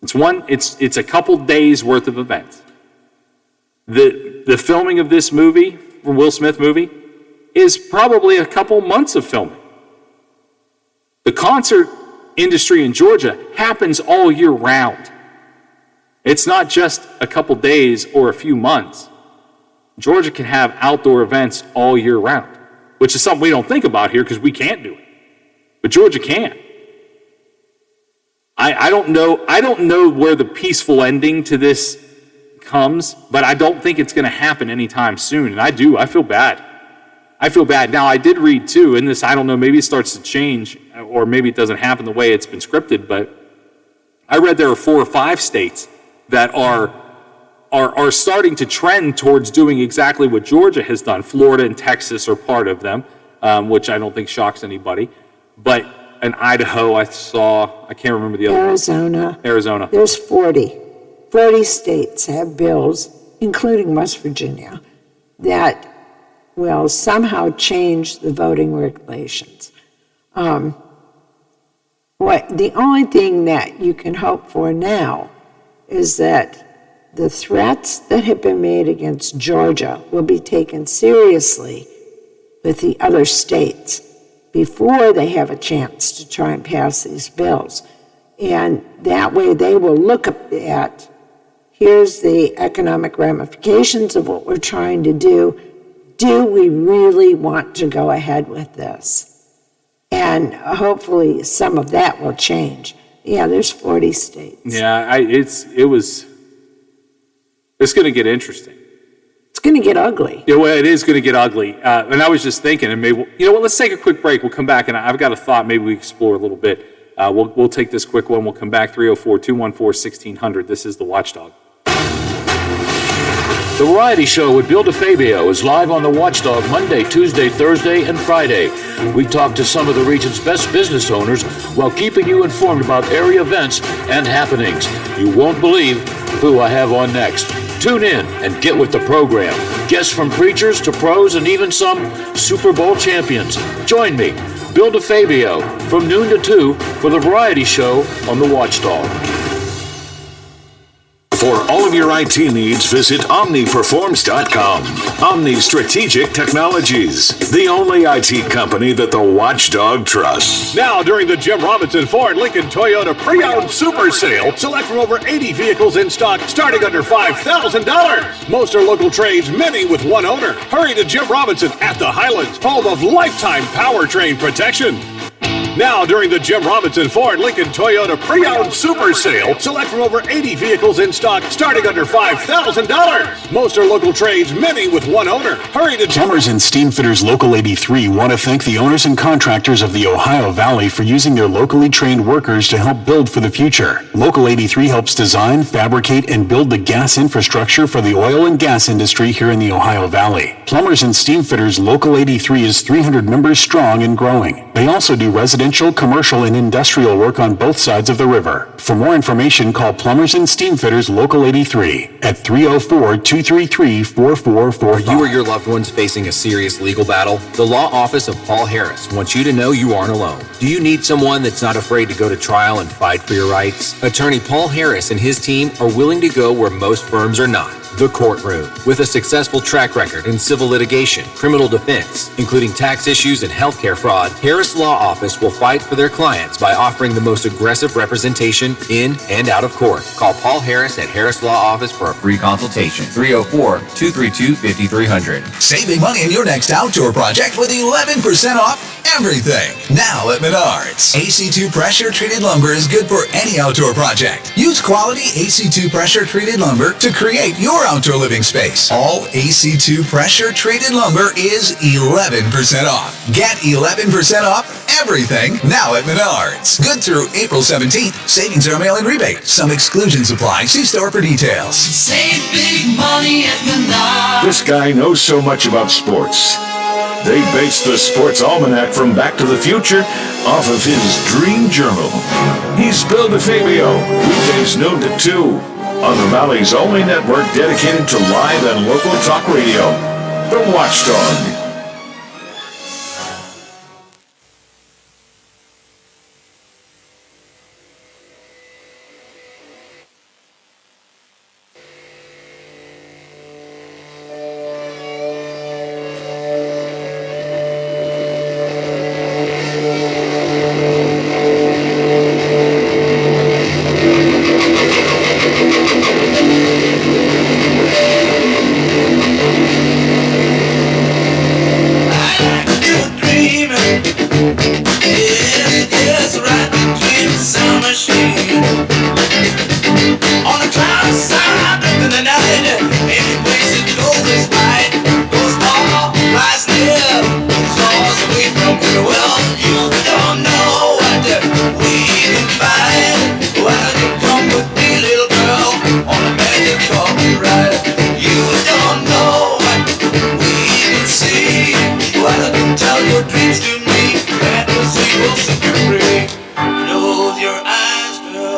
It's a couple days worth of events. The filming of this movie, Will Smith movie, is probably a couple months of filming. The concert industry in Georgia happens all year round. It's not just a couple days or a few months. Georgia can have outdoor events all year round, which is something we don't think about here because we can't do it. But Georgia can. I don't know where the peaceful ending to this comes, but I don't think it's going to happen anytime soon. And I feel bad. Now, I did read too, and this, I don't know, maybe it starts to change, or maybe it doesn't happen the way it's been scripted, but I read there are 4 or 5 states that are starting to trend towards doing exactly what Georgia has done. Florida and Texas are part of them, which I don't think shocks anybody. But in Idaho, I can't remember the other one. Arizona. There's 40. 40 states have bills, including West Virginia, that will somehow change the voting regulations. The only thing that you can hope for now is that the threats that have been made against Georgia will be taken seriously with the other states before they have a chance to try and pass these bills. And that way they will look at, here's the economic ramifications of what we're trying to do. Do we really want to go ahead with this? And hopefully some of that will change. Yeah, there's 40 states. Yeah, it's going to get interesting. It's going to get ugly. Yeah, well, it is going to get ugly. And I was just thinking, and maybe, you know what, let's take a quick break. We'll come back, and I've got a thought. Maybe we explore a little bit. We'll take this quick one. We'll come back, 304-214-1600. This is The Watchdog. The Variety Show with Bill DeFabio is live on The Watchdog Monday, Tuesday, Thursday, and Friday. We talk to some of the region's best business owners while keeping you informed about area events and happenings. You won't believe who I have on next. Tune in and get with the program. Guests from preachers to pros and even some Super Bowl champions. Join me, Bill DeFabio, from noon to 2 for The Variety Show on The Watchdog. For all of your IT needs, visit OmniPerforms.com. Omni Strategic Technologies, the only IT company that the Watchdog trusts. Now, during the Jim Robinson Ford Lincoln Toyota Pre-Owned Super Sale, select from over 80 vehicles in stock starting under $5,000. Most are local trades, many with one owner. Hurry to Jim Robinson at the Highlands, home of lifetime powertrain protection. Now, during the Jim Robinson Ford Lincoln Toyota Pre-Owned Super Sale, select from over 80 vehicles in stock starting under $5,000. Most are local trades, many with one owner. Hurry to Plumbers and Steam Fitters Local 83 want to thank the owners and contractors of the Ohio Valley for using their locally trained workers to help build for the future. Local 83 helps design, fabricate, and build the gas infrastructure for the oil and gas industry here in the Ohio Valley. Plumbers and Steam Fitters Local 83 is 300 members strong and growing. They also do residential, commercial, and industrial work on both sides of the river. For more information, call Plumbers and Steam Fitters Local 83 at 304-233-4445. Are you or your loved ones facing a serious legal battle? The law office of Paul Harris wants you to know you aren't alone. Do you need someone that's not afraid to go to trial and fight for your rights? Attorney Paul Harris and his team are willing to go where most firms are not. The courtroom. With a successful track record in civil litigation, criminal defense, including tax issues and healthcare fraud, Harris Law Office will fight for their clients by offering the most aggressive representation in and out of court. Call Paul Harris at Harris Law Office for a free consultation. 304-232-5300. Saving money in your next outdoor project with 11% off everything. Now at Menards. AC2 pressure treated lumber is good for any outdoor project. Use quality AC2 pressure treated lumber to create your outdoor living space. All AC2 pressure treated lumber is 11% off. Get 11% off everything now at Menards. Good through April 17th. Savings are mail-in rebate. Some exclusions apply. See store for details. Save big money at Menards. This guy knows so much about sports. They based the Sports Almanac from Back to the Future off of his Dream Journal. He's Bill DeFabio, weekdays noon to 2 on the Valley's only network dedicated to live and local talk radio, The Watchdog.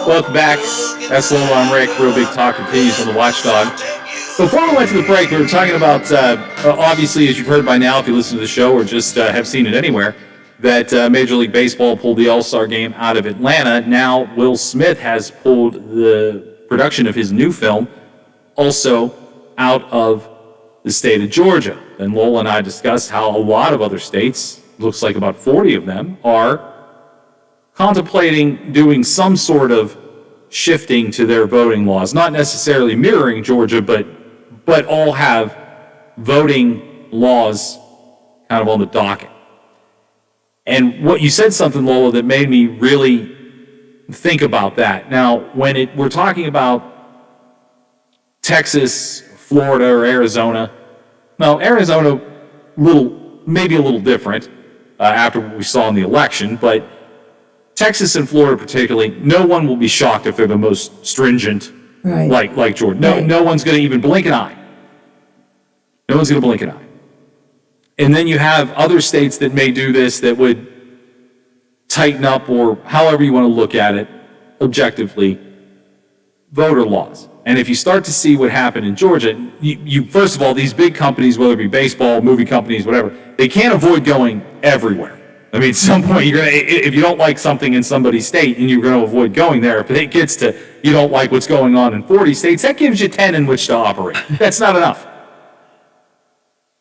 Welcome back. That's Lolo, I'm Rick. Real Big Talk continues on the Watchdog. Before we went to the break, we were talking about, obviously, as you've heard by now, if you listen to the show or just have seen it anywhere, that Major League Baseball pulled the All-Star Game out of Atlanta. Now, Will Smith has pulled the production of his new film also out of the state of Georgia. And Lola and I discussed how a lot of other states, looks like about 40 of them, are contemplating doing some sort of shifting to their voting laws. Not necessarily mirroring Georgia, but all have voting laws kind of on the docket. And what you said something, Lola, that made me really think about that. Now, when we're talking about Texas, Florida, or Arizona, now Arizona, maybe a little different after what we saw in the election, but Texas and Florida particularly, no one will be shocked if they're the most stringent, right, like Georgia. No one's going to even blink an eye. No one's going to blink an eye. And then you have other states that may do this that would tighten up, or however you want to look at it, objectively, voter laws. And if you start to see what happened in Georgia, you first of all, these big companies, whether it be baseball, movie companies, whatever, they can't avoid going everywhere. I mean, at some point, if you don't like something in somebody's state and you're going to avoid going there, if it gets to you don't like what's going on in 40 states, that gives you 10 in which to operate. That's not enough.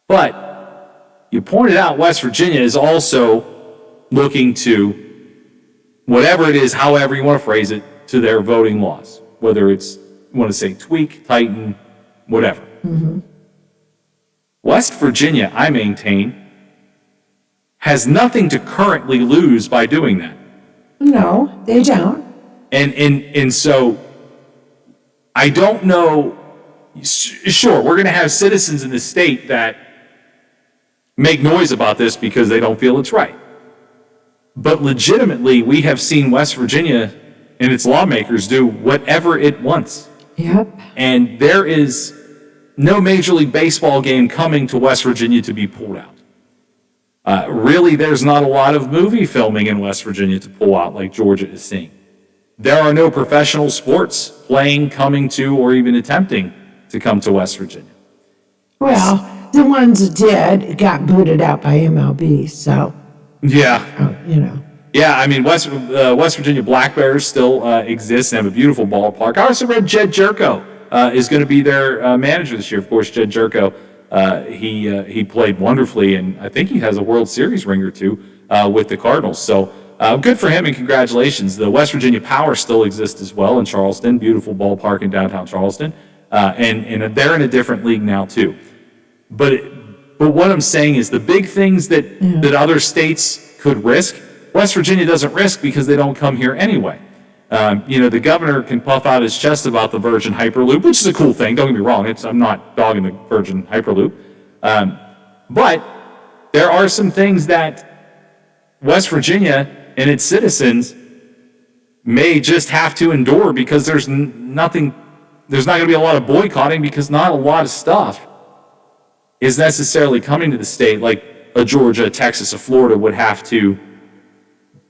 But you pointed out West Virginia is also looking to, whatever it is, however you want to phrase it, to their voting laws, whether it's, you want to say tweak, tighten, whatever. Mm-hmm. West Virginia, I maintain, has nothing to currently lose by doing that. No, they don't. And so I don't know. Sure, we're going to have citizens in the state that make noise about this because they don't feel it's right. But legitimately, we have seen West Virginia and its lawmakers do whatever it wants. Yep. And there is no Major League Baseball game coming to West Virginia to be pulled out. Really, there's not a lot of movie filming in West Virginia to pull out like Georgia is seeing. There are no professional sports playing, coming to, or even attempting to come to West Virginia. Well, the ones that did got booted out by MLB, so. Yeah. You know. Yeah, I mean, West Virginia Black Bears still exist and have a beautiful ballpark. I also read Jed Jerko is going to be their manager this year. Of course, Jed Jerko, he played wonderfully, and I think he has a World Series ring or two with the Cardinals. So good for him, and congratulations. The West Virginia Power still exists as well in Charleston, beautiful ballpark in downtown Charleston, and they're in a different league now too. But what I'm saying is the big things that other states could risk, West Virginia doesn't risk because they don't come here anyway. The governor can puff out his chest about the Virgin Hyperloop, which is a cool thing. Don't get me wrong. I'm not dogging the Virgin Hyperloop. But there are some things that West Virginia and its citizens may just have to endure because there's not going to be a lot of boycotting because not a lot of stuff is necessarily coming to the state like a Georgia, a Texas, a Florida would have to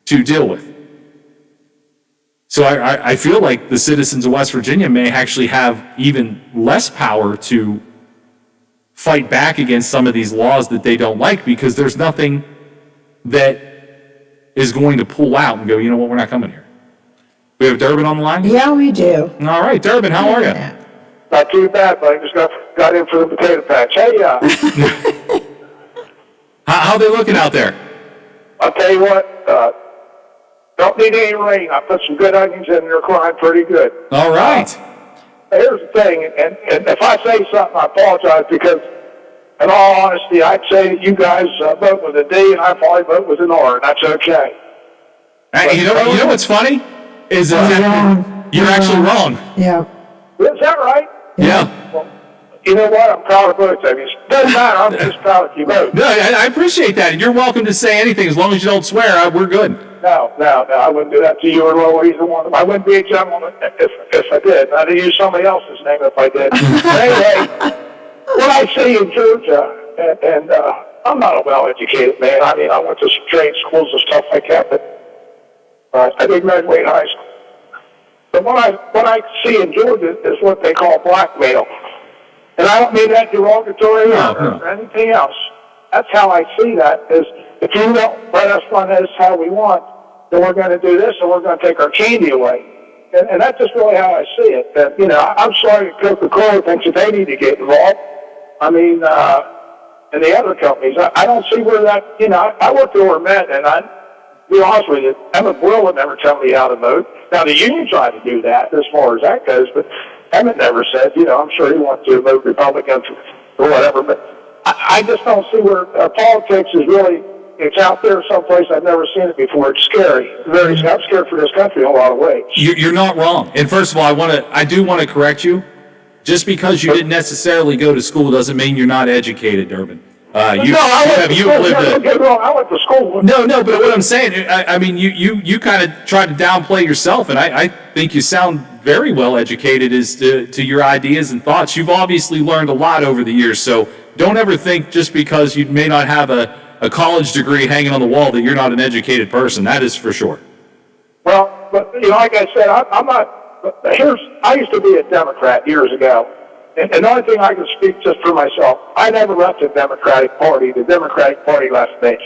deal with. So I feel like the citizens of West Virginia may actually have even less power to fight back against some of these laws that they don't like because there's nothing that is going to pull out and go, you know what, we're not coming here. We have Durbin on the line? Yeah, we do. All right, Durbin, how are you? Not too bad, but I just got in for the potato patch. Hey, how they looking out there? I'll tell you what, don't need any rain. I put some good onions in there, crying pretty good. All right. Here's the thing, and if I say something, I apologize because, in all honesty, I'd say that you guys vote with a D, and I probably vote with an R, and that's okay. Hey, you know what's funny? Is that you're actually wrong. Yeah. Is that right? Yeah. Well, you know what? I'm proud of both of you. It doesn't matter. I'm just proud of you both. No, I appreciate that. And you're welcome to say anything as long as you don't swear. We're good. No, I wouldn't do that to you or Lola, either one of them. I wouldn't be a gentleman if I did. I'd use somebody else's name if I did. But anyway, what I see in Georgia, and I'm not a well-educated man. I mean, I went to some trade schools and stuff like that, but I didn't graduate high school. But what I see in Georgia is what they call blackmail. And I don't mean that derogatory or anything else. That's how I see that, is if you don't let us run this how we want, then we're going to do this and we're going to take our candy away. And that's just really how I see it. That, I'm sorry that Coca-Cola thinks that they need to get involved. I mean, and the other companies, I don't see where that, I work for Met, and to be honest with you, Emmett Boyle would never tell me how to vote. Now, the union tried to do that as far as that goes, but Emmett never said, I'm sure he wants to vote Republican or whatever, but I just don't see where politics is really, it's out there someplace I've never seen it before. It's scary. I'm scared for this country in a lot of ways. You're not wrong. And first of all, I do want to correct you. Just because you didn't necessarily go to school doesn't mean you're not educated, Durbin. I went to school. No, but what I'm saying, I mean, you kind of try to downplay yourself, and I think you sound very well educated as to your ideas and thoughts. You've obviously learned a lot over the years, so don't ever think just because you may not have a college degree hanging on the wall that you're not an educated person. That is for sure. Well, but like I said, I'm not. I used to be a Democrat years ago. And the only thing I can speak just for myself, I never left the Democratic Party. The Democratic Party left me.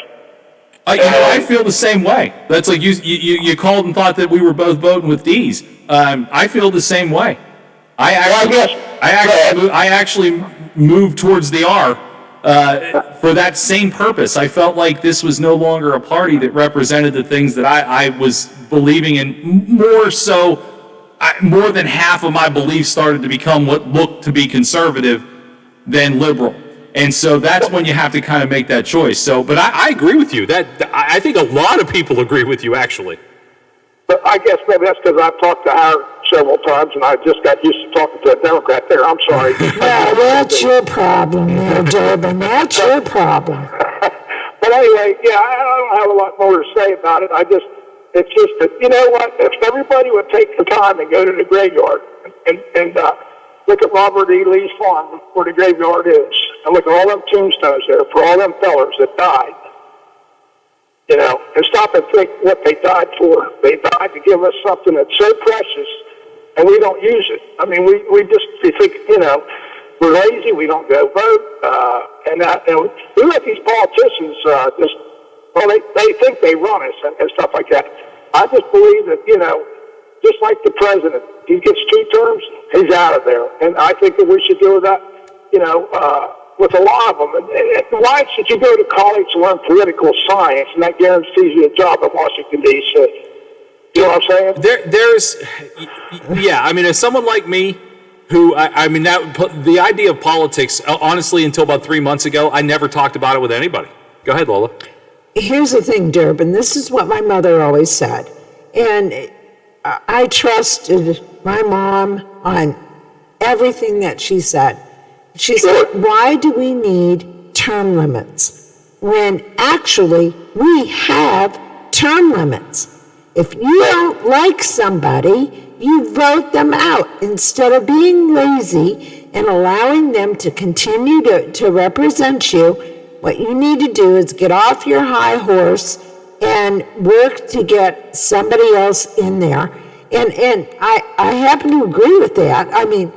I feel the same way. That's like you called and thought that we were both voting with D's. I feel the same way. I actually moved towards the R for that same purpose. I felt like this was no longer a party that represented the things that I was believing in. More so, more than half of my beliefs started to become what looked to be conservative than liberal. And so that's when you have to kind of make that choice. So, but I agree with you. I think a lot of people agree with you, actually. But I guess maybe that's because I've talked to Howard several times, and I just got used to talking to a Democrat there. I'm sorry. Well, that's your problem there, Durbin. That's your problem. But anyway, yeah, I don't have a lot more to say about it. It's just that, you know what, if everybody would take the time and go to the graveyard and look at Robert E. Lee's farm where the graveyard is, and look at all them tombstones there for all them fellers that died, you know, and stop and think what they died for. They died to give us something that's so precious, and we don't use it. I mean, we think, you know, we're lazy, we don't go vote, and we let these politicians they think they run us and stuff like that. I just believe that, you know, just like the president, he gets 2 terms, he's out of there. And I think that we should do that, you know, with a lot of them. And why should you go to college to learn political science, and that guarantees you a job in Washington, D.C.? You know what I'm saying? Yeah, I mean, as someone like me, who, the idea of politics, honestly, until about 3 months ago, I never talked about it with anybody. Go ahead, Lola. Here's the thing, Durbin. This is what my mother always said. And I trusted my mom on everything that she said. She said, why do we need term limits when actually we have term limits? If you don't like somebody, you vote them out instead of being lazy and allowing them to continue to represent you. What you need to do is get off your high horse and work to get somebody else in there. And I happen to agree with that. I mean,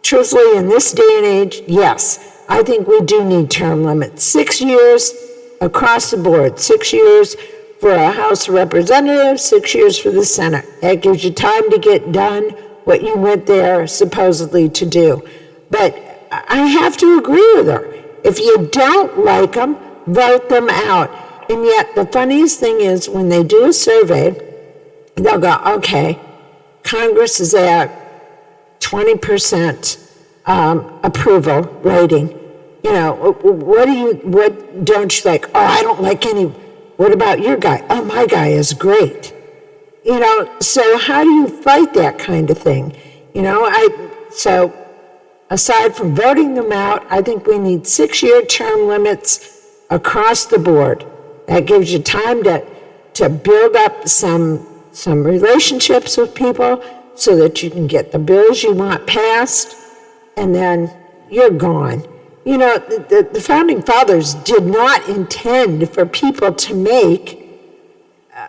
truthfully, in this day and age, yes, I think we do need term limits. 6 years across the board. 6 years for a House of Representatives, 6 years for the Senate. That gives you time to get done what you went there supposedly to do. But I have to agree with her. If you don't like them, vote them out. And yet the funniest thing is when they do a survey, they'll go, okay, Congress is at 20% approval rating. You know, what don't you like? Oh, I don't like any. What about your guy? Oh, my guy is great. You know, so how do you fight that kind of thing? You know, so aside from voting them out, I think we need 6-year term limits across the board. That gives you time to build up some relationships with people so that you can get the bills you want passed, and then you're gone. You know, the Founding Fathers did not intend for people to make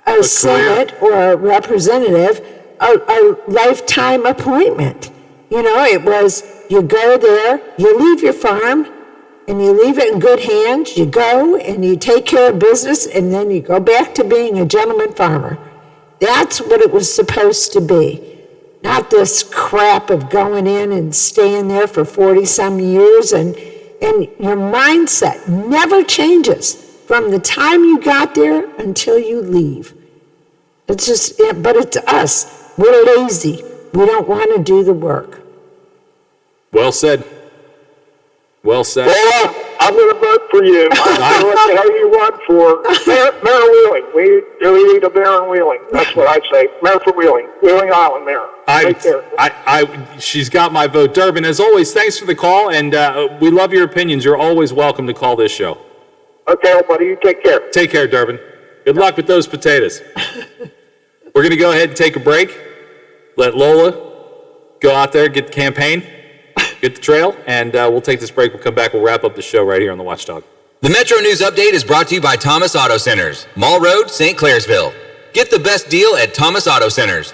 a Senate or a representative a lifetime appointment. You know, it was you go there, you leave your farm, and you leave it in good hands. You go and you take care of business, and then you go back to being a gentleman farmer. That's what it was supposed to be. Not this crap of going in and staying there for 40-some years, and your mindset never changes from the time you got there until you leave. It's just, but it's us. We're lazy. We don't want to do the work. Well said. Well said. Well, I'm going to vote for you. I don't know what the hell you run for. Mayor Wheeling. We need a mayor in Wheeling. That's what I'd say. Mayor for Wheeling. Wheeling Island mayor. Right there. She's got my vote. Durbin, as always, thanks for the call, and we love your opinions. You're always welcome to call this show. Okay, buddy. You take care. Take care, Durbin. Good luck with those potatoes. We're going to go ahead and take a break. Let Lola go out there, get the campaign, get the trail, and we'll take this break. We'll come back. We'll wrap up the show right here on the Watchdog. The Metro News Update is brought to you by Thomas Auto Centers, Mall Road, St. Clairsville. Get the best deal at Thomas Auto Centers.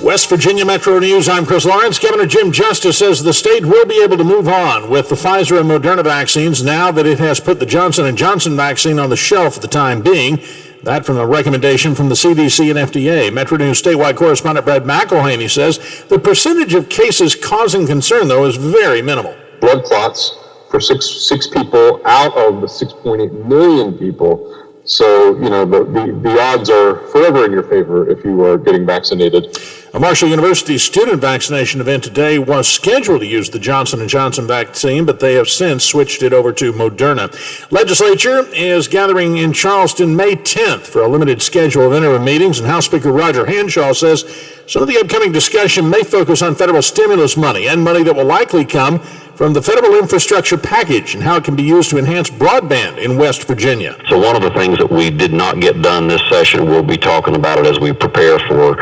West Virginia Metro News, I'm Chris Lawrence. Governor Jim Justice says the state will be able to move on with the Pfizer and Moderna vaccines now that it has put the Johnson & Johnson vaccine on the shelf for the time being. That from a recommendation from the CDC and FDA. Metro News statewide correspondent Brad McElhaney says the percentage of cases causing concern, though, is very minimal. Blood clots for six people out of the 6.8 million people. So, the odds are forever in your favor if you are getting vaccinated. A Marshall University student vaccination event today was scheduled to use the Johnson & Johnson vaccine, but they have since switched it over to Moderna. Legislature is gathering in Charleston May 10th for a limited schedule of interim meetings, and House Speaker Roger Hanshaw says some of the upcoming discussion may focus on federal stimulus money and money that will likely come from the federal infrastructure package and how it can be used to enhance broadband in West Virginia. So one of the things that we did not get done this session, we'll be talking about it as we prepare for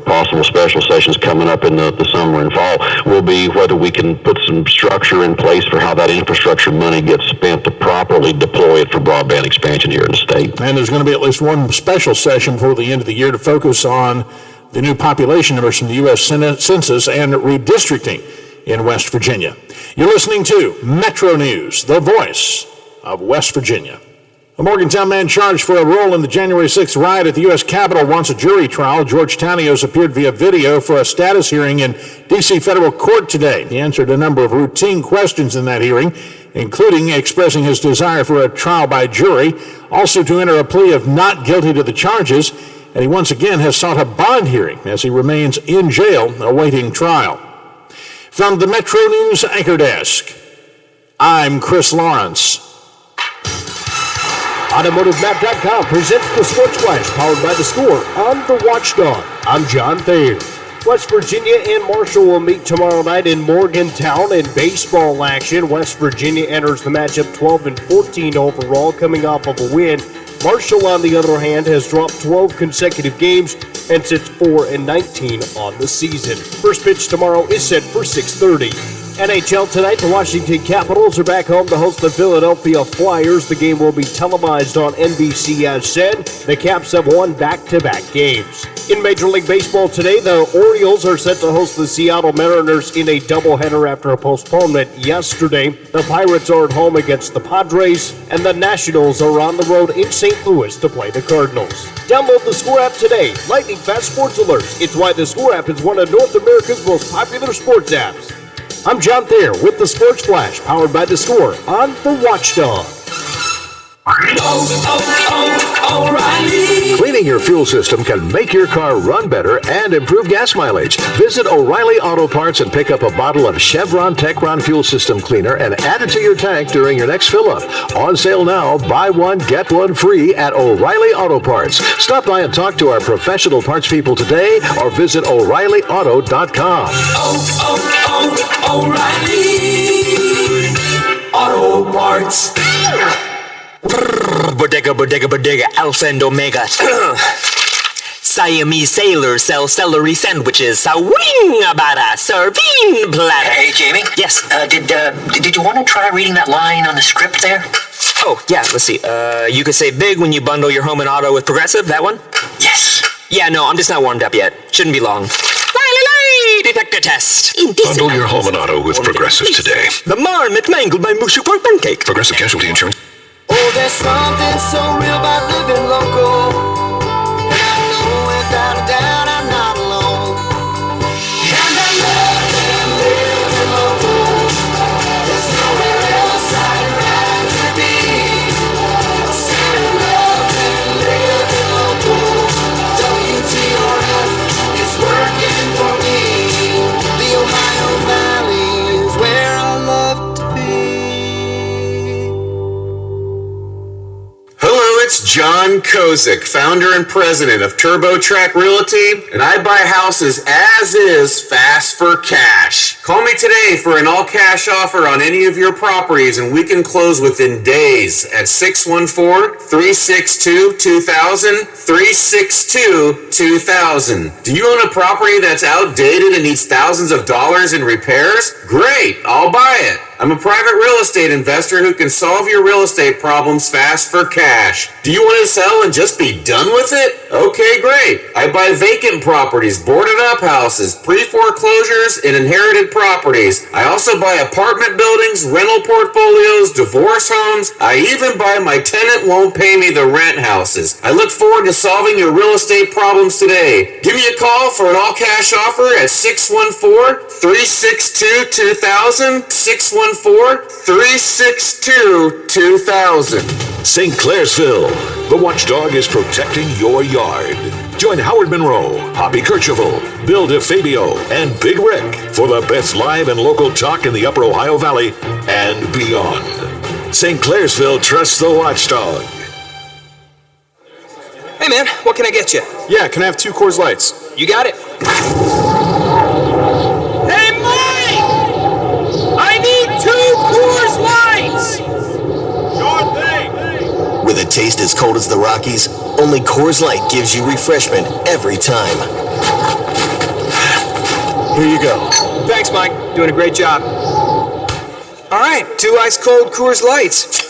possible special sessions coming up in the summer and fall, will be whether we can put some structure in place for how that infrastructure money gets spent to properly deploy it for broadband expansion here in the state. And there's going to be at least one special session before the end of the year to focus on the new population numbers from the U.S. Census and redistricting in West Virginia. You're listening to Metro News, the voice of West Virginia. A Morgantown man charged for a role in the January 6th riot at the U.S. Capitol wants a jury trial. George Tanios appeared via video for a status hearing in D.C. federal court today. He answered a number of routine questions in that hearing, including expressing his desire for a trial by jury, also to enter a plea of not guilty to the charges, and he once again has sought a bond hearing as he remains in jail awaiting trial. From the Metro News Anchor Desk, I'm Chris Lawrence. AutomotiveMap.com presents the Sports Flash, powered by The Score on The Watchdog. I'm John Thayer. West Virginia and Marshall will meet tomorrow night in Morgantown in baseball action. West Virginia enters the matchup 12-14 overall, coming off of a win. Marshall, on the other hand, has dropped 12 consecutive games and sits 4-19 on the season. First pitch tomorrow is set for 6:30. NHL tonight, the Washington Capitals are back home to host the Philadelphia Flyers. The game will be televised on NBC as said. The Caps have won back-to-back games. In Major League Baseball today, the Orioles are set to host the Seattle Mariners in a doubleheader after a postponement yesterday. The Pirates are at home against the Padres, and the Nationals are on the road in St. Louis to play the Cardinals. Download the Score app today. Lightning fast sports alerts. It's why the Score app is one of North America's most popular sports apps. I'm John Thayer with the Sports Flash, powered by The Score on The Watchdog. O'Reilly. Cleaning your fuel system can make your car run better and improve gas mileage. Visit O'Reilly Auto Parts and pick up a bottle of Chevron Techron Fuel System Cleaner and add it to your tank during your next fill-up. On sale now, buy one, get one free at O'Reilly Auto Parts. Stop by and talk to our professional parts people today or visit O'ReillyAuto.com. O'Reilly Auto Parts. Bodega, Alpha and Omega. Siamese sailors sell celery sandwiches. Sawing-a-bada, serving platter. Hey, Jamie? Yes? Did you want to try reading that line on the script there? Oh, yeah, let's see. You could say big when you bundle your home and auto with Progressive, that one? Yes. Yeah, no, I'm just not warmed up yet. Shouldn't be long. Detector test. Bundle your home and auto with Progressive today. The marmot mangled my mushy pork pancake. Progressive Casualty Insurance. Oh, there's something so real about living local. And I know without a doubt I'm not alone. And I love living local. There's nowhere else I'd rather be. So I love living local. WTRF is working for me. The Ohio Valley is where I love to be. Hello, it's John Kozik, founder and president of TurboTrack Realty, and I buy houses as is, fast for cash. Call me today for an all-cash offer on any of your properties, and we can close within days at 614-362-2000, 362-2000. Do you own a property that's outdated and needs thousands of dollars in repairs? Great, I'll buy it. I'm a private real estate investor who can solve your real estate problems fast for cash. Do you want to sell and just be done with it? Okay, great. I buy vacant properties, boarded up houses, pre-foreclosures, and inherited properties. I also buy apartment buildings, rental portfolios, divorce homes. I even buy my tenant won't pay me the rent houses. I look forward to solving your real estate problems today. Give me a call for an all-cash offer at 614-362-2000, 614-362-2000. St. Clairsville, the watchdog is protecting your yard. Join Howard Monroe, Hoppy Kercheval, Bill DeFabio, and Big Rick for the best live and local talk in the Upper Ohio Valley and beyond. St. Clairsville trusts the watchdog. Hey man, what can I get you? Yeah, can I have 2 Coors Lights? You got it. Hey Mike! I need 2 Coors Lights! Sure thing! With a taste as cold as the Rockies, only Coors Light gives you refreshment every time. Here you go. Thanks, Mike. Doing a great job. All right, 2 ice cold Coors Lights.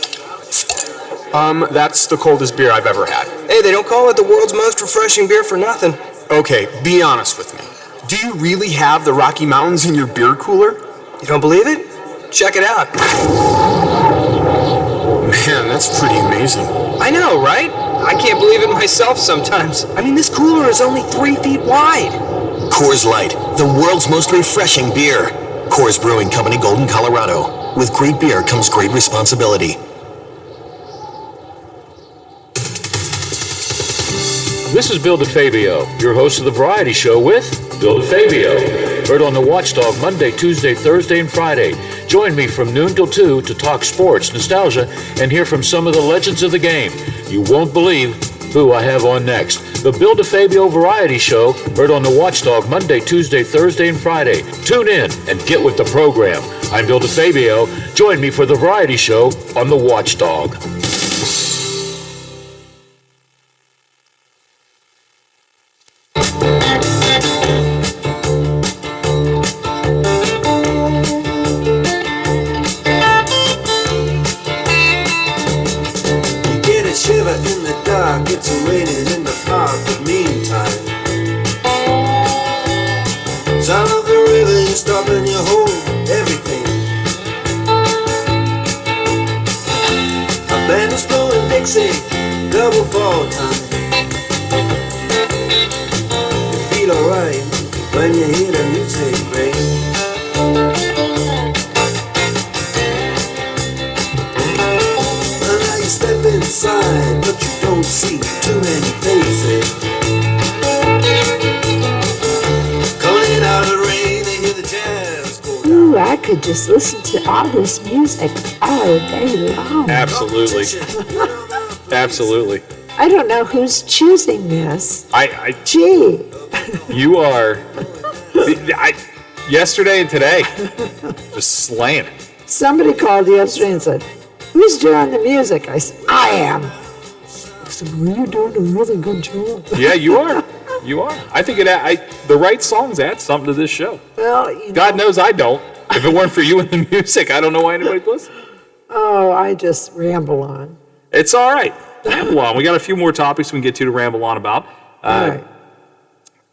That's the coldest beer I've ever had. Hey, they don't call it the world's most refreshing beer for nothing. Okay, be honest with me. Do you really have the Rocky Mountains in your beer cooler? You don't believe it? Check it out. Man, that's pretty amazing. I know, right? I can't believe it myself sometimes. I mean, this cooler is only 3 feet wide. Coors Light, the world's most refreshing beer. Coors Brewing Company, Golden, Colorado. With great beer comes great responsibility. This is Bill DeFabio, your host of the Variety Show with Bill DeFabio. Heard on the Watchdog Monday, Tuesday, Thursday, and Friday. Join me from noon till 2 to talk sports, nostalgia, and hear from some of the legends of the game. You won't believe who I have on next. The Bill DeFabio Variety Show, heard on the Watchdog Monday, Tuesday, Thursday, and Friday. Tune in and get with the program. I'm Bill DeFabio. Join me for the Variety Show on the Watchdog. It's raining in the park, but meantime, sound of the river, you stop and you hold everything. A band is blowing Dixie, double fall time. You feel alright when you hear the music ring. And now you step inside, but you don't see too many faces. Coming out of the rain, they hear the jazz go down. Ooh, I could just listen to all this music all day long. Absolutely. Absolutely. I don't know who's choosing this. Gee. You are. Yesterday and today, just slaying it. Somebody called yesterday and said, "Who's doing the music?" I said, "I am." I said, "Well, you're doing a really good job." Yeah, you are. You are. I think the right songs add something to this show. Well, God knows I don't. If it weren't for you and the music, I don't know why anybody'd listen. Oh, I just ramble on. It's all right. Ramble on. We got a few more topics we can get to ramble on about. All right.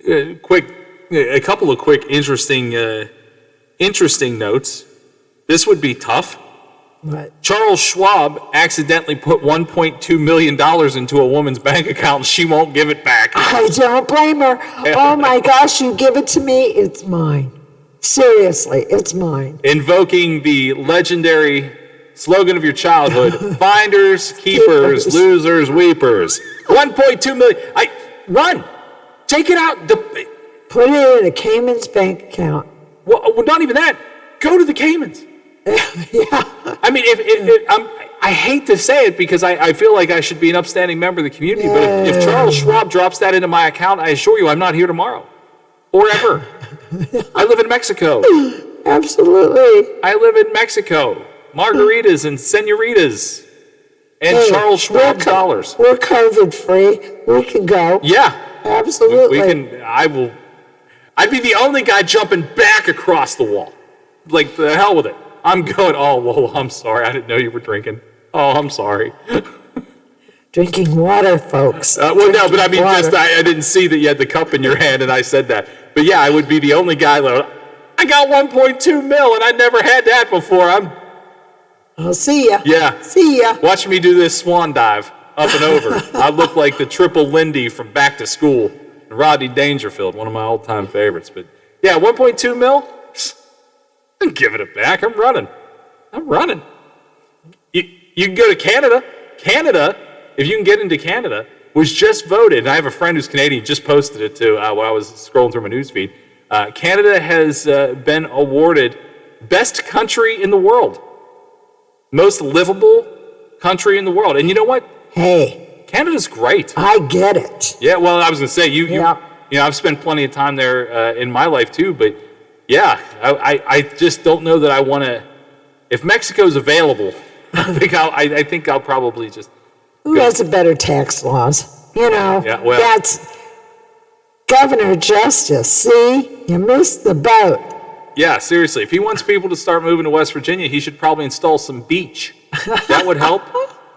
A couple of quick interesting notes. This would be tough. What? Charles Schwab accidentally put $1.2 million into a woman's bank account and she won't give it back. I don't blame her. Oh my gosh, you give it to me, it's mine. Seriously, it's mine. Invoking the legendary slogan of your childhood, finders, keepers, losers, weepers. 1.2 million. Run. Take it out. Put it in a Cayman's bank account. Well, not even that. Go to the Caymans. Yeah. I mean, I hate to say it because I feel like I should be an upstanding member of the community, but if Charles Schwab drops that into my account, I assure you I'm not here tomorrow. Or ever. I live in Mexico. Absolutely. I live in Mexico. Margaritas and senoritas. And Charles Schwab dollars. We're COVID free. We can go. Yeah. Absolutely. I'd be the only guy jumping back across the wall. Like, the hell with it. I'm going, oh, Lola, I'm sorry. I didn't know you were drinking. Oh, I'm sorry. Drinking water, folks. Well, no, but I mean, Water. just I didn't see that you had the cup in your hand, and I said that. But yeah, I would be the only guy. I got 1.2 mil, and I never had that before. I'll see ya. Yeah. See ya. Watch me do this swan dive up and over. I look like the triple Lindy from Back to School. And Rodney Dangerfield, one of my all-time favorites. But yeah, 1.2 mil. I'm giving it back. I'm running. You can go to Canada. Canada, if you can get into Canada, was just voted, and I have a friend who's Canadian, just posted it too while I was scrolling through my newsfeed. Canada has been awarded best country in the world. Most livable country in the world. And you know what? Hey. Canada's great. I get it. Yeah, well, I was going to say, you know, I've spent plenty of time there in my life too, but yeah, I just don't know that I want to, if Mexico's available, I think I'll probably just Who has the better tax laws? You know, Yeah, well- that's Governor Justice. See, you missed the boat. Yeah, seriously. If he wants people to start moving to West Virginia, he should probably install some beach. That would help.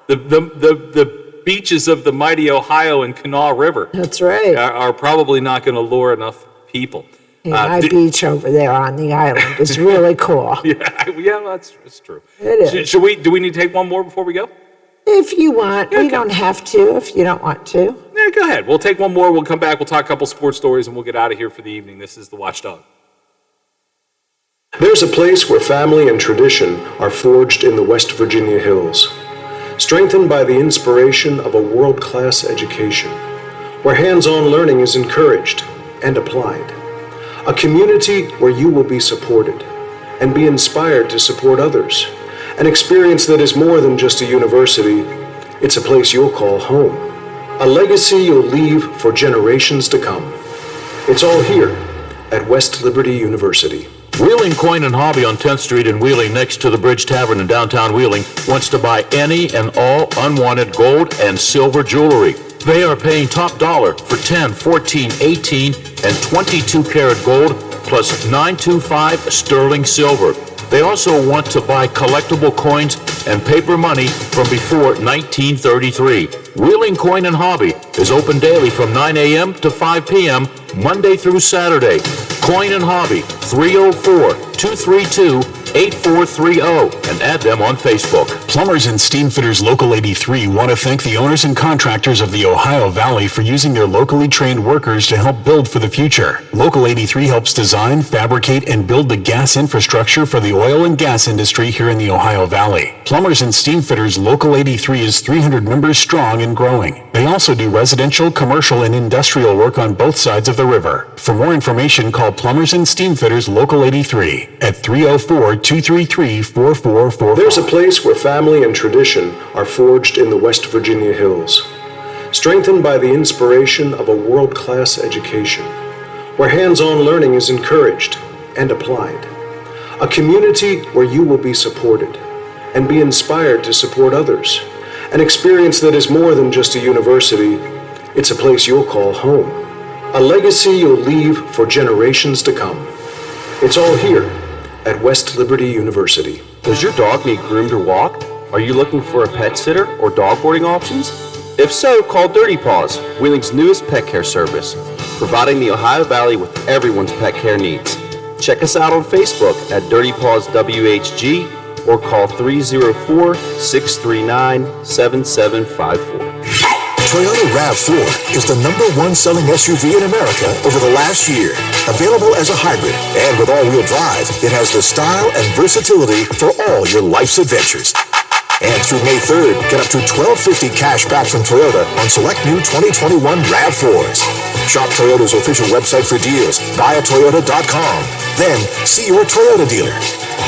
The beaches of the mighty Ohio and Kanawha River. That's right. Are probably not going to lure enough people. Hey, my beach over there on the island is really cool. Yeah, that's true. It is. Do we need to take one more before we go? If you want, you don't have to if you don't want to. Yeah, go ahead. We'll take one more. We'll come back. We'll talk a couple sports stories, and we'll get out of here for the evening. This is the Watchdog. There's a place where family and tradition are forged in the West Virginia hills, strengthened by the inspiration of a world-class education, where hands-on learning is encouraged and applied. A community where you will be supported and be inspired to support others. An experience that is more than just a university. It's a place you'll call home. A legacy you'll leave for generations to come. It's all here at West Liberty University. Wheeling Coin and Hobby on 10th Street in Wheeling, next to the Bridge Tavern in downtown Wheeling, wants to buy any and all unwanted gold and silver jewelry. They are paying top dollar for 10, 14, 18, and 22 karat gold plus 925 sterling silver. They also want to buy collectible coins and paper money from before 1933. Wheeling Coin and Hobby is open daily from 9 a.m. to 5 p.m., Monday through Saturday. Coin and Hobby, 304-232-8430, and add them on Facebook. Plumbers and Steam Fitters Local 83 want to thank the owners and contractors of the Ohio Valley for using their locally trained workers to help build for the future. Local 83 helps design, fabricate, and build the gas infrastructure for the oil and gas industry here in the Ohio Valley. Plumbers and Steam Fitters Local 83 is 300 members strong and growing. They also do residential, commercial, and industrial work on both sides of the river. For more information, call Plumbers and Steam Fitters Local 83 at 304-233-4444. There's a place where family and tradition are forged in the West Virginia hills, strengthened by the inspiration of a world-class education, where hands-on learning is encouraged and applied. A community where you will be supported and be inspired to support others. An experience that is more than just a university. It's a place you'll call home. A legacy you'll leave for generations to come. It's all here at West Liberty University. Does your dog need groomed or walked? Are you looking for a pet sitter or dog boarding options? If so, call Dirty Paws, Wheeling's newest pet care service, providing the Ohio Valley with everyone's pet care needs. Check us out on Facebook at Dirty Paws WHG or call 304-639-7754. Toyota RAV4 is the #1 selling SUV in America over the last year. Available as a hybrid and with all-wheel drive, it has the style and versatility for all your life's adventures. And through May 3rd, get up to $1,250 cash back from Toyota on select new 2021 RAV4s. Shop Toyota's official website for deals, buyatoyota.com. Then see your Toyota dealer.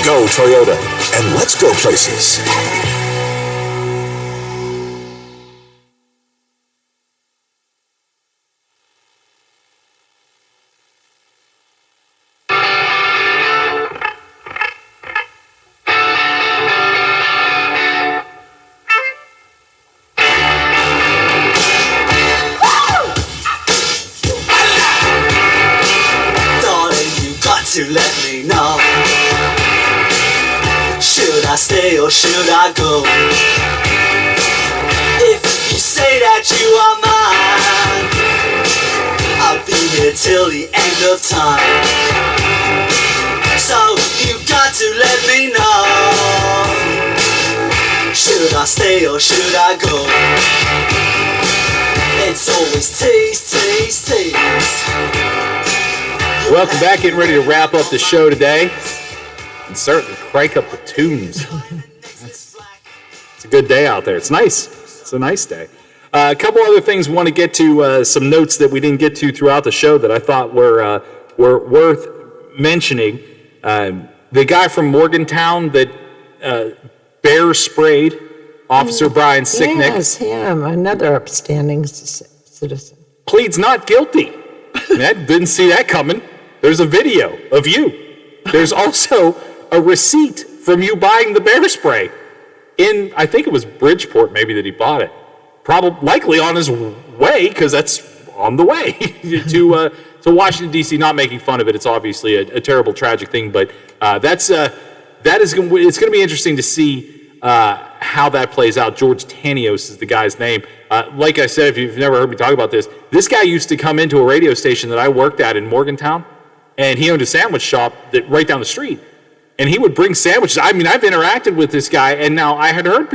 Go Toyota, and let's go places. To let me know. or should I go? If you say that you are mine, I'll be here till the end of time. So you got to let me know, should I stay or should I go? It's always tease, tease, tease. Welcome back. Getting ready to wrap up the show today and certainly crank up the tunes. It's a good day out there. It's nice. It's a nice day. A couple other things we want to get to, some notes that we didn't get to throughout the show that I thought were worth mentioning. The guy from Morgantown that bear sprayed Officer Brian Sicknick. Yes, him, another upstanding citizen. Pleads not guilty. I didn't see that coming. There's a video of you. There's also a receipt from you buying the bear spray in, I think it was Bridgeport maybe that he bought it. Probably, likely on his way, because that's on the way to Washington, D.C., not making fun of it. It's obviously a terrible, tragic thing, but it's going to be interesting to see how that plays out. George Tanios is the guy's name. Like I said, if you've never heard me talk about this guy used to come into a radio station that I worked at in Morgantown, and he owned a sandwich shop right down the street. And he would bring sandwiches. I mean, I've interacted with this guy, and now I had heard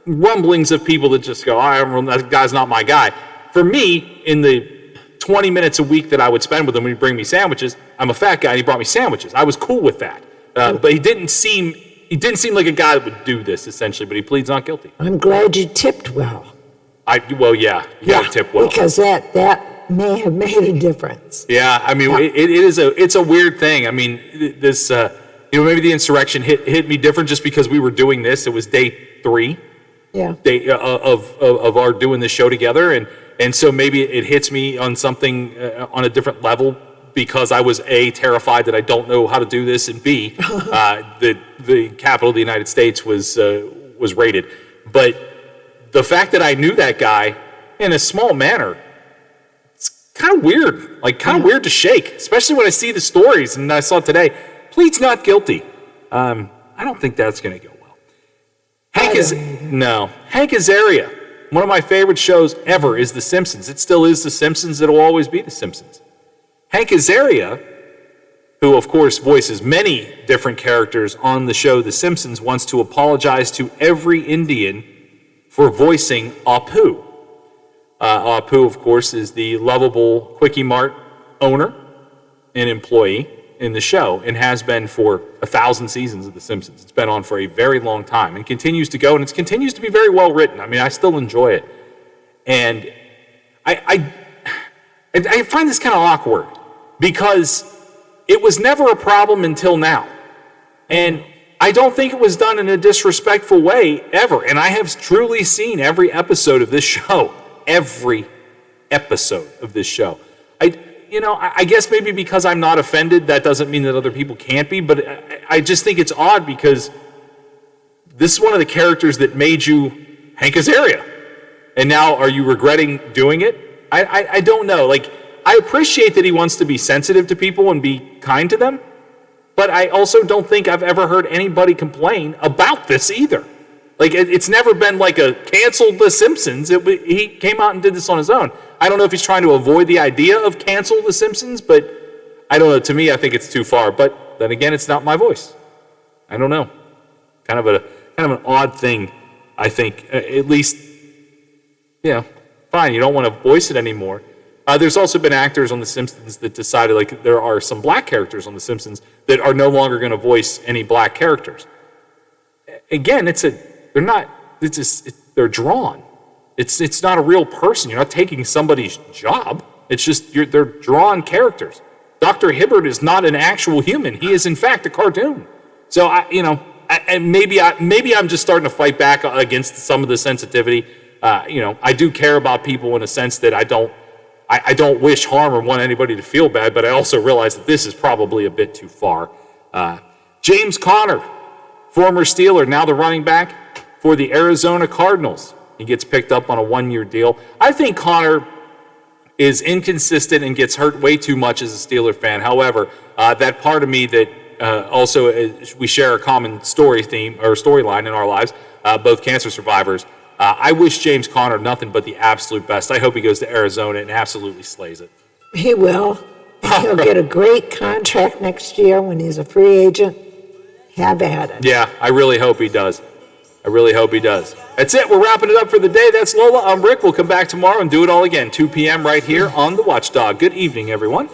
rumblings of people that just go, that guy's not my guy. For me, in the 20 minutes a week that I would spend with him when he'd bring me sandwiches, I'm a fat guy, and he brought me sandwiches. I was cool with that. But he didn't seem like a guy that would do this, essentially, but he pleads not guilty. I'm glad you tipped well. You gotta tip well. Because that may have made a difference. Yeah, I mean, it's a weird thing. I mean, this, maybe the insurrection hit me different just because we were doing this. It was day 3 of our doing this show together, and so maybe it hits me on something on a different level because I was A, terrified that I don't know how to do this, and B, that the capital of the United States was raided. But the fact that I knew that guy in a small manner, it's kind of weird, weird to shake, especially when I see the stories, and I saw today, pleads not guilty. I don't think that's going to go well. Hank Azaria, one of my favorite shows ever is The Simpsons. It still is The Simpsons. It'll always be The Simpsons. Hank Azaria, who of course voices many different characters on the show The Simpsons, wants to apologize to every Indian for voicing Apu. Apu, of course, is the lovable Quickie Mart owner and employee in the show and has been for 1,000 seasons of The Simpsons. It's been on for a very long time and continues to go, and it continues to be very well written. I mean, I still enjoy it. And I find this kind of awkward because it was never a problem until now. And I don't think it was done in a disrespectful way ever. And I have truly seen every episode of this show. Every episode of this show. I guess maybe because I'm not offended, that doesn't mean that other people can't be, but I just think it's odd because this is one of the characters that made you Hank Azaria. And now are you regretting doing it? I don't know. I appreciate that he wants to be sensitive to people and be kind to them, but I also don't think I've ever heard anybody complain about this either. It's never been a canceled The Simpsons. He came out and did this on his own. I don't know if he's trying to avoid the idea of cancel The Simpsons, but I don't know. To me, I think it's too far. But then again, it's not my voice. I don't know. Kind of an odd thing, I think. At least, fine. You don't want to voice it anymore. There's also been actors on The Simpsons that decided there are some black characters on The Simpsons that are no longer going to voice any black characters. Again, they're drawn. It's not a real person. You're not taking somebody's job. It's just they're drawn characters. Dr. Hibbert is not an actual human. He is in fact a cartoon. So maybe I'm just starting to fight back against some of the sensitivity. I do care about people in a sense that I don't wish harm or want anybody to feel bad, but I also realize that this is probably a bit too far. James Conner, former Steeler, now the running back for the Arizona Cardinals. He gets picked up on a 1-year deal. I think Conner is inconsistent and gets hurt way too much as a Steeler fan. However, that part of me that also we share a common storyline in our lives, both cancer survivors. I wish James Conner nothing but the absolute best. I hope he goes to Arizona and absolutely slays it. He will. And he'll get a great contract next year when he's a free agent. Have at it. Yeah, I really hope he does. That's it. We're wrapping it up for the day. That's Lola. I'm Rick. We'll come back tomorrow and do it all again. 2 p.m. right here on The Watchdog. Good evening, everyone.